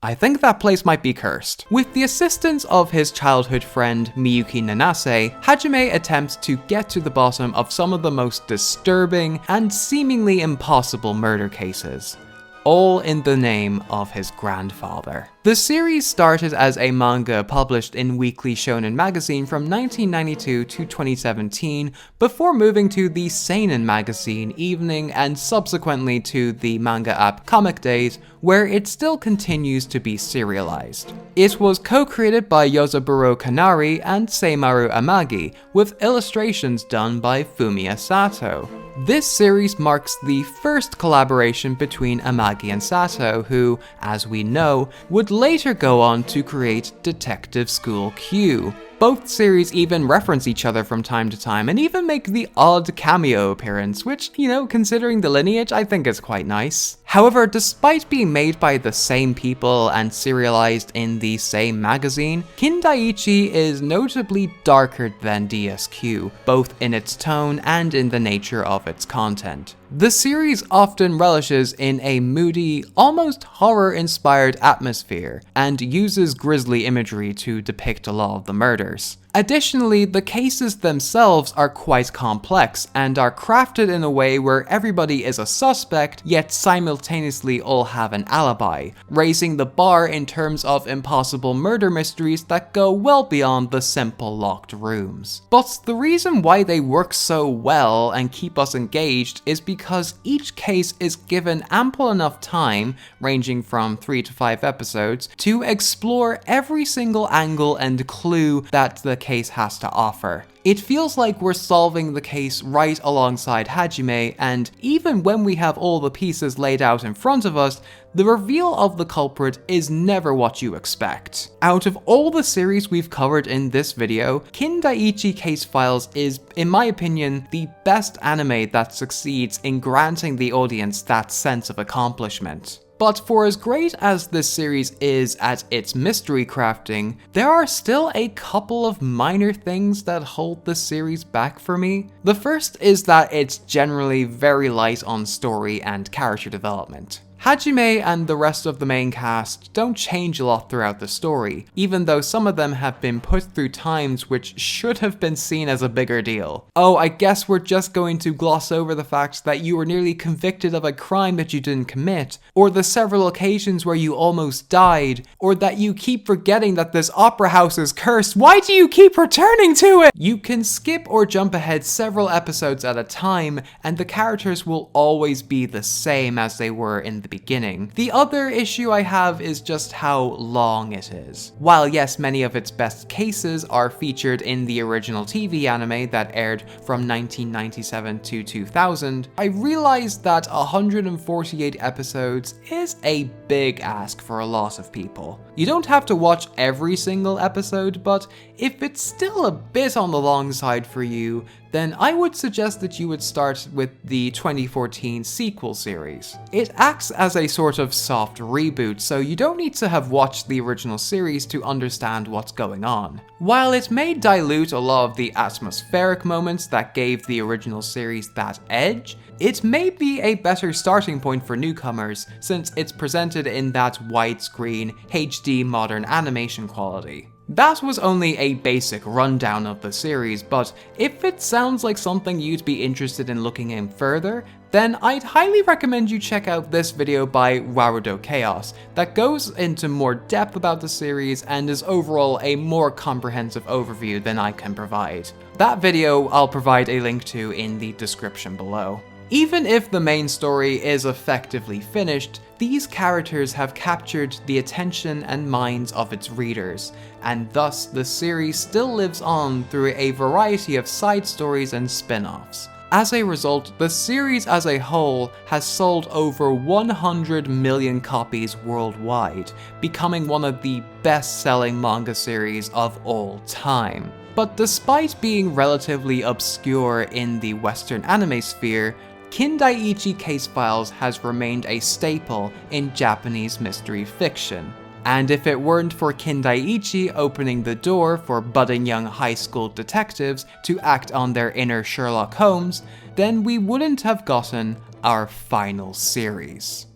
I think that place might be cursed. With the assistance of his childhood friend Miyuki Nanase, Hajime attempts to get to the bottom of some of the most disturbing and seemingly impossible murder cases, all in the name of his grandfather. The series started as a manga published in Weekly Shonen magazine from 1992 to 2017, before moving to the Seinen magazine Evening and subsequently to the manga app Comic Days, where it still continues to be serialized. It was co-created by Yosaburo Kanari and Seimaru Amagi, with illustrations done by Fumiya Sato. This series marks the first collaboration between Amagi and Sato, who, as we know, would later go on to create Detective School Q. Both series even reference each other from time to time and even make the odd cameo appearance, which, you know, considering the lineage, I think is quite nice. However, despite being made by the same people and serialized in the same magazine, Kindaichi is notably darker than DSQ, both in its tone and in the nature of its content. The series often relishes in a moody, almost horror-inspired atmosphere, and uses grisly imagery to depict a lot of the murders. Additionally, the cases themselves are quite complex and are crafted in a way where everybody is a suspect, yet simultaneously all have an alibi, raising the bar in terms of impossible murder mysteries that go well beyond the simple locked rooms. But the reason why they work so well and keep us engaged is because each case is given ample enough time, ranging from 3 to 5 episodes, to explore every single angle and clue that the case has to offer. It feels like we're solving the case right alongside Hajime, and even when we have all the pieces laid out in front of us, the reveal of the culprit is never what you expect. Out of all the series we've covered in this video, Kindaichi Case Files is, in my opinion, the best anime that succeeds in granting the audience that sense of accomplishment. But for as great as this series is at its mystery crafting, there are still a couple of minor things that hold the series back for me. The first is that it's generally very light on story and character development. Hajime and the rest of the main cast don't change a lot throughout the story, even though some of them have been put through times which should have been seen as a bigger deal. Oh, I guess we're just going to gloss over the fact that you were nearly convicted of a crime that you didn't commit, or the several occasions where you almost died, or that you keep forgetting that this opera house is cursed. Why do you keep returning to it? You can skip or jump ahead several episodes at a time, and the characters will always be the same as they were in the beginning. The other issue I have is just how long it is. While yes, many of its best cases are featured in the original TV anime that aired from 1997 to 2000, I realized that 148 episodes is a big ask for a lot of people. You don't have to watch every single episode, but if it's still a bit on the long side for you, then I would suggest that you would start with the 2014 sequel series. It acts as a sort of soft reboot, so you don't need to have watched the original series to understand what's going on. While it may dilute a lot of the atmospheric moments that gave the original series that edge, it may be a better starting point for newcomers since it's presented in that widescreen, HD modern animation quality. That was only a basic rundown of the series, but if it sounds like something you'd be interested in looking in further, then I'd highly recommend you check out this video by Warudo Chaos that goes into more depth about the series and is overall a more comprehensive overview than I can provide. That video I'll provide a link to in the description below. Even if the main story is effectively finished, these characters have captured the attention and minds of its readers, and thus the series still lives on through a variety of side stories and spin-offs. As a result, the series as a whole has sold over 100 million copies worldwide, becoming one of the best-selling manga series of all time. But despite being relatively obscure in the Western anime sphere, Kindaichi Case Files has remained a staple in Japanese mystery fiction. And if it weren't for Kindaichi opening the door for budding young high school detectives to act on their inner Sherlock Holmes, then we wouldn't have gotten our final series.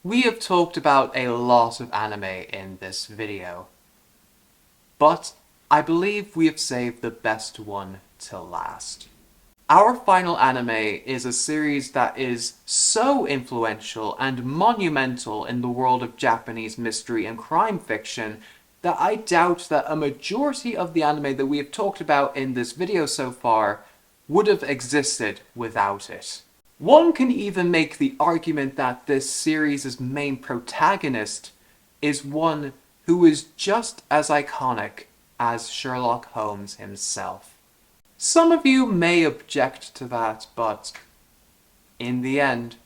We have talked about a lot of anime in this video, but I believe we have saved the best one till last. Our final anime is a series that is so influential and monumental in the world of Japanese mystery and crime fiction that I doubt that a majority of the anime that we have talked about in this video so far would have existed without it. One can even make the argument that this series' main protagonist is one who is just as iconic as Sherlock Holmes himself. Some of you may object to that, but in the end...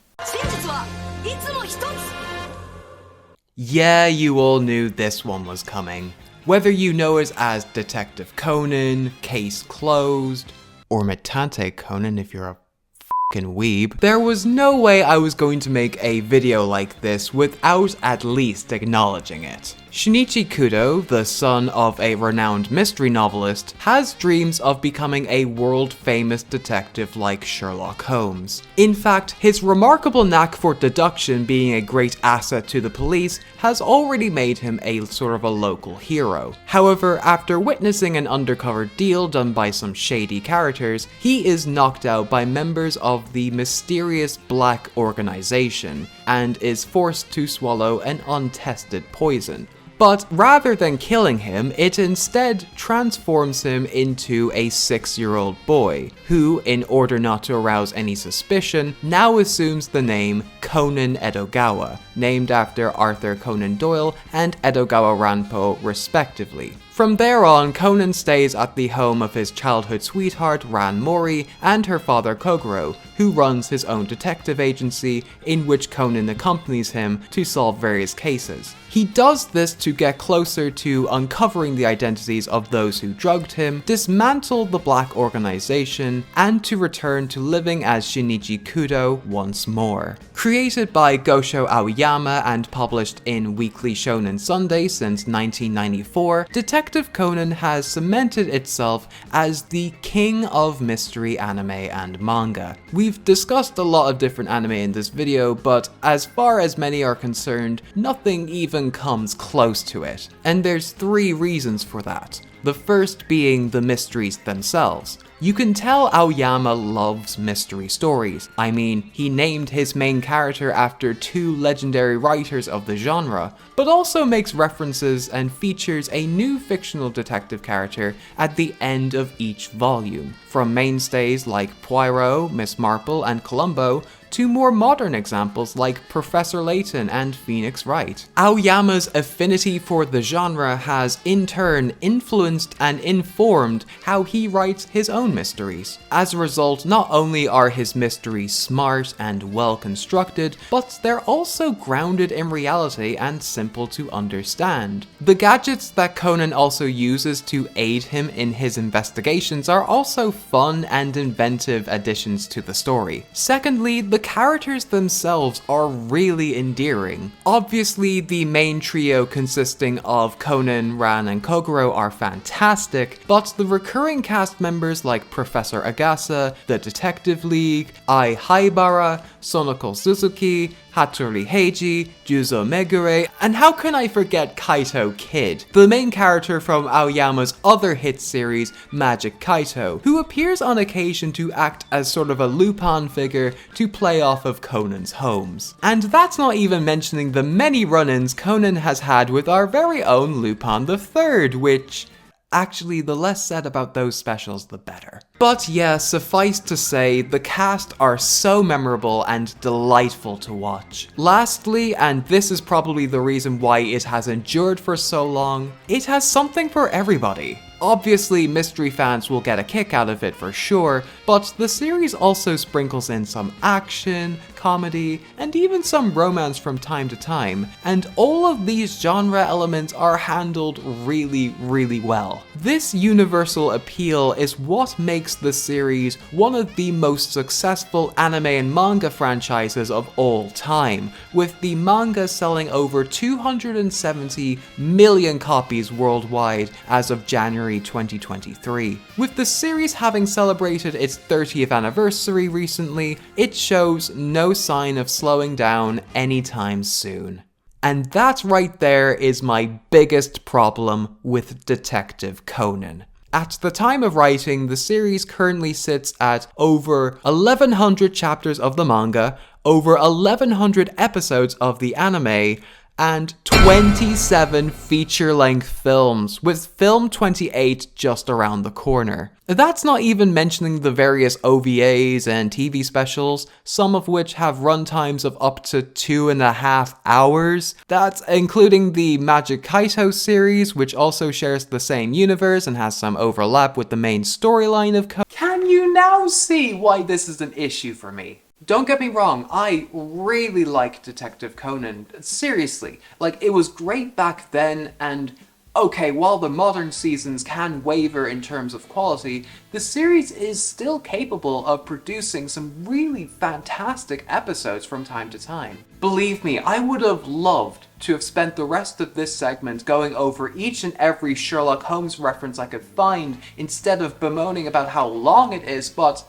Yeah, you all knew this one was coming. Whether you know it as Detective Conan, Case Closed, or Tantei Conan if you're a f***ing weeb, there was no way I was going to make a video like this without at least acknowledging it. Shinichi Kudo, the son of a renowned mystery novelist, has dreams of becoming a world-famous detective like Sherlock Holmes. In fact, his remarkable knack for deduction being a great asset to the police has already made him a sort of a local hero. However, after witnessing an undercover deal done by some shady characters, he is knocked out by members of the mysterious Black Organization, and is forced to swallow an untested poison. But rather than killing him, it instead transforms him into a 6-year-old boy, who, in order not to arouse any suspicion, now assumes the name Conan Edogawa, named after Arthur Conan Doyle and Edogawa Ranpo respectively. From there on, Conan stays at the home of his childhood sweetheart Ran Mori and her father Kogoro, who runs his own detective agency in which Conan accompanies him to solve various cases. He does this to get closer to uncovering the identities of those who drugged him, dismantle the black organization, and to return to living as Shinichi Kudo once more. Created by Gosho Aoyama and published in Weekly Shonen Sunday since 1994, Detective Conan has cemented itself as the king of mystery anime and manga. We've discussed a lot of different anime in this video, but as far as many are concerned, nothing even comes close to it. And there's 3 reasons for that. The first being the mysteries themselves. You can tell Aoyama loves mystery stories. I mean, he named his main character after 2 legendary writers of the genre, but also makes references and features a new fictional detective character at the end of each volume, from mainstays like Poirot, Miss Marple, and Columbo, to more modern examples like Professor Layton and Phoenix Wright. Aoyama's affinity for the genre has in turn influenced and informed how he writes his own mysteries. As a result, not only are his mysteries smart and well constructed, but they're also grounded in reality and simple to understand. The gadgets that Conan also uses to aid him in his investigations are also fun and inventive additions to the story. Secondly, the characters themselves are really endearing. Obviously, the main trio consisting of Conan, Ran, and Kogoro are fantastic, but the recurring cast members like Professor Agasa, the Detective League, Ai Haibara, Sonoko Suzuki, Hattori Heiji, Juzo Megure, and how can I forget Kaito Kid, the main character from Aoyama's other hit series, Magic Kaito, who appears on occasion to act as sort of a Lupin figure to play off of Conan's Holmes. And that's not even mentioning the many run-ins Conan has had with our very own Lupin III, which... Actually, the less said about those specials, the better. But yeah, suffice to say, the cast are so memorable and delightful to watch. Lastly, and this is probably the reason why it has endured for so long, it has something for everybody. Obviously, mystery fans will get a kick out of it for sure, but the series also sprinkles in some action, comedy, and even some romance from time to time, and all of these genre elements are handled really well. This universal appeal is what makes the series one of the most successful anime and manga franchises of all time, with the manga selling over 270 million copies worldwide as of January 2023. With the series having celebrated its 30th anniversary recently, it shows no sign of slowing down anytime soon. And that right there is my biggest problem with Detective Conan. At the time of writing, the series currently sits at over 1,100 chapters of the manga, over 1,100 episodes of the anime, and 27 feature-length films, with film 28 just around the corner. That's not even mentioning the various OVAs and TV specials, some of which have runtimes of up to 2.5 hours. That's including the Magic Kaito series, which also shares the same universe and has some overlap with the main storyline of Can you now see why this is an issue for me? Don't get me wrong, I really like Detective Conan, seriously. Like, it was great back then, and okay, while the modern seasons can waver in terms of quality, the series is still capable of producing some really fantastic episodes from time to time. Believe me, I would have loved to have spent the rest of this segment going over each and every Sherlock Holmes reference I could find, instead of bemoaning about how long it is, but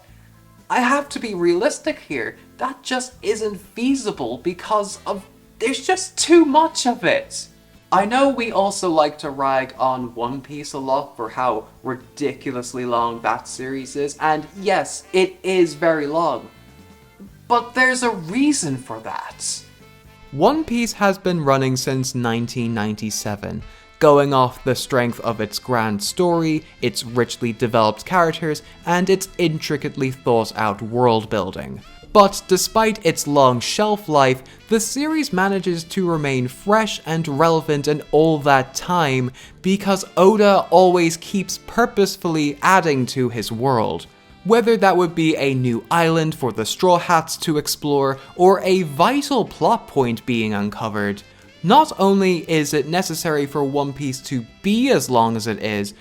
I have to be realistic here. That just isn't feasible because there's just too much of it. I know we also like to rag on One Piece a lot for how ridiculously long that series is, and yes, it is very long. But there's a reason for that. One Piece has been running since 1997. Going off the strength of its grand story, its richly developed characters, and its intricately thought out world building. But despite its long shelf life, the series manages to remain fresh and relevant in all that time because Oda always keeps purposefully adding to his world. Whether that would be a new island for the Straw Hats to explore, or a vital plot point being uncovered, Not only is it necessary for One Piece to be as long as it is,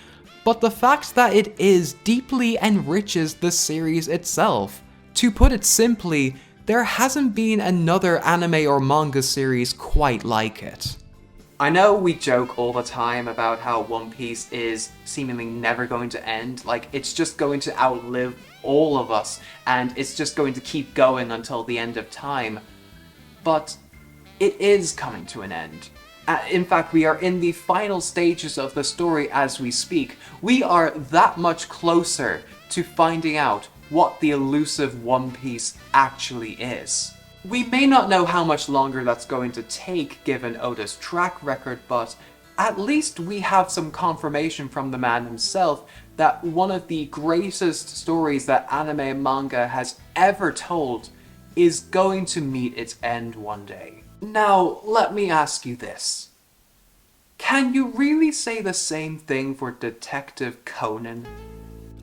but the fact that it is deeply enriches the series itself. To put it simply, there hasn't been another anime or manga series quite like it. I know we joke all the time about how One Piece is seemingly never going to end, like it's just going to outlive all of us, and it's just going to keep going until the end of time. But it is coming to an end. In fact, we are in the final stages of the story as we speak. We are that much closer to finding out what the elusive One Piece actually is. We may not know how much longer that's going to take given Oda's track record, but at least we have some confirmation from the man himself that one of the greatest stories that anime and manga has ever told is going to meet its end one day. Now, let me ask you this. Can you really say the same thing for Detective Conan?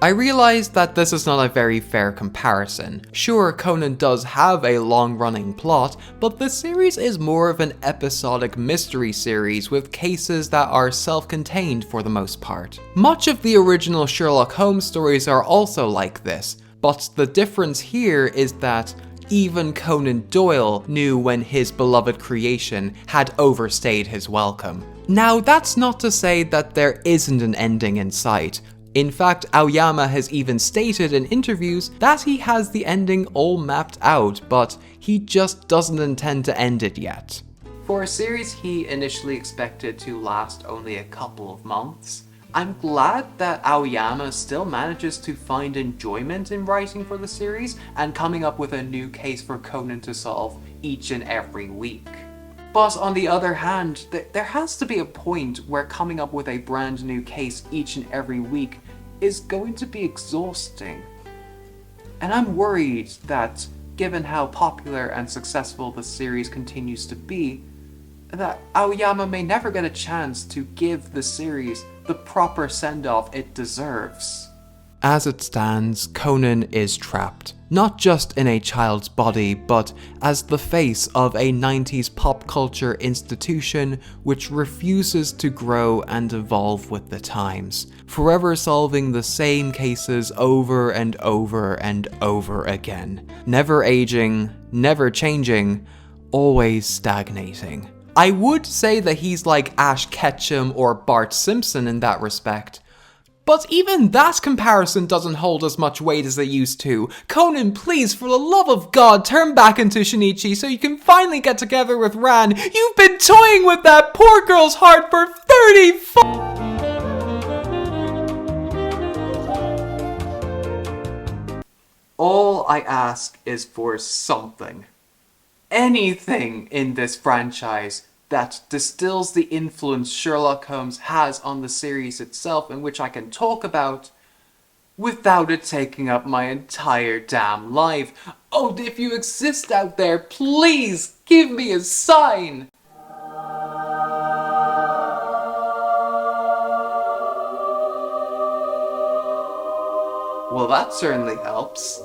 I realize that this is not a very fair comparison. Sure, Conan does have a long-running plot, but the series is more of an episodic mystery series with cases that are self-contained for the most part. Much of the original Sherlock Holmes stories are also like this, but the difference here is that even Conan Doyle knew when his beloved creation had overstayed his welcome. Now, that's not to say that there isn't an ending in sight. In fact, Aoyama has even stated in interviews that he has the ending all mapped out, but he just doesn't intend to end it yet. For a series he initially expected to last only a couple of months, I'm glad that Aoyama still manages to find enjoyment in writing for the series and coming up with a new case for Conan to solve each and every week. But on the other hand, there has to be a point where coming up with a brand new case each and every week is going to be exhausting. And I'm worried that, given how popular and successful the series continues to be, that Aoyama may never get a chance to give the series the proper send-off it deserves. As it stands, Conan is trapped, not just in a child's body, but as the face of a 90s pop culture institution which refuses to grow and evolve with the times, forever solving the same cases over and over and over again, never aging, never changing, always stagnating. I would say that he's like Ash Ketchum or Bart Simpson in that respect, but even that comparison doesn't hold as much weight as it used to. Conan, please, for the love of God, turn back into Shinichi so you can finally get together with Ran. You've been toying with that poor girl's heart for 30 All I ask is for something. Anything in this franchise that distills the influence Sherlock Holmes has on the series itself and which I can talk about without it taking up my entire damn life. Oh, if you exist out there, please give me a sign! Well, that certainly helps.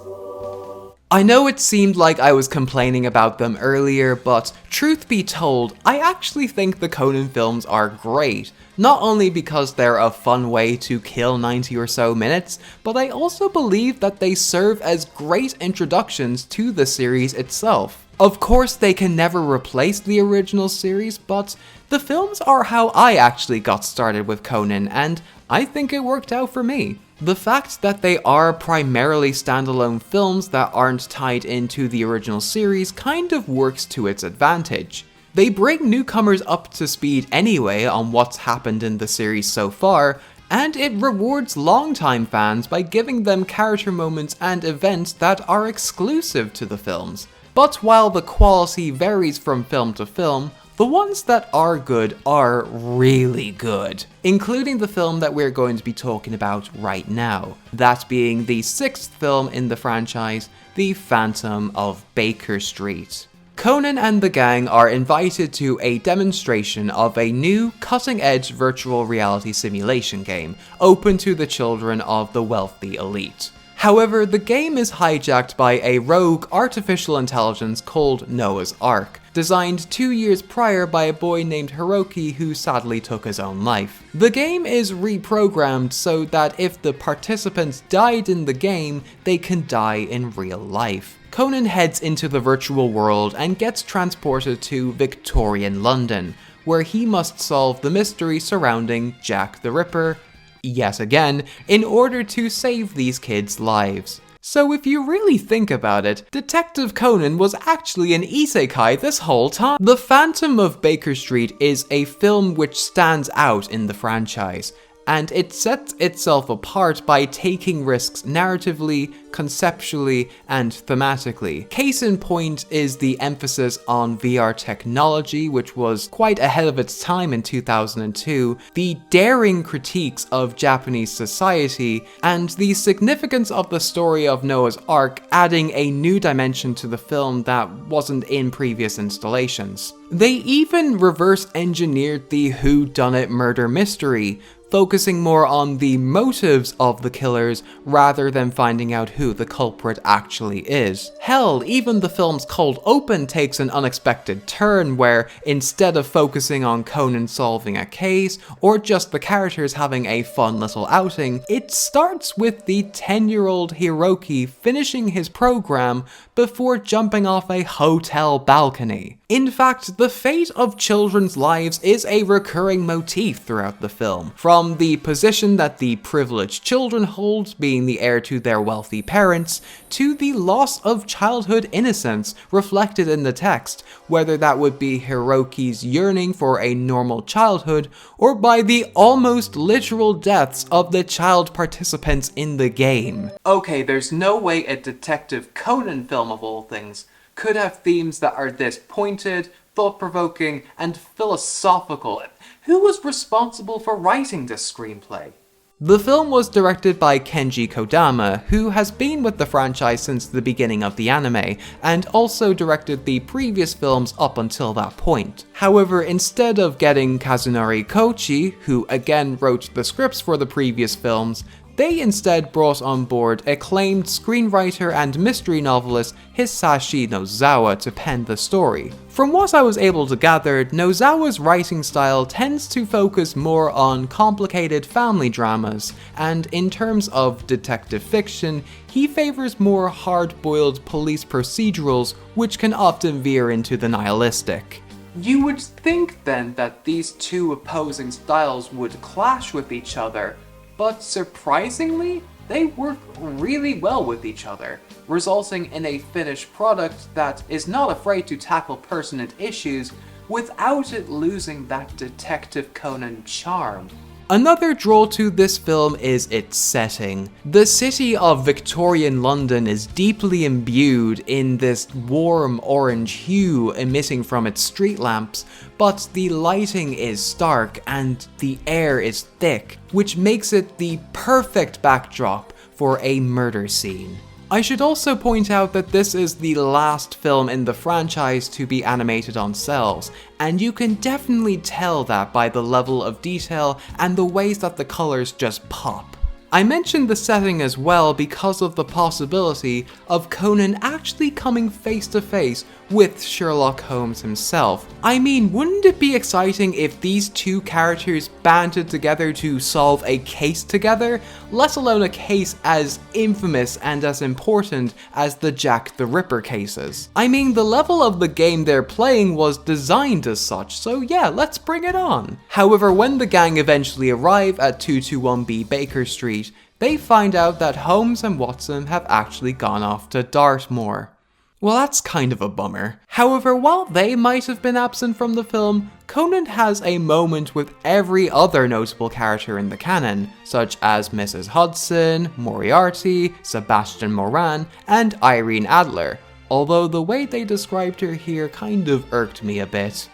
I know it seemed like I was complaining about them earlier, but truth be told, I actually think the Conan films are great. Not only because they're a fun way to kill 90 or so minutes, but I also believe that they serve as great introductions to the series itself. Of course, they can never replace the original series, but the films are how I actually got started with Conan, and I think it worked out for me. The fact that they are primarily standalone films that aren't tied into the original series kind of works to its advantage. They bring newcomers up to speed anyway on what's happened in the series so far, and it rewards longtime fans by giving them character moments and events that are exclusive to the films. But while the quality varies from film to film, the ones that are good are really good, including the film that we're going to be talking about right now, that being the 6th film in the franchise, The Phantom of Baker Street. Conan and the gang are invited to a demonstration of a new, cutting-edge virtual reality simulation game, open to the children of the wealthy elite. However, the game is hijacked by a rogue artificial intelligence called Noah's Ark, designed 2 years prior by a boy named Hiroki who sadly took his own life. The game is reprogrammed so that if the participants died in the game, they can die in real life. Conan heads into the virtual world and gets transported to Victorian London, where he must solve the mystery surrounding Jack the Ripper, yet again, in order to save these kids' lives. So if you really think about it, Detective Conan was actually an isekai this whole time. The Phantom of Baker Street is a film which stands out in the franchise, and it sets itself apart by taking risks narratively, conceptually, and thematically. Case in point is the emphasis on VR technology, which was quite ahead of its time in 2002, the daring critiques of Japanese society, and the significance of the story of Noah's Ark adding a new dimension to the film that wasn't in previous installations. They even reverse engineered the whodunit murder mystery, focusing more on the motives of the killers rather than finding out who the culprit actually is. Hell, even the film's cold open takes an unexpected turn where, instead of focusing on Conan solving a case, or just the characters having a fun little outing, it starts with the 10-year-old Hiroki finishing his program before jumping off a hotel balcony. In fact, the fate of children's lives is a recurring motif throughout the film, from the position that the privileged children hold, being the heir to their wealthy parents, to the loss of childhood innocence reflected in the text, whether that would be Hiroki's yearning for a normal childhood, or by the almost literal deaths of the child participants in the game. Okay, there's no way a Detective Conan film of all things could have themes that are this pointed, thought-provoking, and philosophical. Who was responsible for writing this screenplay? The film was directed by Kenji Kodama, who has been with the franchise since the beginning of the anime, and also directed the previous films up until that point. However, instead of getting Kazunori Kochi, who again wrote the scripts for the previous films, they instead brought on board acclaimed screenwriter and mystery novelist Hisashi Nozawa to pen the story. From what I was able to gather, Nozawa's writing style tends to focus more on complicated family dramas, and in terms of detective fiction, he favors more hard-boiled police procedurals, which can often veer into the nihilistic. You would think then that these two opposing styles would clash with each other, but surprisingly, they work really well with each other, resulting in a finished product that is not afraid to tackle pertinent issues without it losing that Detective Conan charm. Another draw to this film is its setting. The city of Victorian London is deeply imbued in this warm orange hue emitting from its street lamps, but the lighting is stark and the air is thick, which makes it the perfect backdrop for a murder scene. I should also point out that this is the last film in the franchise to be animated on cells, and you can definitely tell that by the level of detail and the ways that the colors just pop. I mentioned the setting as well because of the possibility of Conan actually coming face to face with Sherlock Holmes himself. I mean, wouldn't it be exciting if these two characters banded together to solve a case together, let alone a case as infamous and as important as the Jack the Ripper cases? I mean, the level of the game they're playing was designed as such, so yeah, let's bring it on. However, when the gang eventually arrive at 221B Baker Street, they find out that Holmes and Watson have actually gone off to Dartmoor. Well, that's kind of a bummer. However, while they might have been absent from the film, Conan has a moment with every other notable character in the canon, such as Mrs. Hudson, Moriarty, Sebastian Moran, and Irene Adler, although the way they described her here kind of irked me a bit.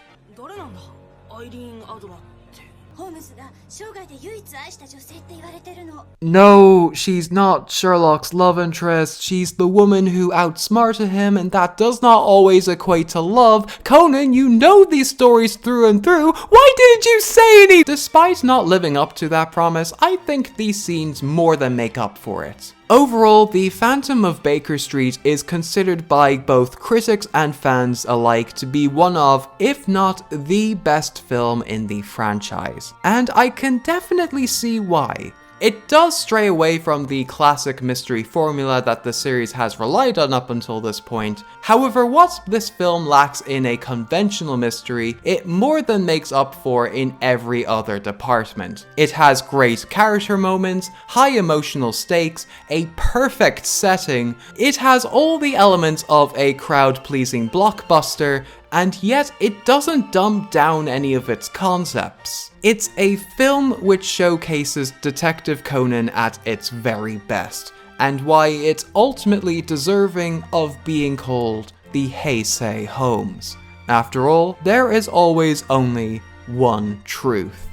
No, she's not Sherlock's love interest. She's the woman who outsmarted him, and that does not always equate to love. Conan, you know these stories through and through. Why didn't you say any? Despite not living up to that promise, I think these scenes more than make up for it. Overall, The Phantom of Baker Street is considered by both critics and fans alike to be one of, if not the best film in the franchise. And I can definitely see why. It does stray away from the classic mystery formula that the series has relied on up until this point. However, what this film lacks in a conventional mystery, it more than makes up for in every other department. It has great character moments, high emotional stakes, a perfect setting, it has all the elements of a crowd-pleasing blockbuster, and yet it doesn't dumb down any of its concepts. It's a film which showcases Detective Conan at its very best, and why it's ultimately deserving of being called the Heisei Holmes. After all, there is always only one truth.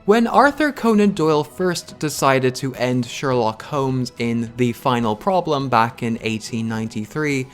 When Arthur Conan Doyle first decided to end Sherlock Holmes in The Final Problem back in 1893,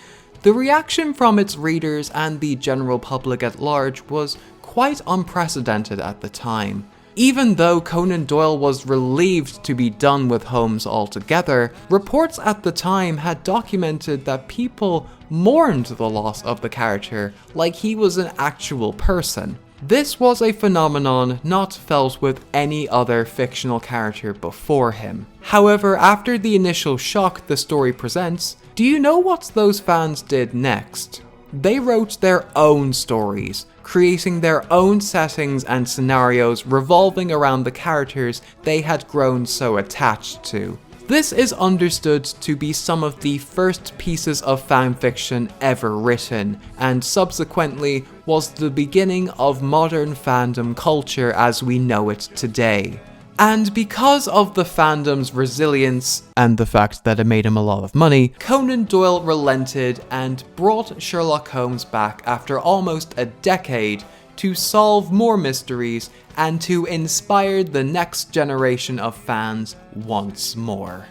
the reaction from its readers and the general public at large was quite unprecedented at the time. Even though Conan Doyle was relieved to be done with Holmes altogether, reports at the time had documented that people mourned the loss of the character like he was an actual person. This was a phenomenon not felt with any other fictional character before him. However, after the initial shock the story presents, do you know what those fans did next? They wrote their own stories, creating their own settings and scenarios revolving around the characters they had grown so attached to. This is understood to be some of the first pieces of fanfiction ever written, and subsequently was the beginning of modern fandom culture as we know it today. And because of the fandom's resilience, and the fact that it made him a lot of money, Conan Doyle relented and brought Sherlock Holmes back after almost a decade to solve more mysteries and to inspire the next generation of fans once more.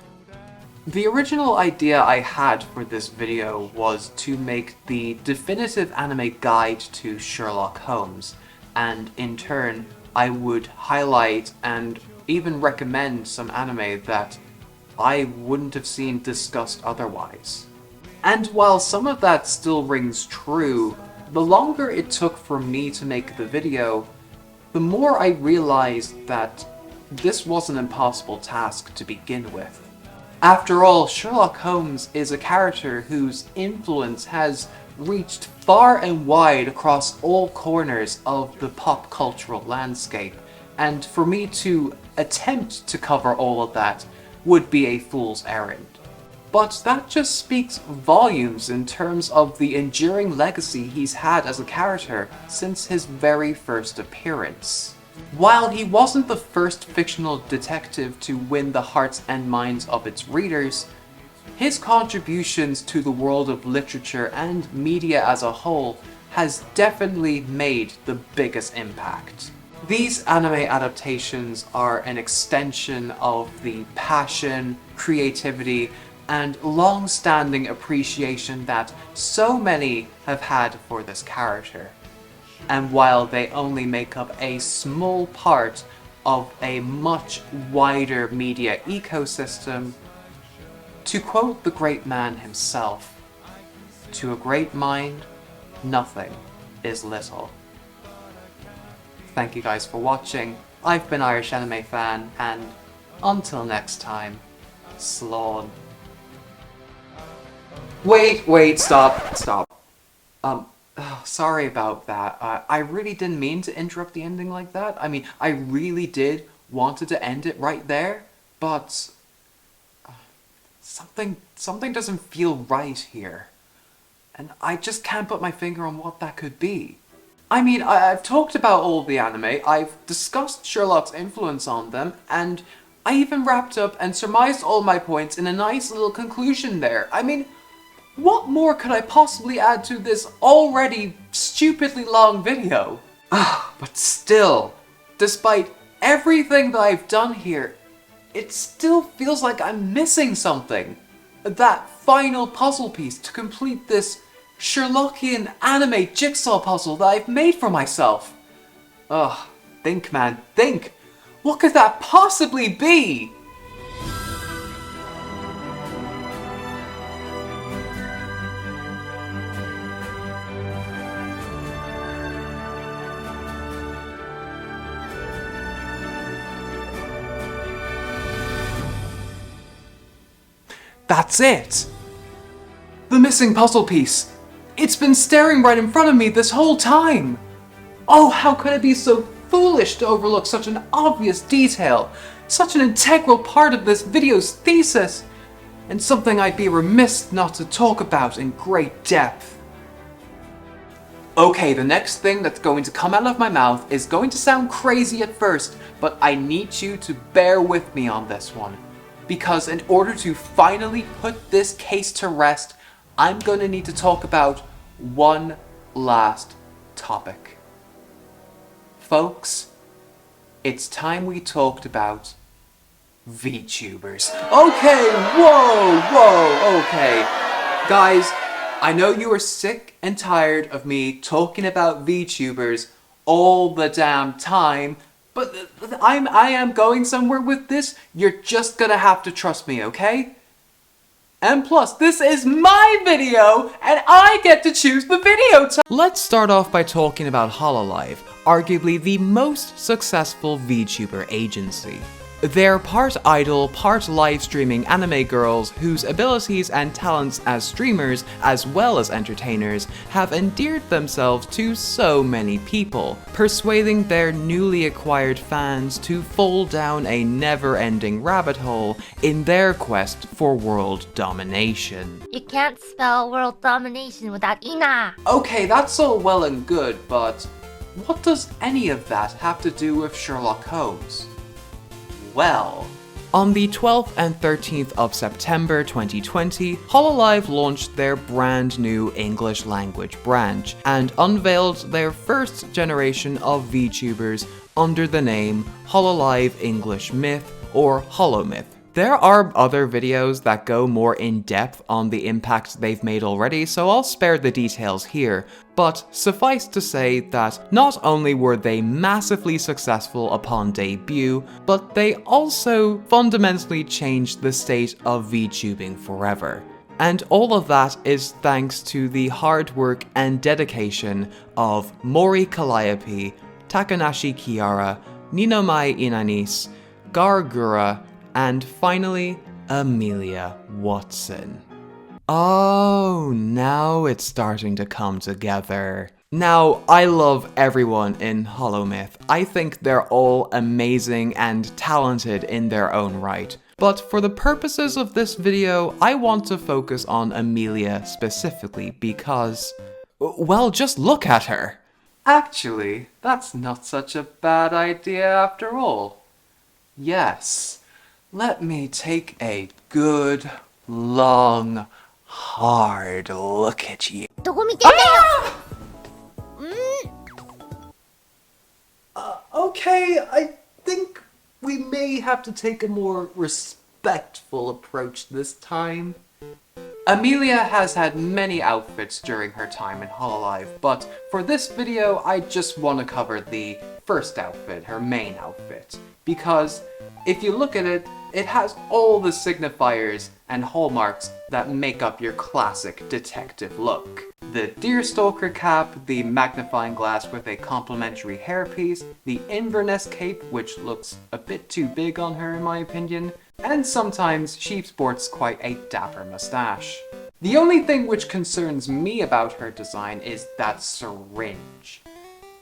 The original idea I had for this video was to make the definitive anime guide to Sherlock Holmes, and in turn I would highlight and even recommend some anime that I wouldn't have seen discussed otherwise. And while some of that still rings true, the longer it took for me to make the video, the more I realized that this was an impossible task to begin with. After all, Sherlock Holmes is a character whose influence has reached far and wide across all corners of the pop cultural landscape, and for me to attempt to cover all of that would be a fool's errand. But that just speaks volumes in terms of the enduring legacy he's had as a character since his very first appearance. While he wasn't the first fictional detective to win the hearts and minds of its readers, his contributions to the world of literature and media as a whole has definitely made the biggest impact. These anime adaptations are an extension of the passion, creativity, and long-standing appreciation that so many have had for this character. And while they only make up a small part of a much wider media ecosystem, to quote the great man himself, "To a great mind, nothing is little." Thank you guys for watching. I've been Irish Anime Fan, and until next time, Slán. Wait, stop. Sorry about that. I really didn't mean to interrupt the ending like that. I mean, I really did wanted to end it right there, but something doesn't feel right here. And I just can't put my finger on what that could be. I mean, I've talked about all of the anime, I've discussed Sherlock's influence on them, and I even wrapped up and surmised all my points in a nice little conclusion there. I mean, what more could I possibly add to this already stupidly long video? But still, despite everything that I've done here, it still feels like I'm missing something. That final puzzle piece to complete this Sherlockian anime jigsaw puzzle that I've made for myself. Ugh, think man, think! What could that possibly be? That's it! The missing puzzle piece. It's been staring right in front of me this whole time! Oh, how could I be so foolish to overlook such an obvious detail, such an integral part of this video's thesis, and something I'd be remiss not to talk about in great depth. Okay, the next thing that's going to come out of my mouth is going to sound crazy at first, but I need you to bear with me on this one. Because in order to finally put this case to rest, I'm going to need to talk about one last topic. Folks, it's time we talked about VTubers. Okay, whoa, okay. Guys, I know you are sick and tired of me talking about VTubers all the damn time, but I am going somewhere with this. You're just gonna have to trust me, okay? And plus, this is my video, and I get to choose the video time. Let's start off by talking about Hololive, arguably the most successful VTuber agency. They're part idol, part live streaming anime girls whose abilities and talents as streamers, as well as entertainers, have endeared themselves to so many people, persuading their newly acquired fans to fall down a never-ending rabbit hole in their quest for world domination. You can't spell world domination without Ina. Okay, that's all well and good, but what does any of that have to do with Sherlock Holmes? Well, on the 12th and 13th of September 2020, Hololive launched their brand new English language branch and unveiled their first generation of VTubers under the name Hololive English Myth or Holomyth. There are other videos that go more in depth on the impact they've made already, so I'll spare the details here, but suffice to say that not only were they massively successful upon debut, but they also fundamentally changed the state of VTubing forever. And all of that is thanks to the hard work and dedication of Mori Calliope, Takanashi Kiara, Ninomai Inanis, Gargura, and finally, Amelia Watson. Oh, now it's starting to come together. Now, I love everyone in Holomyth. I think they're all amazing and talented in their own right. But for the purposes of this video, I want to focus on Amelia specifically because, well, just look at her. Actually, that's not such a bad idea after all. Yes. Let me take a good, long, hard look at you. Okay, I think we may have to take a more respectful approach this time. Amelia has had many outfits during her time in Hololive, but for this video I just want to cover the first outfit, her main outfit, because if you look at it, it has all the signifiers and hallmarks that make up your classic detective look. The deerstalker cap, the magnifying glass with a complementary hairpiece, the Inverness cape, which looks a bit too big on her in my opinion, and sometimes she sports quite a dapper mustache. The only thing which concerns me about her design is that syringe.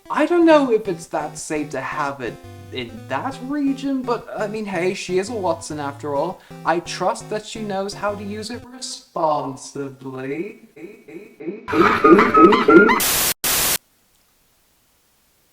I don't know if it's that safe to have it in that region, but I mean, hey, she is a Watson after all. I trust that she knows how to use it responsibly.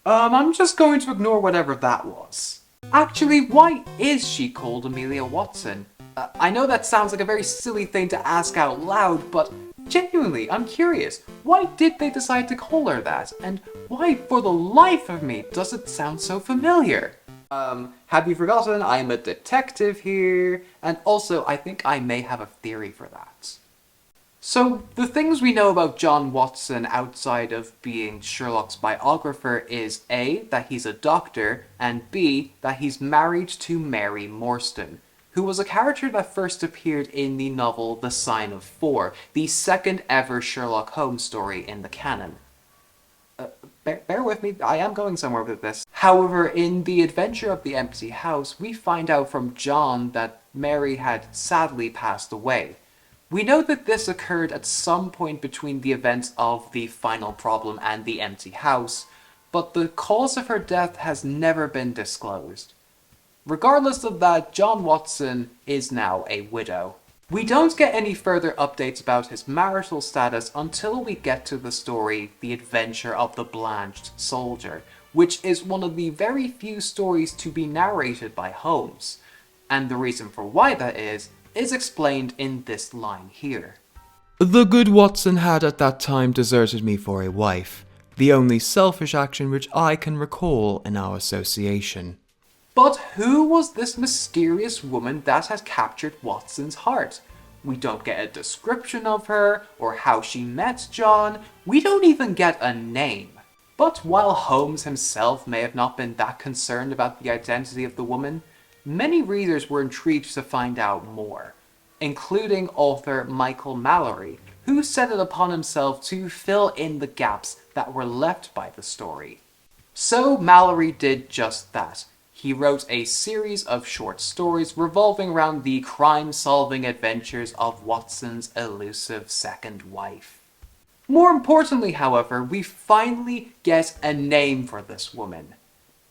I'm just going to ignore whatever that was. Actually, why is she called Amelia Watson? I know that sounds like a very silly thing to ask out loud, but Genuinely, I'm curious, why did they decide to call her that? And why, for the life of me, does it sound so familiar? Have you forgotten I'm a detective here? And also, I think I may have a theory for that. So, the things we know about John Watson outside of being Sherlock's biographer is A, that he's a doctor, and B, that he's married to Mary Morstan, who was a character that first appeared in the novel The Sign of Four, the second ever Sherlock Holmes story in the canon. Bear with me, I am going somewhere with this. However, in The Adventure of the Empty House, we find out from John that Mary had sadly passed away. We know that this occurred at some point between the events of The Final Problem and The Empty House, but the cause of her death has never been disclosed. Regardless of that, John Watson is now a widow. We don't get any further updates about his marital status until we get to the story The Adventure of the Blanched Soldier, which is one of the very few stories to be narrated by Holmes. And the reason for why that is explained in this line here. The good Watson had at that time deserted me for a wife, the only selfish action which I can recall in our association. But who was this mysterious woman that had captured Watson's heart? We don't get a description of her, or how she met John. We don't even get a name. But while Holmes himself may have not been that concerned about the identity of the woman, many readers were intrigued to find out more, including author Michael Mallory, who set it upon himself to fill in the gaps that were left by the story. So Mallory did just that. He wrote a series of short stories revolving around the crime-solving adventures of Watson's elusive second wife. More importantly, however, we finally get a name for this woman.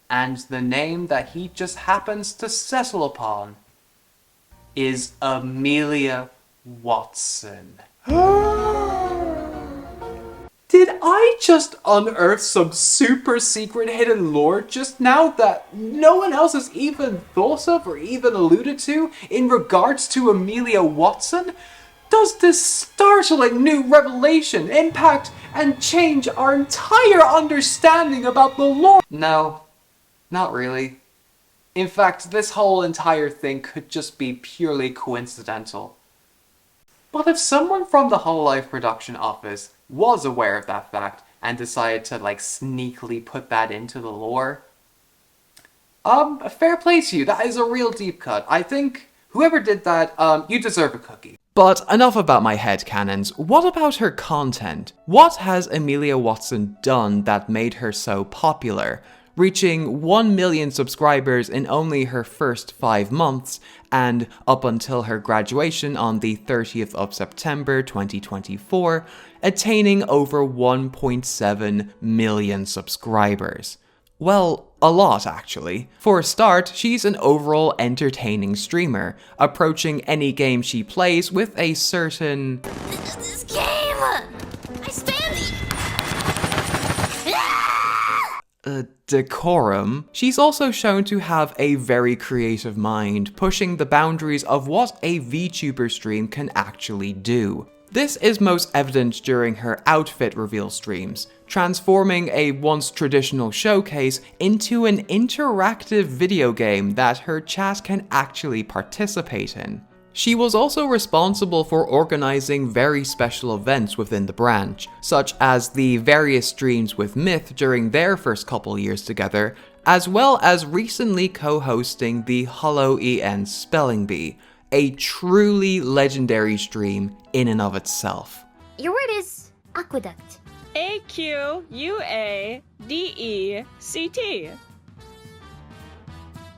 And the name that he just happens to settle upon is Amelia Watson. Did I just unearth some super secret hidden lore just now that no one else has even thought of or even alluded to in regards to Amelia Watson? Does this startling new revelation impact and change our entire understanding about the lore? No, not really. In fact, this whole entire thing could just be purely coincidental. But if someone from the Hololive production office was aware of that fact and decided to sneakily put that into the lore, fair play to you, that is a real deep cut. I think whoever did that, you deserve a cookie. But enough about my headcanons. What about her content? What has Amelia Watson done that made her so popular? Reaching 1 million subscribers in only her first 5 months, and up until her graduation on the 30th of September 2024, attaining over 1.7 million subscribers. Well, a lot actually. For a start, she's an overall entertaining streamer, approaching any game she plays with a certain... This game! I stand decorum. She's also shown to have a very creative mind, pushing the boundaries of what a VTuber stream can actually do. This is most evident during her outfit reveal streams, transforming a once traditional showcase into an interactive video game that her chat can actually participate in. She was also responsible for organizing very special events within the branch, such as the various streams with Myth during their first couple years together, as well as recently co-hosting the Hololive Spelling Bee, a truly legendary stream in and of itself. Your word is aqueduct. AQUADECT.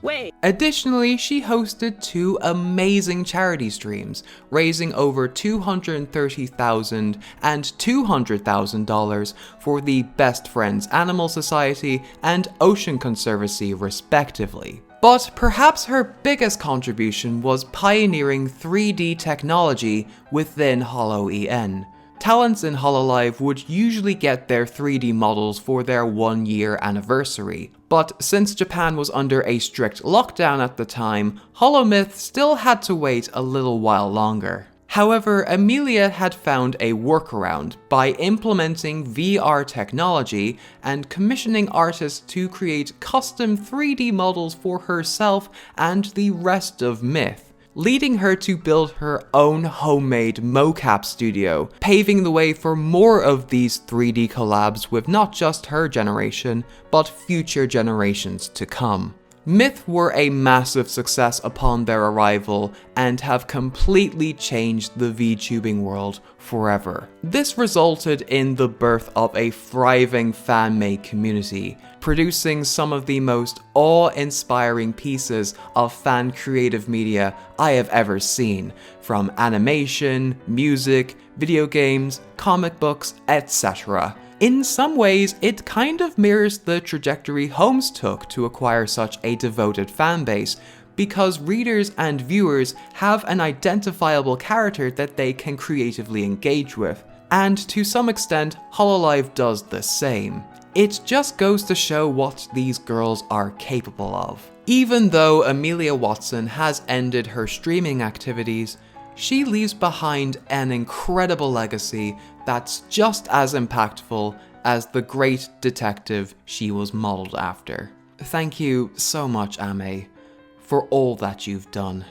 Wait. Additionally, she hosted 2 amazing charity streams, raising over $230,000 and $200,000 for the Best Friends Animal Society and Ocean Conservancy respectively. But perhaps her biggest contribution was pioneering 3D technology within Hololive. Talents in Hololive would usually get their 3D models for their 1-year anniversary, but since Japan was under a strict lockdown at the time, Holomyth still had to wait a little while longer. However, Amelia had found a workaround by implementing VR technology and commissioning artists to create custom 3D models for herself and the rest of Myth, leading her to build her own homemade mocap studio, paving the way for more of these 3D collabs with not just her generation, but future generations to come. Myth were a massive success upon their arrival and have completely changed the VTubing world forever. This resulted in the birth of a thriving fan-made community, producing some of the most awe-inspiring pieces of fan creative media I have ever seen, from animation, music, video games, comic books, etc. In some ways, it kind of mirrors the trajectory Holmes took to acquire such a devoted fanbase, because readers and viewers have an identifiable character that they can creatively engage with, and to some extent, Hololive does the same. It just goes to show what these girls are capable of. Even though Amelia Watson has ended her streaming activities, she leaves behind an incredible legacy that's just as impactful as the great detective she was modeled after. Thank you so much, Ame, for all that you've done.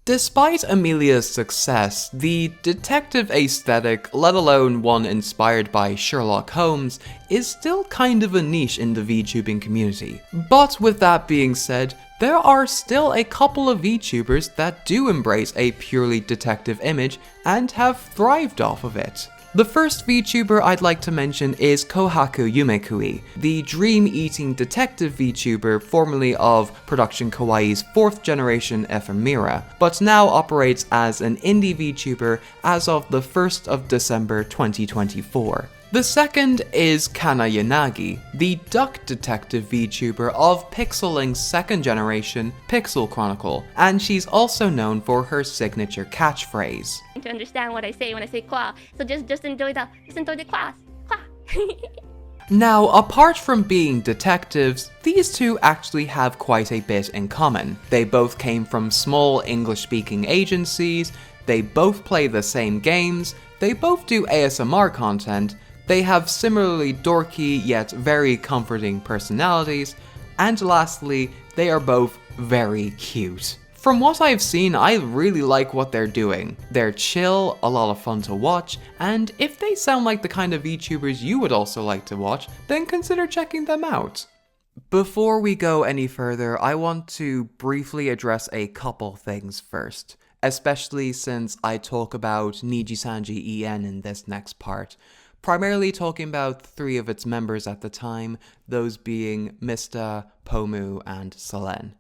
Despite Amelia's success, the detective aesthetic, let alone one inspired by Sherlock Holmes, is still kind of a niche in the VTubing community. But with that being said, there are still a couple of VTubers that do embrace a purely detective image and have thrived off of it. The first VTuber I'd like to mention is Kohaku Yumekui, the dream-eating detective VTuber formerly of Production Kawaii's 4th generation ephemera, but now operates as an indie VTuber as of the 1st of December 2024. The second is Kana Yanagi, the duck detective VTuber of Pixellink's 2nd generation Pixel Chronicle, and she's also known for her signature catchphrase. To understand what I say when I say qua, so just enjoy the class. Now, apart from being detectives, these two actually have quite a bit in common. They both came from small English-speaking agencies, they both play the same games, they both do ASMR content, they have similarly dorky yet very comforting personalities, and lastly, they are both very cute. From what I've seen, I really like what they're doing. They're chill, a lot of fun to watch, and if they sound like the kind of VTubers you would also like to watch, then consider checking them out. Before we go any further, I want to briefly address a couple things first, especially since I talk about Nijisanji EN in this next part. Primarily talking about 3 of its members at the time, those being Mysta, Pomu, and Selen.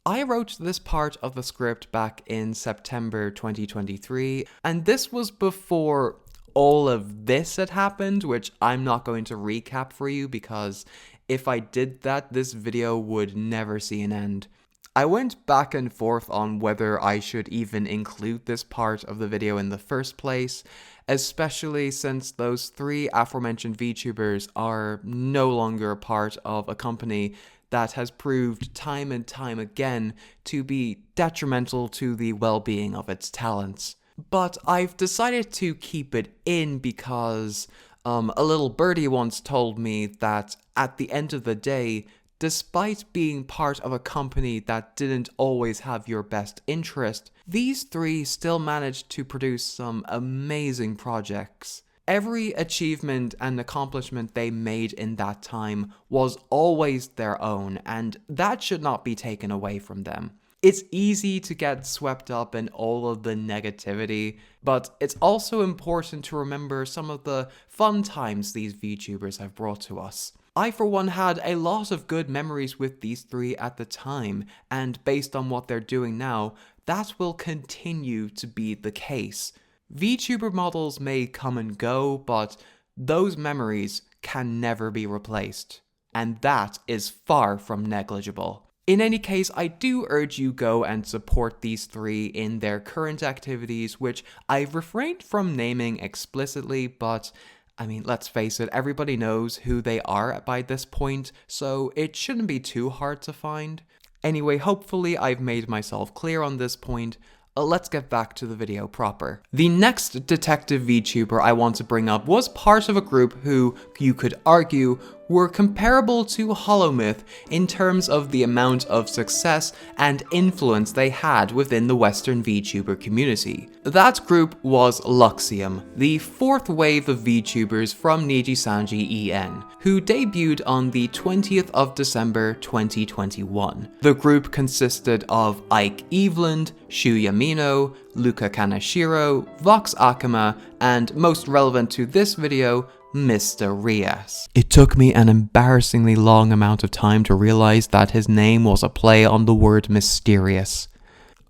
I wrote this part of the script back in September 2023, and this was before all of this had happened, which I'm not going to recap for you because if I did that, this video would never see an end. I went back and forth on whether I should even include this part of the video in the first place, especially since those 3 aforementioned VTubers are no longer a part of a company that has proved time and time again to be detrimental to the well-being of its talents. But I've decided to keep it in because a little birdie once told me that at the end of the day, despite being part of a company that didn't always have your best interest, these 3 still managed to produce some amazing projects. Every achievement and accomplishment they made in that time was always their own, and that should not be taken away from them. It's easy to get swept up in all of the negativity, but it's also important to remember some of the fun times these VTubers have brought to us. I, for one, had a lot of good memories with these 3 at the time, and based on what they're doing now, that will continue to be the case. VTuber models may come and go, but those memories can never be replaced, and that is far from negligible. In any case, I do urge you go and support these 3 in their current activities, which I've refrained from naming explicitly, but I mean, let's face it, everybody knows who they are by this point, so it shouldn't be too hard to find. Anyway, hopefully I've made myself clear on this point. Let's get back to the video proper. The next detective VTuber I want to bring up was part of a group who, you could argue, were comparable to Holomyth in terms of the amount of success and influence they had within the Western VTuber community. That group was Luxium, the fourth wave of VTubers from Nijisanji EN, who debuted on the 20th of December 2021. The group consisted of Ike Eveland, Shu Yamino, Luca Kaneshiro, Vox Akama, and most relevant to this video, Mysta Rias. It took me an embarrassingly long amount of time to realize that his name was a play on the word mysterious.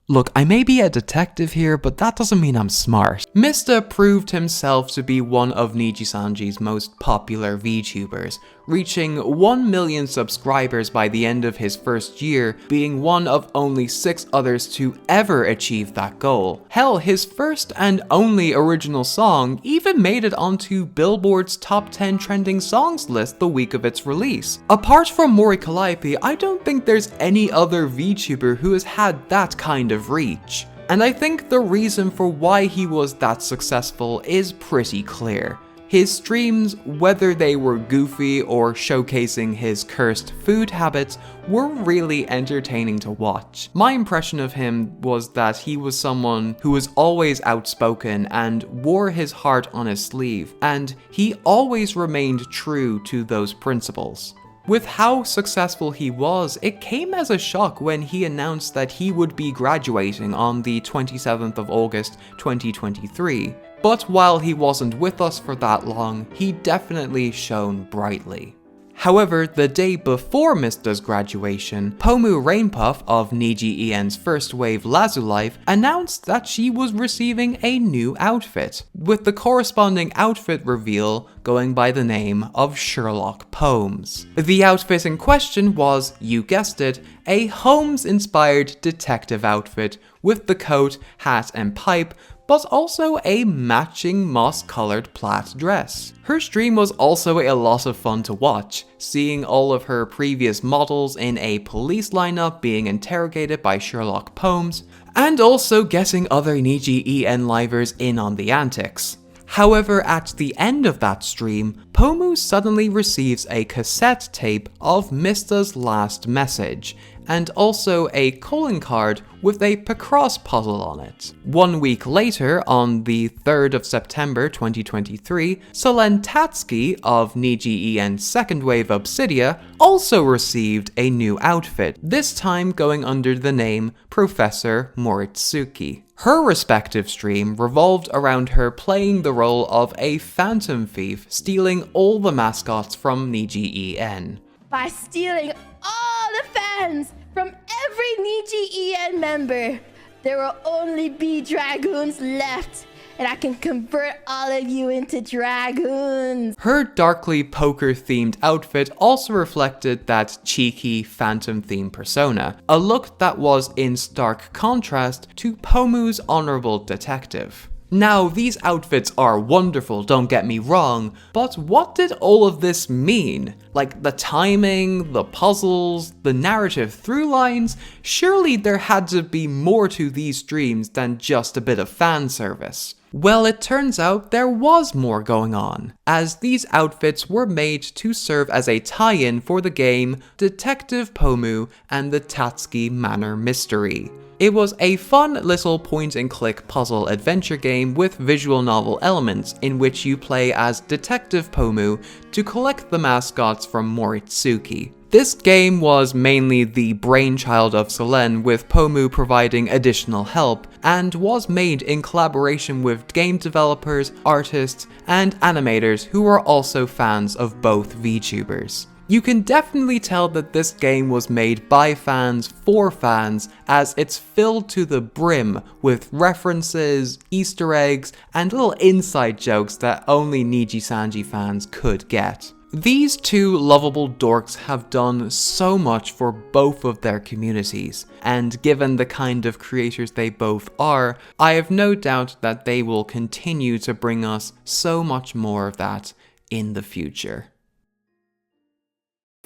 Look, I may be a detective here, but that doesn't mean I'm smart. Mysta proved himself to be one of Nijisanji's most popular VTubers, reaching 1 million subscribers by the end of his first year, being one of only 6 others to ever achieve that goal. Hell, his first and only original song even made it onto Billboard's top 10 trending songs list the week of its release. Apart from Mori Calliope, I don't think there's any other VTuber who has had that kind of reach. And I think the reason for why he was that successful is pretty clear. His streams, whether they were goofy or showcasing his cursed food habits, were really entertaining to watch. My impression of him was that he was someone who was always outspoken and wore his heart on his sleeve, and he always remained true to those principles. With how successful he was, it came as a shock when he announced that he would be graduating on the 27th of August 2023. But while he wasn't with us for that long, he definitely shone brightly. However, the day before Mysta's graduation, Pomu Rainpuff of Niji EN's first wave Lazulive announced that she was receiving a new outfit, with the corresponding outfit reveal going by the name of Sherlock Holmes. The outfit in question was, you guessed it, a Holmes-inspired detective outfit with the coat, hat and pipe, but also a matching moss-colored plaid dress. Her stream was also a lot of fun to watch, seeing all of her previous models in a police lineup being interrogated by Sherlock Holmes, and also getting other Niji EN livers in on the antics. However, at the end of that stream, Pomu suddenly receives a cassette tape of Mysta's last message, and also a calling card with a Picross puzzle on it. 1 week later, on the 3rd of September 2023, Solen Tatsuki of Niji EN's second wave Obsidia also received a new outfit, this time going under the name Professor Moritsuki. Her respective stream revolved around her playing the role of a phantom thief, stealing all the mascots from Niji EN. By stealing all the fans from every Niji EN member, there will only be dragoons left, and I can convert all of you into dragoons. Her darkly poker-themed outfit also reflected that cheeky phantom-themed persona, a look that was in stark contrast to Pomu's honorable detective. Now, these outfits are wonderful, don't get me wrong, but what did all of this mean? Like the timing, the puzzles, the narrative through lines? Surely there had to be more to these streams than just a bit of fan service. Well, it turns out there was more going on, as these outfits were made to serve as a tie-in for the game Detective Pomu and the Tatsuki Manor Mystery. It was a fun little point-and-click puzzle adventure game with visual novel elements in which you play as Detective Pomu to collect the mascots from Moritsuki. This game was mainly the brainchild of Solen, with Pomu providing additional help, and was made in collaboration with game developers, artists, and animators who were also fans of both VTubers. You can definitely tell that this game was made by fans for fans, as it's filled to the brim with references, Easter eggs, and little inside jokes that only Nijisanji fans could get. These two lovable dorks have done so much for both of their communities, and given the kind of creators they both are, I have no doubt that they will continue to bring us so much more of that in the future.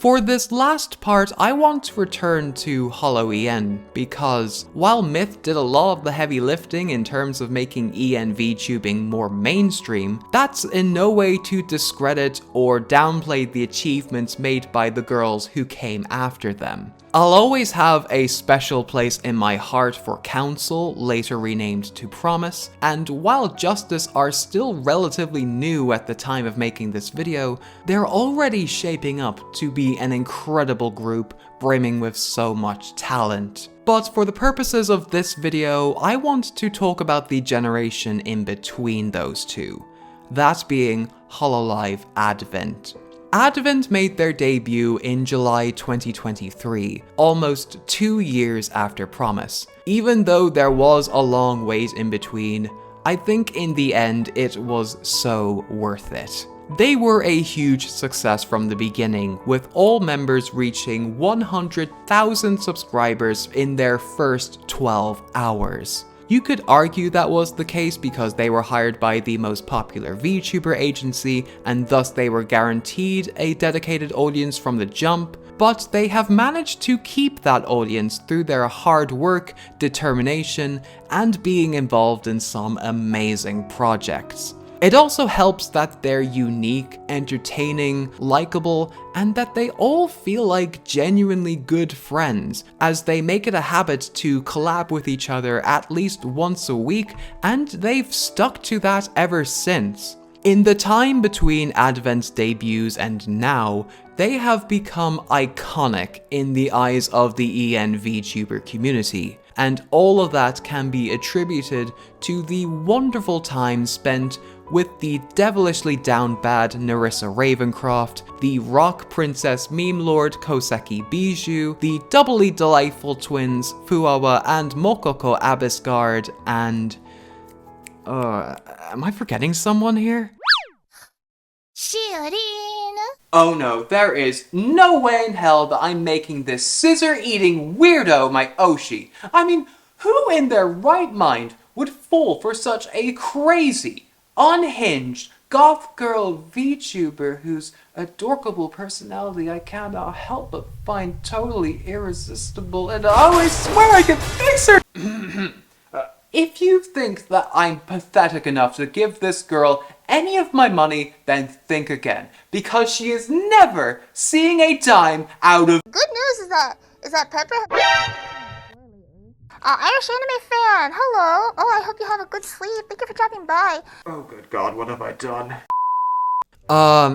For this last part, I want to return to Holo-EN, because while Myth did a lot of the heavy lifting in terms of making EN VTubing more mainstream, that's in no way to discredit or downplay the achievements made by the girls who came after them. I'll always have a special place in my heart for Council, later renamed to Promise, and while Justice are still relatively new at the time of making this video, they're already shaping up to be an incredible group brimming with so much talent. But for the purposes of this video, I want to talk about the generation in between those two, that being Hololive Advent. Advent made their debut in July 2023, almost 2 years after Promise. Even though there was a long wait in between, I think in the end it was so worth it. They were a huge success from the beginning, with all members reaching 100,000 subscribers in their first 12 hours. You could argue that was the case because they were hired by the most popular VTuber agency and thus they were guaranteed a dedicated audience from the jump, but they have managed to keep that audience through their hard work, determination, and being involved in some amazing projects. It also helps that they're unique, entertaining, likable, and that they all feel like genuinely good friends, as they make it a habit to collab with each other at least once a week, and they've stuck to that ever since. In the time between Advent's debuts and now, they have become iconic in the eyes of the EN VTuber community, and all of that can be attributed to the wonderful time spent with the devilishly down bad Narissa Ravencroft, the rock princess meme lord Koseki Bijou, the doubly delightful twins Fuawa and Mokoko Abyssguard, and... am I forgetting someone here? Oh no, there is no way in hell that I'm making this scissor-eating weirdo my Oshi. I mean, who in their right mind would fall for such a crazy, unhinged, goth girl VTuber whose adorable personality I cannot help but find totally irresistible, and I always swear I can fix her! If you think that I'm pathetic enough to give this girl any of my money, then think again, because she is never seeing a dime out of— Good news is that Pepper— Irish anime fan, hello! Oh, I hope you have a good sleep. Thank you for dropping by. Oh good god, what have I done?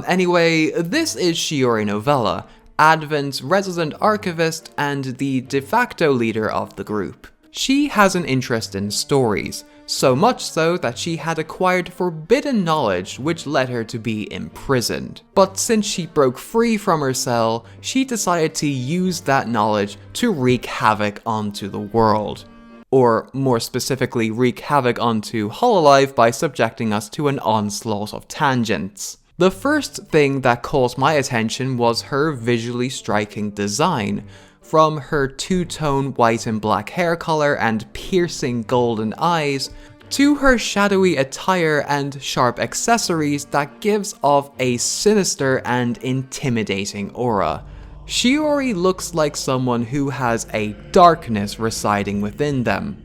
Anyway, this is Shiori Novella, Advent's resident archivist and the de facto leader of the group. She has an interest in stories, so much so that she had acquired forbidden knowledge which led her to be imprisoned. But since she broke free from her cell, she decided to use that knowledge to wreak havoc onto the world. Or more specifically, wreak havoc onto Hololive by subjecting us to an onslaught of tangents. The first thing that caught my attention was her visually striking design. From her two-tone white and black hair color and piercing golden eyes, to her shadowy attire and sharp accessories that gives off a sinister and intimidating aura. Shiori looks like someone who has a darkness residing within them.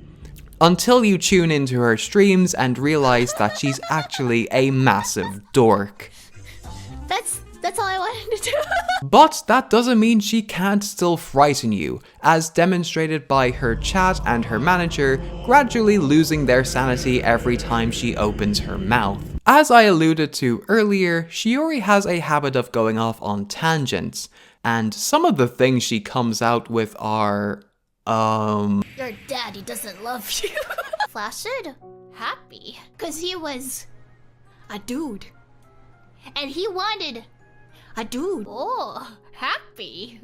Until you tune into her streams and realize that she's actually a massive dork. That's all I wanted to do. But that doesn't mean she can't still frighten you, as demonstrated by her chat and her manager gradually losing their sanity every time she opens her mouth. As I alluded to earlier, Shiori has a habit of going off on tangents, and some of the things she comes out with are, Your daddy doesn't love you. Flaccid? Happy. Cause he was a dude. And he wanted a dude. Oh, happy.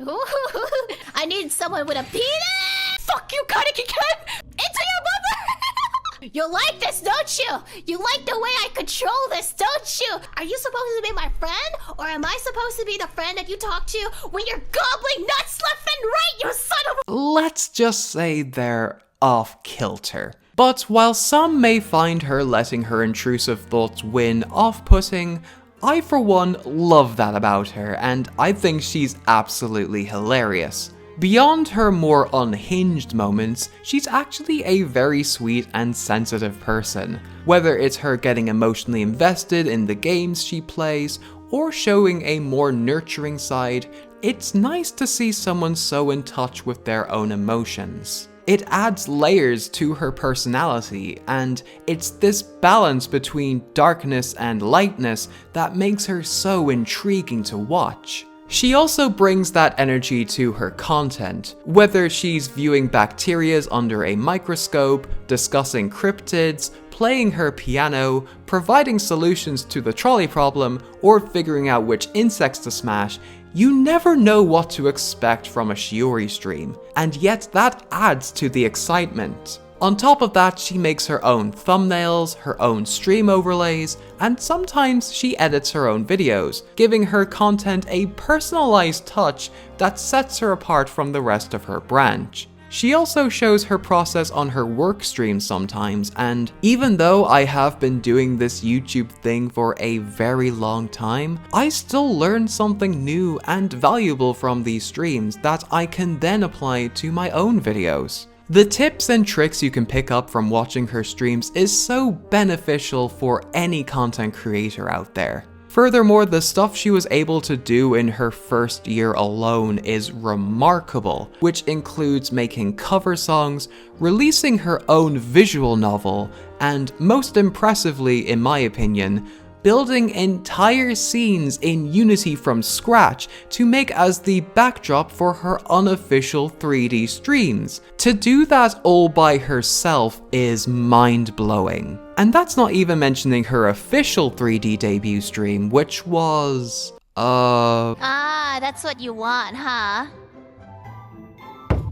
I need someone with a penis. Fuck you, Kabukichou Sherlock! Into your mother! You like this, don't you? You like the way I control this, don't you? Are you supposed to be my friend? Or am I supposed to be the friend that you talk to when you're gobbling nuts left and right, you son of a— Let's just say they're off kilter. But while some may find her letting her intrusive thoughts win off-putting, I for one love that about her, and I think she's absolutely hilarious. Beyond her more unhinged moments, she's actually a very sweet and sensitive person. Whether it's her getting emotionally invested in the games she plays, or showing a more nurturing side, it's nice to see someone so in touch with their own emotions. It adds layers to her personality, and it's this balance between darkness and lightness that makes her so intriguing to watch. She also brings that energy to her content, whether she's viewing bacteria under a microscope, discussing cryptids, playing her piano, providing solutions to the trolley problem, or figuring out which insects to smash. You never know what to expect from a Shiori stream, and yet that adds to the excitement. On top of that, she makes her own thumbnails, her own stream overlays, and sometimes she edits her own videos, giving her content a personalized touch that sets her apart from the rest of her branch. She also shows her process on her work streams sometimes, and even though I have been doing this YouTube thing for a very long time, I still learn something new and valuable from these streams that I can then apply to my own videos. The tips and tricks you can pick up from watching her streams is so beneficial for any content creator out there. Furthermore, the stuff she was able to do in her first year alone is remarkable, which includes making cover songs, releasing her own visual novel, and most impressively, in my opinion, building entire scenes in Unity from scratch to make as the backdrop for her unofficial 3D streams. To do that all by herself is mind-blowing. And that's not even mentioning her official 3D debut stream, which was... Ah, that's what you want, huh?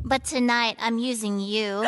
But tonight, I'm using you.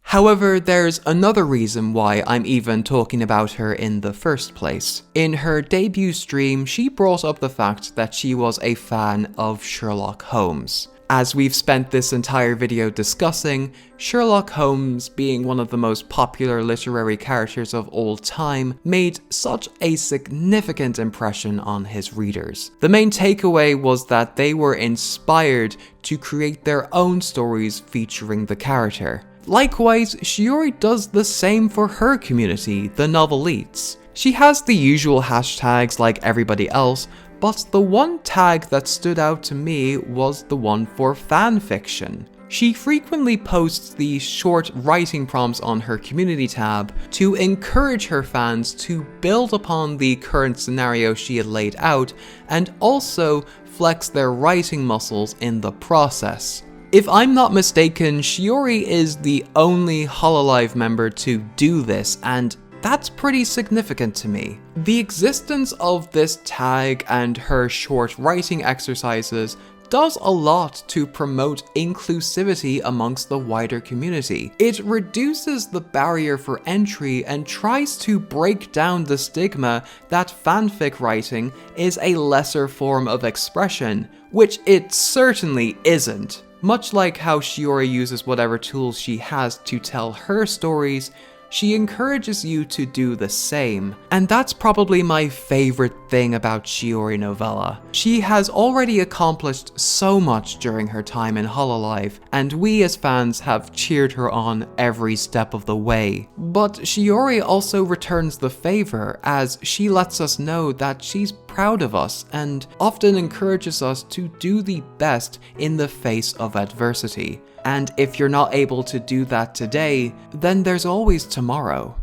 However, there's another reason why I'm even talking about her in the first place. In her debut stream, she brought up the fact that she was a fan of Sherlock Holmes. As we've spent this entire video discussing, Sherlock Holmes, being one of the most popular literary characters of all time, made such a significant impression on his readers. The main takeaway was that they were inspired to create their own stories featuring the character. Likewise, Shiori does the same for her community, the Novelites. She has the usual hashtags like everybody else, but the one tag that stood out to me was the one for fanfiction. She frequently posts these short writing prompts on her community tab to encourage her fans to build upon the current scenario she had laid out and also flex their writing muscles in the process. If I'm not mistaken, Shiori is the only Hololive member to do this, and that's pretty significant to me. The existence of this tag and her short writing exercises does a lot to promote inclusivity amongst the wider community. It reduces the barrier for entry and tries to break down the stigma that fanfic writing is a lesser form of expression, which it certainly isn't. Much like how Shiori uses whatever tools she has to tell her stories, she encourages you to do the same. And that's probably my favorite thing about Shiori Novella. She has already accomplished so much during her time in Hololive, and we as fans have cheered her on every step of the way. But Shiori also returns the favor, as she lets us know that she's proud of us and often encourages us to do the best in the face of adversity. And if you're not able to do that today, then there's always tomorrow.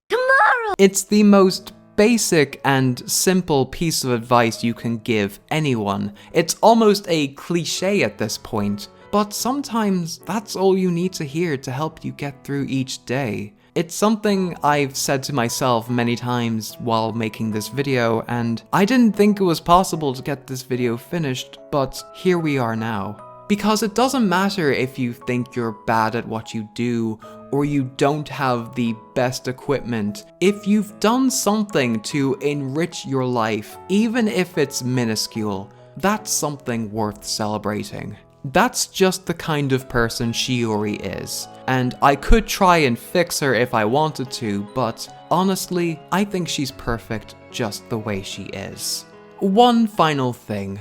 Tomorrow! It's the most basic and simple piece of advice you can give anyone. It's almost a cliche at this point, but sometimes that's all you need to hear to help you get through each day. It's something I've said to myself many times while making this video, and I didn't think it was possible to get this video finished, but here we are now. Because it doesn't matter if you think you're bad at what you do, or you don't have the best equipment. If you've done something to enrich your life, even if it's minuscule, that's something worth celebrating. That's just the kind of person Shiori is, and I could try and fix her if I wanted to, but honestly, I think she's perfect just the way she is. One final thing.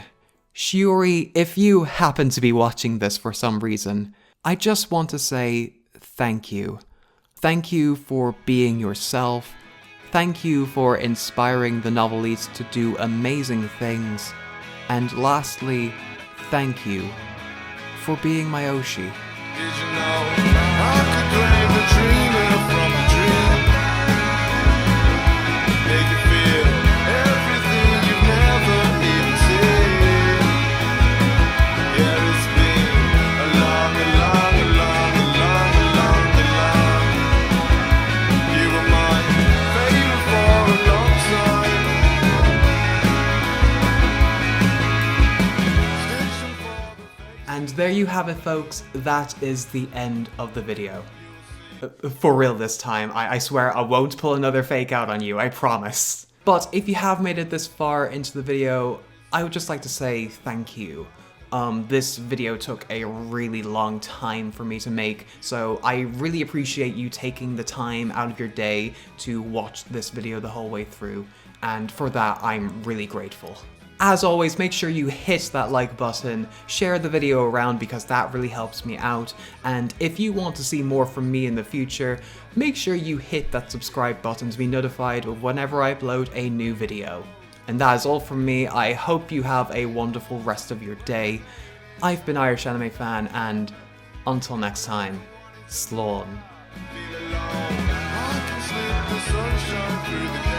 Shiori, if you happen to be watching this for some reason, I just want to say thank you. Thank you for being yourself. Thank you for inspiring the Novelites to do amazing things. And lastly, thank you for being my Oshi. Did you know I could drag the dreamer from the dream? Make you feel everything you've never even seen. Yeah, it's been a long. You were my favorite for a long time. And there you have it, folks. That is the end of the video. For real this time. I swear I won't pull another fake out on you, I promise. But if you have made it this far into the video, I would just like to say thank you. This video took a really long time for me to make, so I really appreciate you taking the time out of your day to watch this video the whole way through, and for that I'm really grateful. As always, make sure you hit that like button, share the video around because that really helps me out, and if you want to see more from me in the future, make sure you hit that subscribe button to be notified of whenever I upload a new video. And that is all from me. I hope you have a wonderful rest of your day. I've been Irish Anime Fan, and until next time, Slán. I can slip the sunshine through the